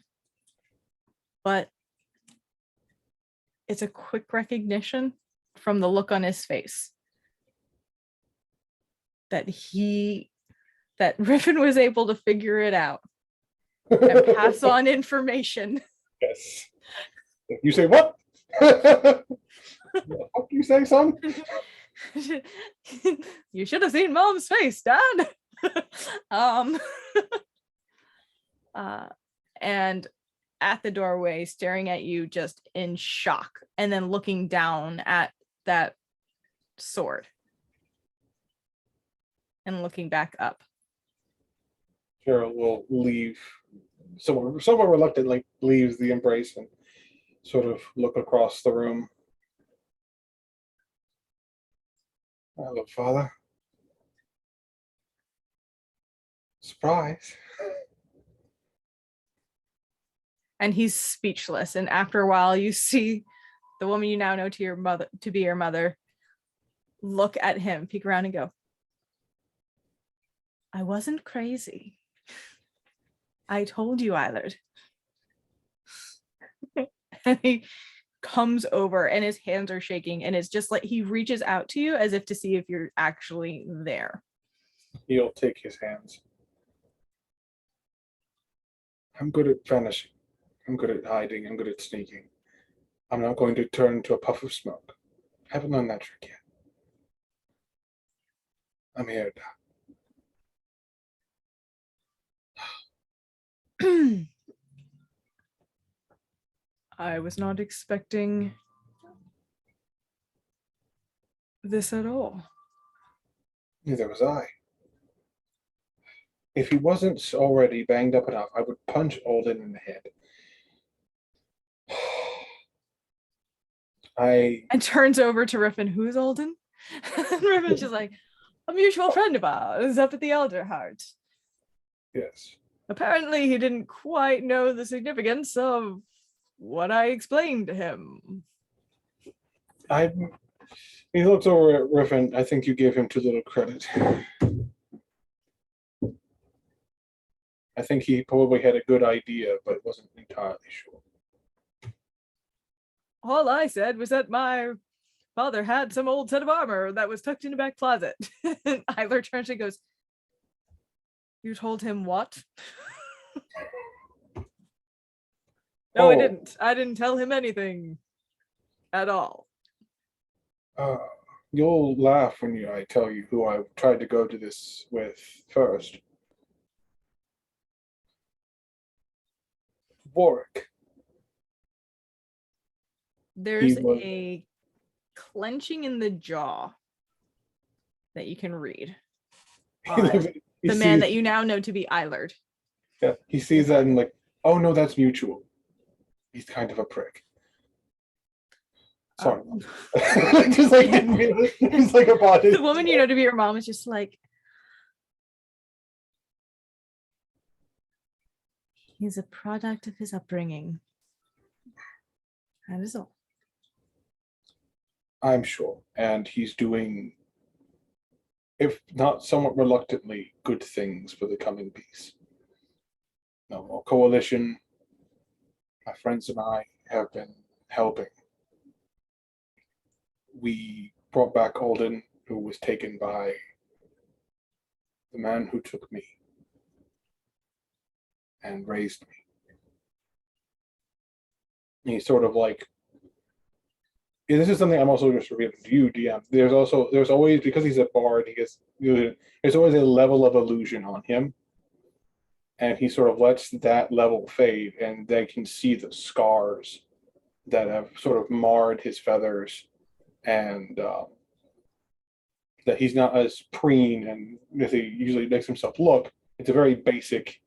it's a quick recognition from the look on his face that Riffin was able to figure it out and pass on information. Yes. You say what? What do you say, son? You should have seen Mom's face, Dad. And at the doorway, staring at you just in shock, and then looking down at that sword and looking back up. Gerald will leave, somewhat reluctantly leaves the embrace and sort of look across the room. Hello, Father. Surprise. And he's speechless. And after a while, you see the woman you now know to be your mother look at him, peek around and go, "I wasn't crazy. I told you, Eilert." And he comes over and his hands are shaking, and it's just like he reaches out to you as if to see if you're actually there. He'll take his hands. I'm good at vanishing. I'm good at hiding. I'm good at sneaking. I'm not going to turn into a puff of smoke. I haven't learned that trick yet. I'm here now. I was not expecting this at all. Neither was I. If he wasn't already banged up enough, I would punch Olden in the head. And turns over to Riffin, "Who's Olden?" And Riffin's just like, "A mutual friend of ours up at the Elder Heart." Yes. Apparently, he didn't quite know the significance of what I explained to him. I. He looks over at Riffin. I think you gave him too little credit. I think he probably had a good idea, but wasn't entirely sure. All I said was that my father had some old set of armor that was tucked in a back closet. Eiler turns and goes, "You told him what?" No, I didn't. I didn't tell him anything at all. Uh, you'll laugh when I tell you who I tried to go to this with first. Warwick. There's was- a clenching in the jaw that you can read on He the man sees- that you now know to be Eilerd. Yeah, he sees that and like, oh no, that's mutual. He's kind of a prick. Sorry. Just like didn't mean it. He's like about it. The woman you know to be your mom is just like, he's a product of his upbringing. That is all. I'm sure. And he's doing, if not somewhat reluctantly, good things for the coming peace. Now, our coalition, my friends and I have been helping. We brought back Alden, who was taken by the man who took me and raised me. And he's sort of like, this is something I'm also just revealing to you, DM. There's always, because he's a bard, there's always a level of illusion on him. And he sort of lets that level fade, and they can see the scars that have sort of marred his feathers, and that he's not as preen and as he usually makes himself look. It's a very basic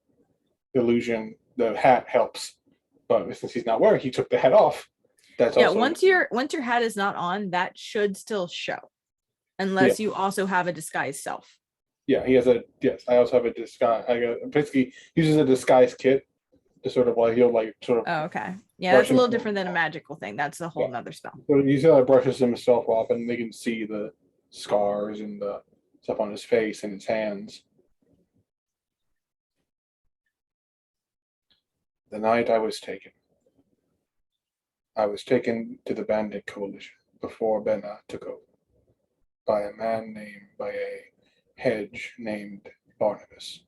illusion. The hat helps, but since he's not wearing, he took the hat off. That's Yeah, also once your hat is not on, that should still show, unless you also have a disguised self. yeah. He has a yes. I also have a disguise. Basically uses a disguise kit to sort of like he'll like sort of. Oh, okay. Yeah, that's a brush little himself different than a off. magical thing. That's a whole nother spell. So you see how he brushes himself off, and they can see the scars and the stuff on his face and his hands. The night I was taken to the Bandit Coalition before Benna took over by a hedge named Barnabas.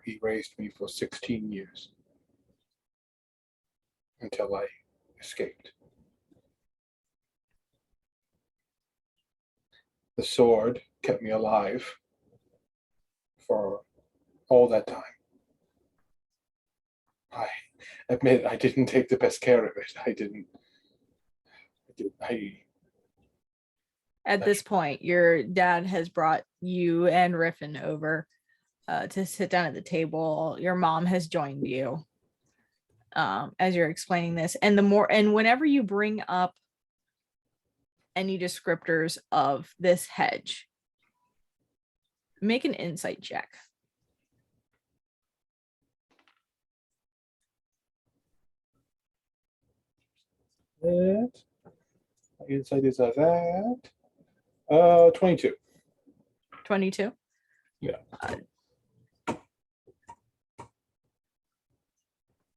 He raised me for 16 years until I escaped. The sword kept me alive for all that time. I admit I didn't take the best care of it. At this point, your dad has brought you and Riffin over to sit down at the table. Your mom has joined you as you're explaining this. And whenever you bring up any descriptors of this hedge, make an insight check. That insight is a that 22. 22. Yeah.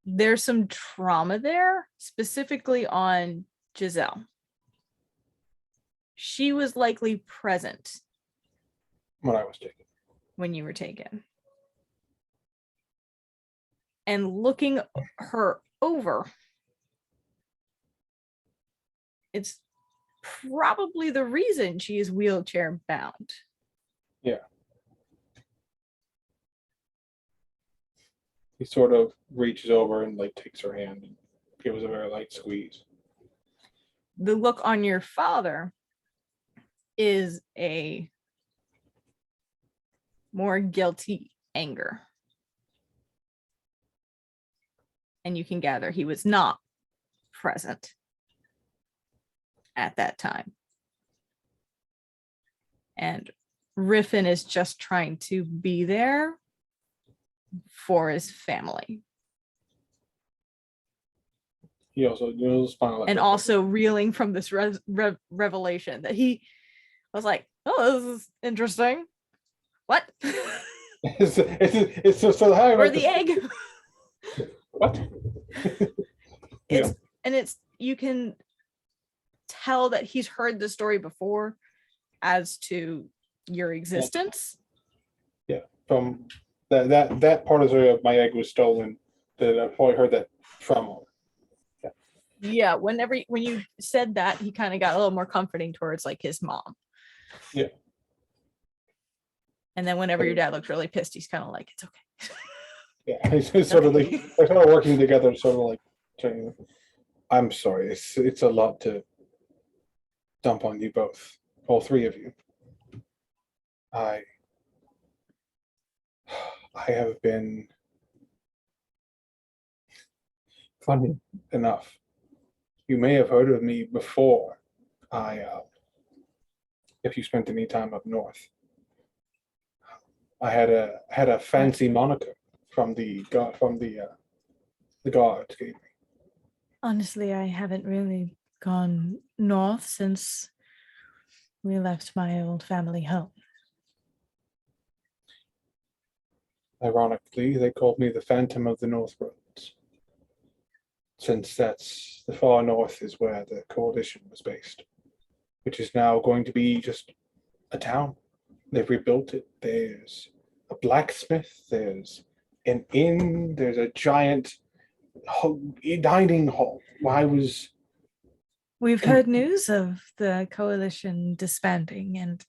There's some trauma there, specifically on Giselle. She was likely present When I was taken. when you were taken. And looking her over, it's probably the reason she is wheelchair bound. Yeah. He sort of reaches over and like takes her hand and gives a very light squeeze. The look on your father is a more guilty anger. And you can gather he was not present at that time. And Riffin is just trying to be there for his family. He also smile And also reeling from this revelation that he was like, oh, this is interesting. What? it's so how Or the egg. What? It's and it's you can tell that he's heard the story before as to your existence. Yeah, from that part of the story of my egg was stolen. That I've probably heard that from. Yeah, when you said that, he kind of got a little more comforting towards like his mom. Yeah. And then whenever your dad looks really pissed, he's kind of like, it's okay. Yeah, it's sort of like they're kind of working together, sort of like saying, I'm sorry, it's a lot to dump on you both, all three of you. I have been funny enough. You may have heard of me before. If you spent any time up north, I had a fancy moniker from the guards gave me. Honestly, I haven't really gone north since we left my old family home. Ironically, they called me the Phantom of the North Roads, since that's the far north is where the coalition was based, which is now going to be just a town. They've rebuilt it. There's a blacksmith, there's an inn, there's a giant dining hall. We've heard news of the coalition disbanding and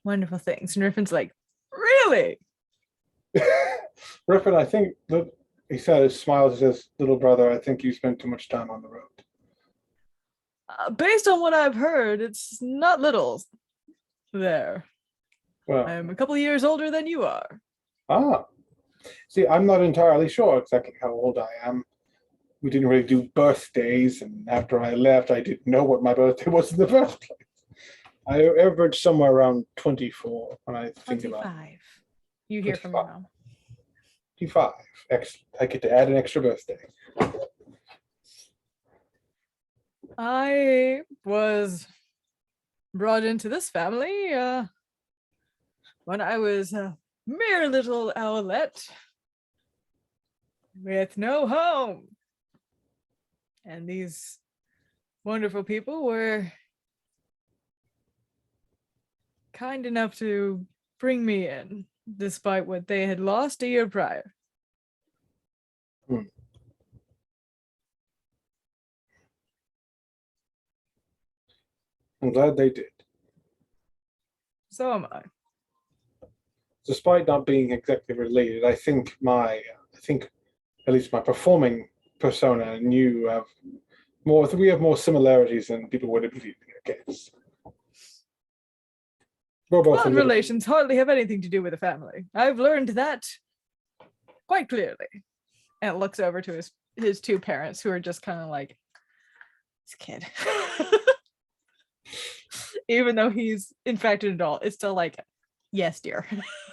wonderful things. And Riffin's like, really? Riffin, I think that he says, smiles, says, little brother, I think you spent too much time on the road. Based on what I've heard, it's not little there. Well, I'm a couple of years older than you are. See, I'm not entirely sure exactly how old I am. We didn't really do birthdays, and after I left, I didn't know what my birthday was in the first place. I averaged somewhere around 24 when I think 25. about it. You hear from your mom. 25. Excellent. I get to add an extra birthday. I was brought into this family when I was a mere little owlet with no home. And these wonderful people were kind enough to bring me in, despite what they had lost a year prior. I'm glad they did. So am I. Despite not being exactly related, I think at least my performing persona and you have more. We have more similarities than people would have believed, I guess. Blood relations hardly have anything to do with a family. I've learned that quite clearly. And it looks over to his two parents, who are just kind of like, this kid. Even though he's in fact an adult, it's still like, yes, dear.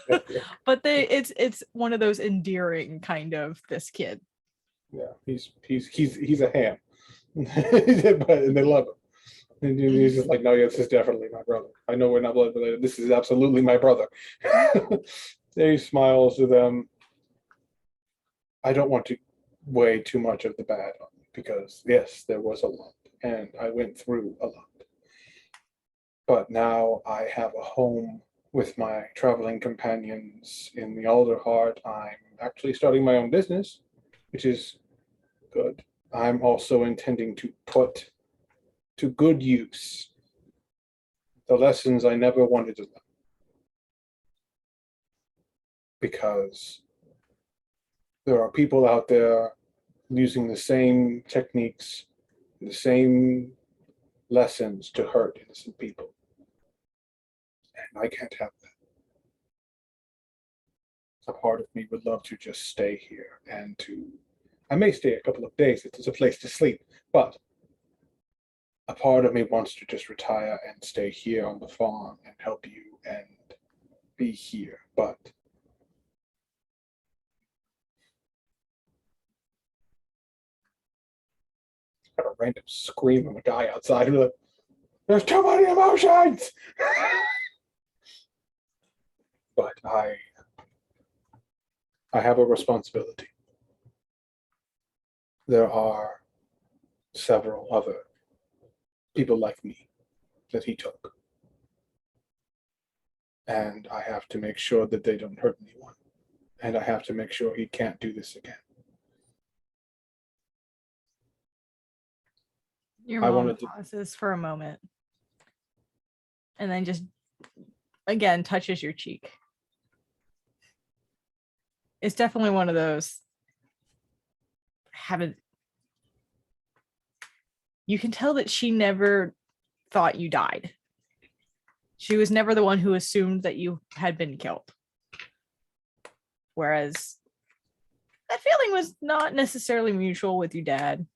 But it's one of those endearing kind of this kid. Yeah, he's a ham. And they love him. And he's just like, no, yeah, this is definitely my brother. I know we're not blood related. This is absolutely my brother. He smiles to them. I don't want to weigh too much of the bad on me because, yes, there was a lot, and I went through a lot. But now I have a home with my traveling companions in the Alderheart. I'm actually starting my own business, which is good. I'm also intending to put to good use the lessons I never wanted to learn. Because there are people out there using the same techniques, the same lessons to hurt innocent people. And I can't have that. A part of me would love to just stay here and I may stay a couple of days if there's a place to sleep, but a part of me wants to just retire and stay here on the farm and help you and be here, but got a random scream from a guy outside. Like, there's too many emotions. But I have a responsibility. There are several other people like me that he took. And I have to make sure that they don't hurt anyone. And I have to make sure he can't do this again. Your I mom wanted to- pauses for a moment and then just again touches your cheek. It's definitely one of those you can tell that she never thought you died. She was never the one who assumed that you had been killed. Whereas that feeling was not necessarily mutual with your dad.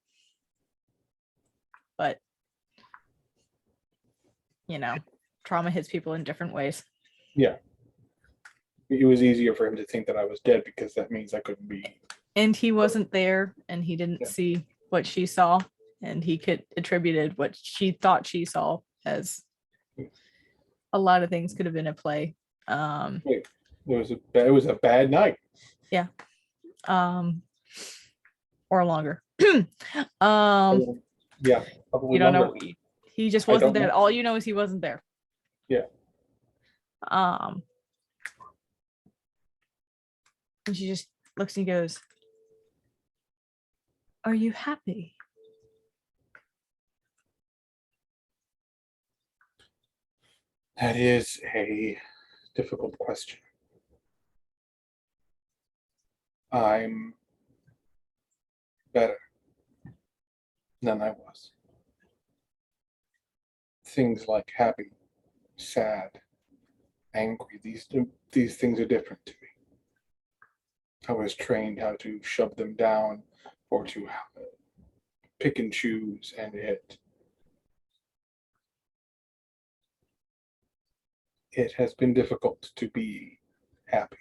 But, you know, trauma hits people in different ways. Yeah. It was easier for him to think that I was dead because that means I couldn't be. And he wasn't there and he didn't see what she saw. And he could attributed what she thought she saw as a lot of things could have been at play. It was a bad night. Yeah. Or longer. Yeah. You don't know. He just wasn't there. know. All you know is he wasn't there. Yeah. And she just looks and goes, "Are you happy?" That is a difficult question. I'm better than I was. Things like happy, sad, angry, these things are different to me. I was trained how to shove them down or to pick and choose, and it has been difficult to be happy.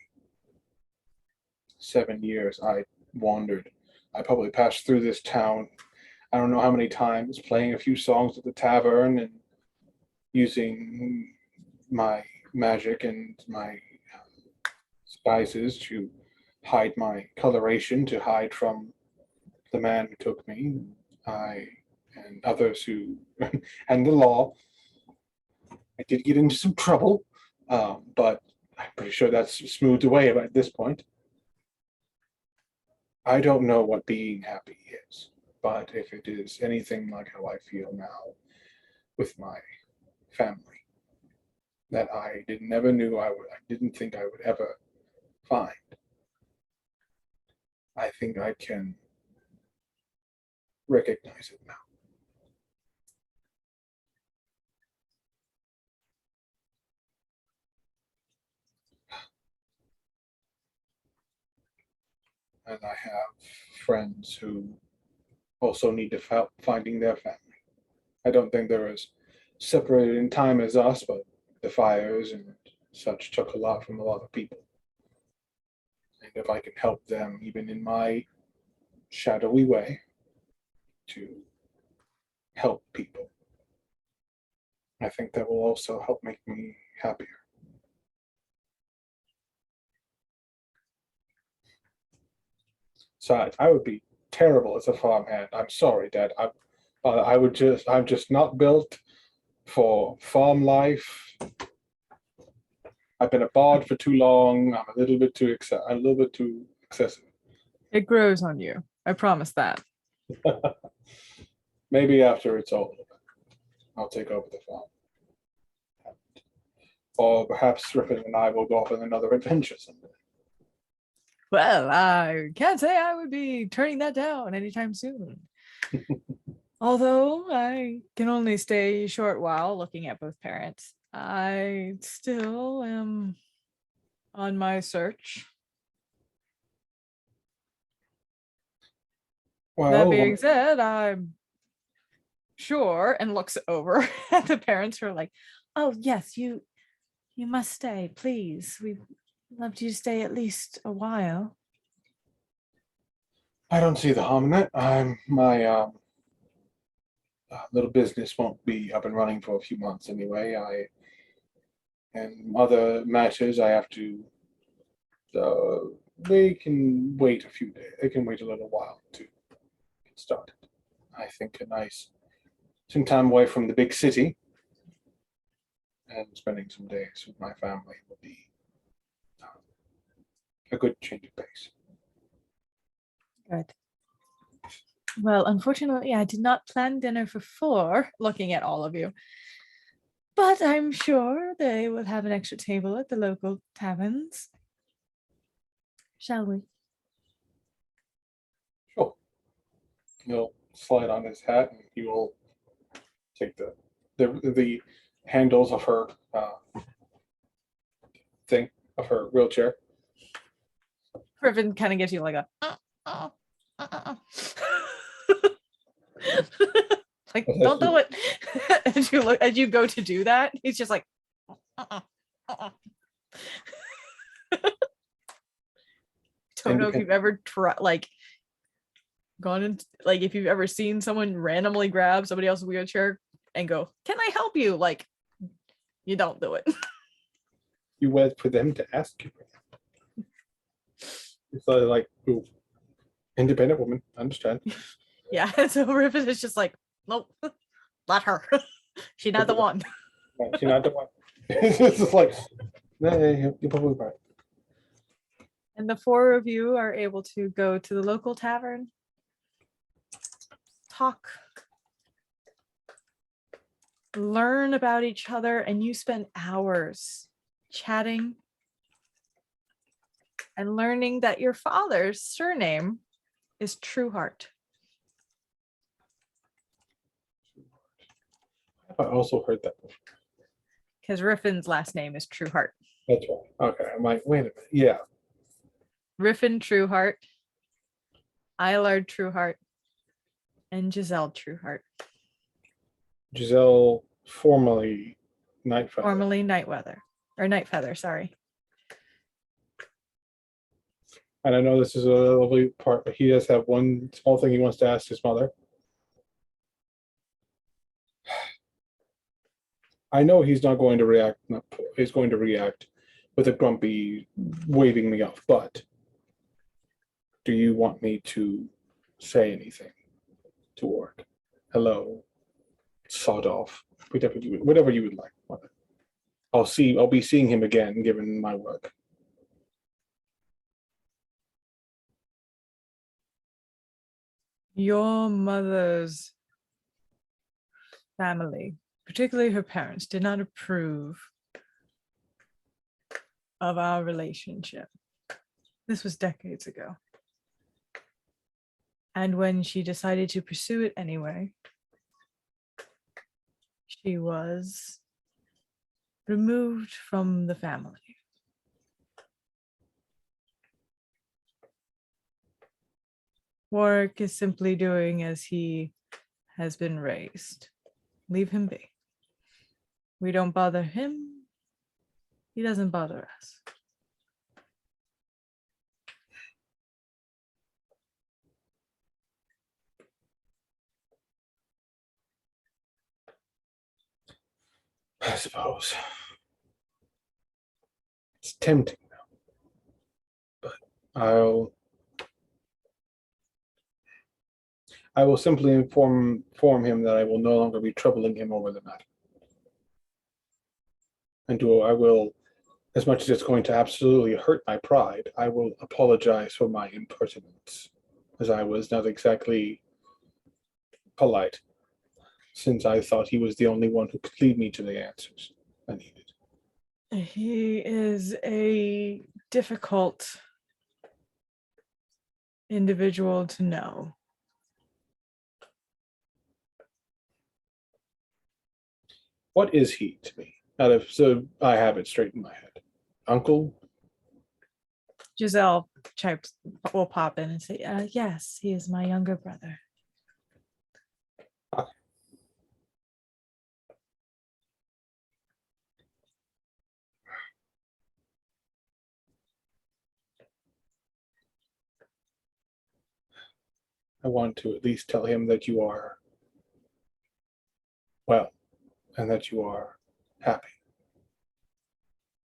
7 years I wandered. I probably passed through this town, I don't know how many times, playing a few songs at the tavern and using my magic and my disguises to hide my coloration, to hide from the man who took me, I and others who, and the law. I did get into some trouble, but I'm pretty sure that's smoothed away at this point. I don't know what being happy is, but if it is anything like how I feel now with my family, that I never knew I didn't think I would ever find, I think I can recognize it now. And I have friends who also need to help finding their family. I don't think they're as separated in time as us, but the fires and such took a lot from a lot of people. And if I can help them, even in my shadowy way, to help people, I think that will also help make me happier. So I would be terrible as a farmhand. I'm sorry, Dad. I'm just not built for farm life. I've been a bard for too long. I'm a little bit too excessive. It grows on you. I promise that. Maybe after it's all over, I'll take over the farm. Or perhaps Rippin and I will go off on another adventure someday. Well, I can't say I would be turning that down anytime soon. Although I can only stay a short while looking at both parents, I still am on my search. Well, That being said, I'm sure, and looks over at the parents who are like, oh yes, you must stay, please. We'd love you to stay at least a while. I don't see the harm in that. My little business won't be up and running for a few months anyway. And other matters I have to. They can wait a few days. They can wait a little while to get started. I think some time away from the big city and spending some days with my family will be a good change of pace. Good. Well, unfortunately, I did not plan dinner for 4, looking at all of you. But I'm sure they will have an extra table at the local taverns. Shall we? Sure. He'll slide on his hat and he will take the handles of her thing of her wheelchair. Griffin kind of gives you like a like, don't do it. As you go to do that, he's just like don't know if you've ever tried gone into if you've ever seen someone randomly grab somebody else's wheelchair and go, can I help you? Like, you don't do it. You wait for them to ask you. It's like, ooh, independent woman, understand. Yeah, so Rufus is just like, nope, not her. She's not the one. She's not the one. It's just like, nah, you're probably right. And the 4 of you are able to go to the local tavern, talk, learn about each other, and you spend hours chatting and learning that your father's surname is Trueheart. I also heard that before. Because Riffin's last name is Trueheart. That's right. Okay, I'm like, wait a minute. Yeah. Riffin Trueheart, Eilard Trueheart, and Giselle Trueheart. Giselle, formerly Nightfeather. Formerly Nightfeather, sorry. And I know this is a lovely part, but he does have one small thing he wants to ask his mother. I know he's not going to react. He's going to react with a grumpy waving me off. But do you want me to say anything to Orc? Hello, sawed off. Whatever you would like. I'll be seeing him again, given my work. Your mother's family, particularly her parents, did not approve of our relationship. This was decades ago. And when she decided to pursue it anyway, she was removed from the family. Warwick is simply doing as he has been raised. Leave him be. We don't bother him. He doesn't bother us. I suppose. It's tempting now. But I will simply inform him that I will no longer be troubling him over the matter. And I will, as much as it's going to absolutely hurt my pride, I will apologize for my impertinence, as I was not exactly polite, since I thought he was the only one who could lead me to the answers I needed. He is a difficult individual to know. What is he to me? So I have it straight in my head. Uncle? Giselle will pop in and say, yes, he is my younger brother. I want to at least tell him that you are well and that you are happy.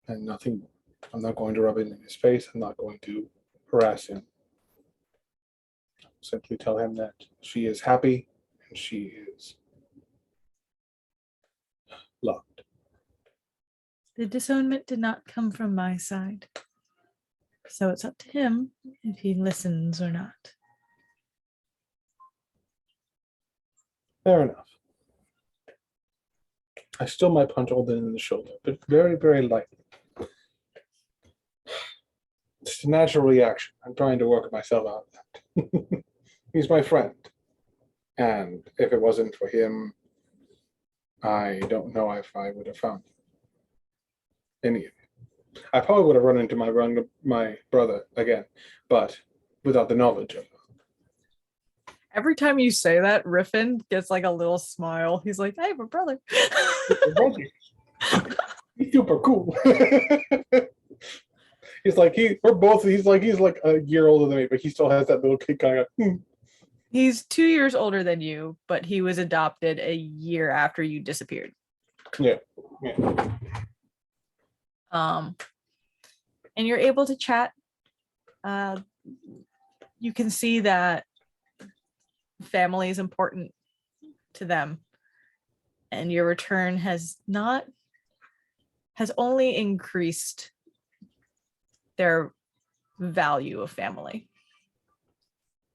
And nothing more. I'm not going to rub it in his face. I'm not going to harass him. Simply tell him that she is happy and she is loved. The disownment did not come from my side. So it's up to him if he listens or not. Fair enough. I still might punch Alden in the shoulder, but very, very lightly. It's a natural reaction. I'm trying to work myself out of that. He's my friend. And if it wasn't for him, I don't know if I would have found any of you. I probably would have run into my brother again, but without the knowledge of him. Every time you say that, Riffin gets like a little smile. He's like, hey, my brother. He's super cool. He's like he's like a year older than me, but he still has that little kid kind of. He's 2 years older than you, but he was adopted a year after you disappeared. Yeah. And you're able to chat. You can see that family is important to them, and your return has only increased their value of family.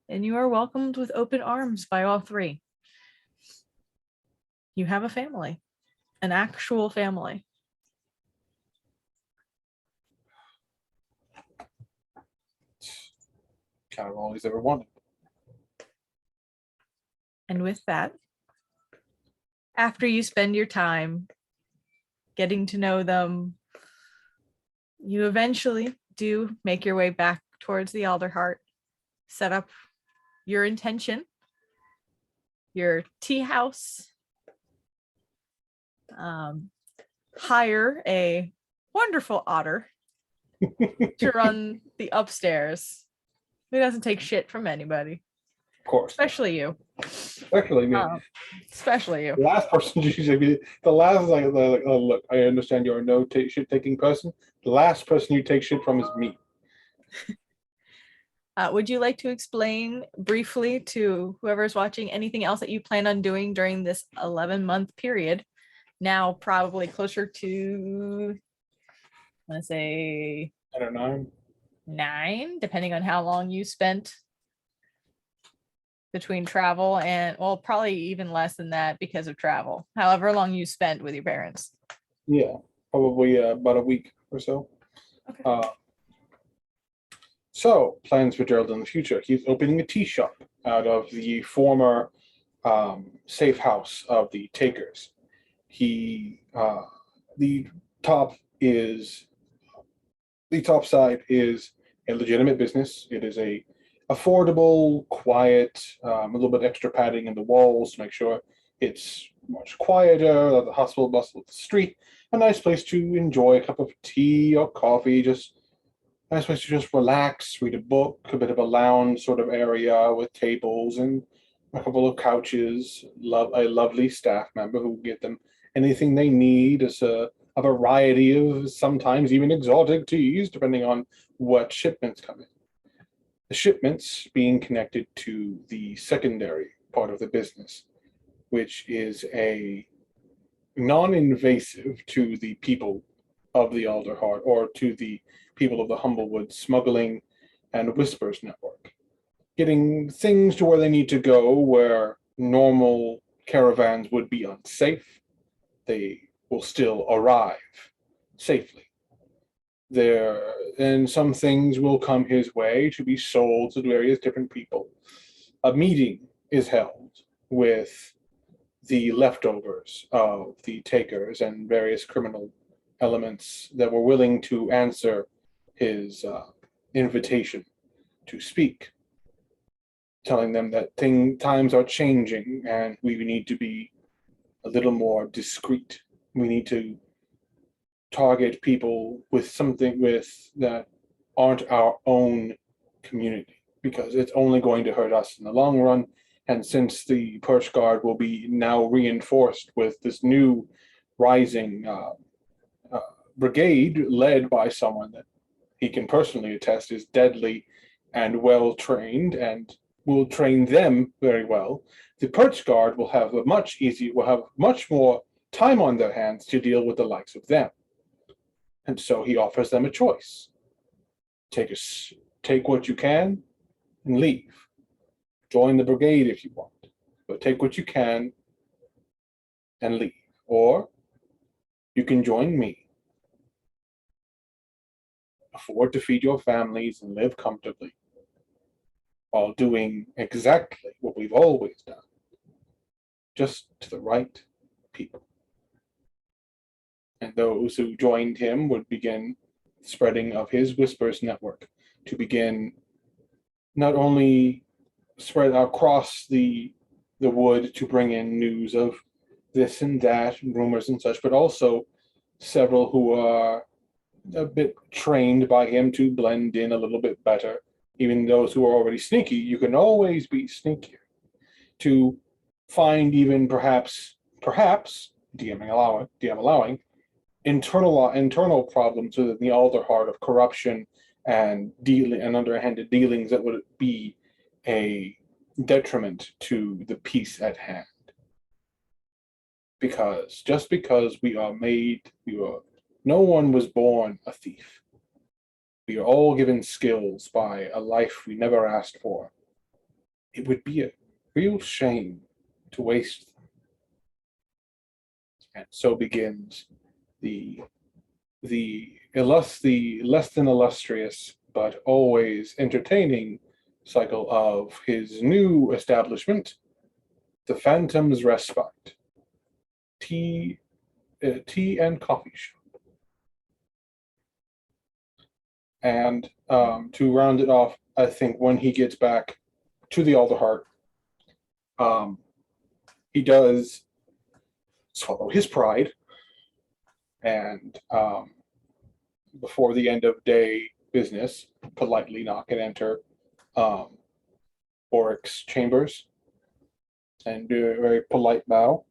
And you are welcomed with open arms by all three. You have a family, an actual family. Kind of all he's ever wanted. And with that, after you spend your time getting to know them, you eventually do make your way back towards the Alderheart, set up your intention, your tea house, hire a wonderful otter to run the upstairs, who doesn't take shit from anybody. Of course. Especially you. Especially me. Especially you. The last person you should be, the last is like, oh, look, I understand you're a no shit taking person. The last person you take shit from is me. Would you like to explain briefly to whoever's watching anything else that you plan on doing during this 11-month period? Now, probably closer to, I want to say 10 or 9. 9, depending on how long you spent between travel and, well, probably even less than that because of travel. However long you spent with your parents. Yeah, probably about a week or so. Okay. So, plans for Gerald in the future. He's opening a tea shop out of the former safe house of the Takers. The top side is a legitimate business. It is a affordable, quiet, a little bit extra padding in the walls to make sure it's much quieter than the hustle bustle of the street. A nice place to enjoy a cup of tea or coffee, just a nice place to just relax, read a book, a bit of a lounge sort of area with tables and a couple of couches. A lovely staff member who will get them anything they need as a variety of sometimes even exotic teas, depending on what shipments come in. The shipments being connected to the secondary part of the business, which is a non-invasive to the people of the Alderheart or to the people of the Humblewood smuggling and whispers network. Getting things to where they need to go where normal caravans would be unsafe. They will still arrive safely. And some things will come his way to be sold to various different people. A meeting is held with the leftovers of the Takers and various criminal elements that were willing to answer his invitation to speak, telling them that times are changing and we need to be a little more discreet. We need to target people with something that aren't our own community. because it's only going to hurt us in the long run. And since the Perch Guard will be now reinforced with this new rising brigade led by someone that he can personally attest is deadly and well trained and will train them very well, the Perch Guard will have much more time on their hands to deal with the likes of them. And so he offers them a choice. Take what you can and leave. Join the brigade if you want, but take what you can and leave. Or you can join me, afford to feed your families and live comfortably while doing exactly what we've always done, just to the right people. And those who joined him would begin spreading of his whispers network to begin not only spread across the wood to bring in news of this and that, rumors and such, but also several who are a bit trained by him to blend in a little bit better. Even those who are already sneaky, you can always be sneakier to find even perhaps DM allowing internal problems within the Alder Heart of corruption and dealing and underhanded dealings that would be a detriment to the peace at hand. Because just because no one was born a thief. We are all given skills by a life we never asked for. It would be a real shame to waste them. And so begins the less than illustrious but always entertaining cycle of his new establishment, the Phantom's Respite, tea and coffee shop. And to round it off, I think when he gets back to the Alder Heart, he does swallow his pride, and before the end of day business, politely knock and enter Oric's chambers and do a very polite bow.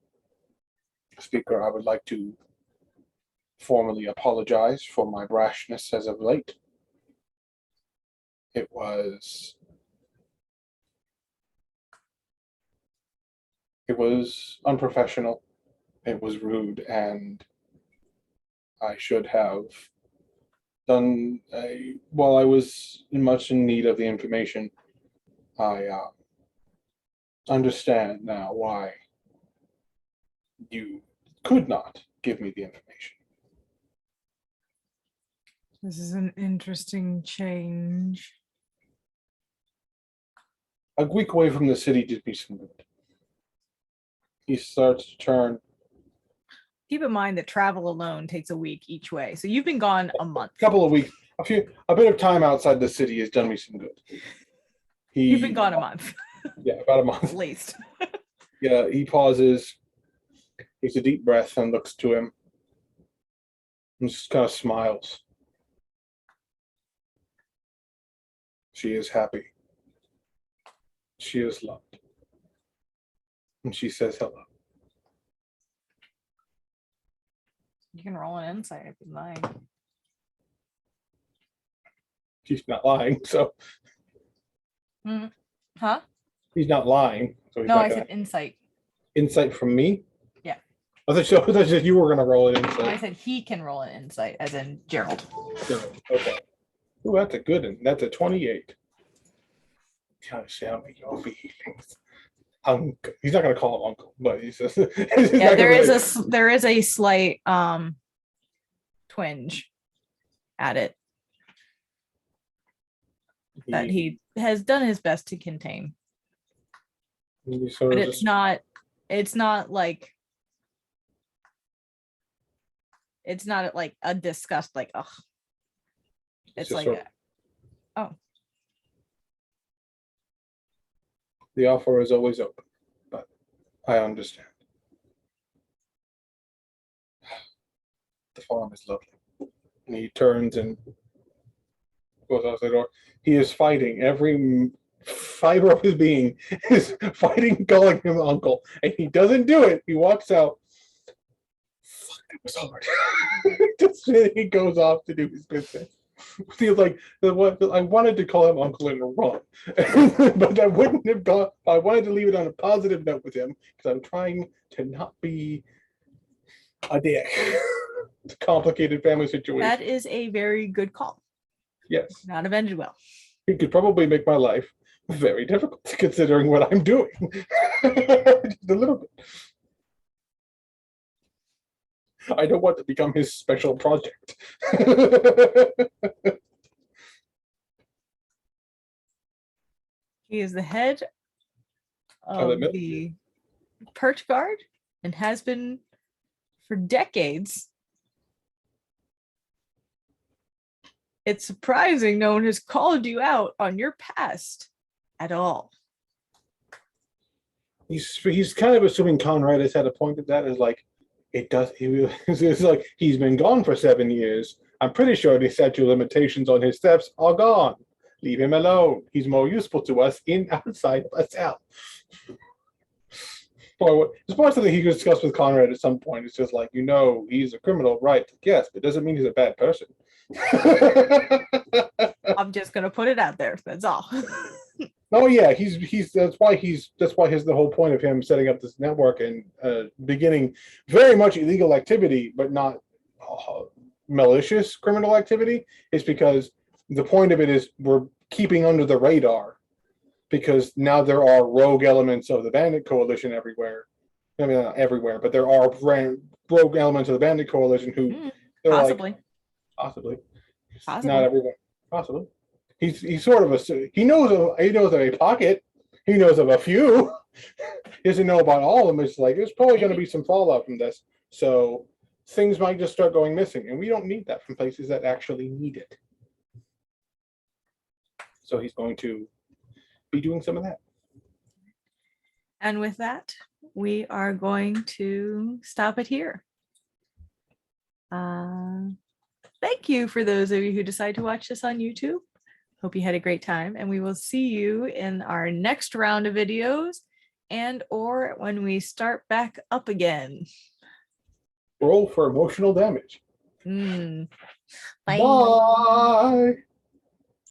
Speaker, I would like to formally apologize for my brashness as of late. It was unprofessional, it was rude, and I should have done while I was much in need of the information. I understand now why you could not give me the information. This is an interesting change. A week away from the city did me some good. He starts to turn. Keep in mind that travel alone takes a week each way. So you've been gone a month. A couple of weeks. A bit of time outside the city has done me some good. You've been gone a month. Yeah, about a month. At least. Yeah, he pauses, takes a deep breath and looks to him and just kind of smiles. She is happy. She is loved. And she says hello. You can roll an insight if you'd like. She's not lying, so. Huh? He's not lying. So he's No, not I gonna... said insight. Insight from me? Yeah. I thought you were going to roll it insight. No, I said he can roll an insight, as in Gerald. Okay. Ooh, that's a good one. That's a 28. Trying to show me your feelings. Uncle. He's not going to call him uncle, but he says. Yeah, there is a slight twinge at it that he has done his best to contain. But it's not like a disgust, like, ugh. It's like, oh. The offer is always open, but I understand. The farm is lovely. And he turns and goes out the door. He is fighting every fiber of his being is fighting, calling him uncle, and he doesn't do it. He walks out. Fuck, that was hard. Just he goes off to do his business. Feels like what I wanted to call him uncle and run, but I wouldn't have gone. I wanted to leave it on a positive note with him because I'm trying to not be a dick. It's a complicated family situation. That is a very good call. Yes, Not avenged well. it could probably make my life very difficult considering what I'm doing. Just a little bit. I don't want to become his special project. He is the head Oh, of the Perch Guard and has been for decades. It's surprising no one has called you out on your past at all. He's kind of assuming Conrad has had a point at that is like it does. It's like he's been gone for 7 years. I'm pretty sure the statute of limitations on his thefts are gone. Leave him alone. He's more useful to us outside of a cell. It's more something he could discuss with Conrad at some point. It's just like, he's a criminal, right? Yes, but it doesn't mean he's a bad person. I'm just gonna put it out there. That's all. Oh yeah, that's why the whole point of him setting up this network and beginning very much illegal activity, but not malicious criminal activity, is because the point of it is we're keeping under the radar because now there are rogue elements of the Bandit Coalition everywhere. I mean, not everywhere, but there are rogue elements of the Bandit Coalition who possibly, possibly, not everyone, possibly. He's sort of he knows of a pocket. He knows of a few. He doesn't know about all of them. It's like there's probably going to be some fallout from this. So things might just start going missing, and we don't need that from places that actually need it. So he's going to be doing some of that. And with that, we are going to stop it here. Thank you for those of you who decide to watch this on YouTube. Hope you had a great time, and we will see you in our next round of videos and or when we start back up again. Roll for emotional damage. Bye. Bye.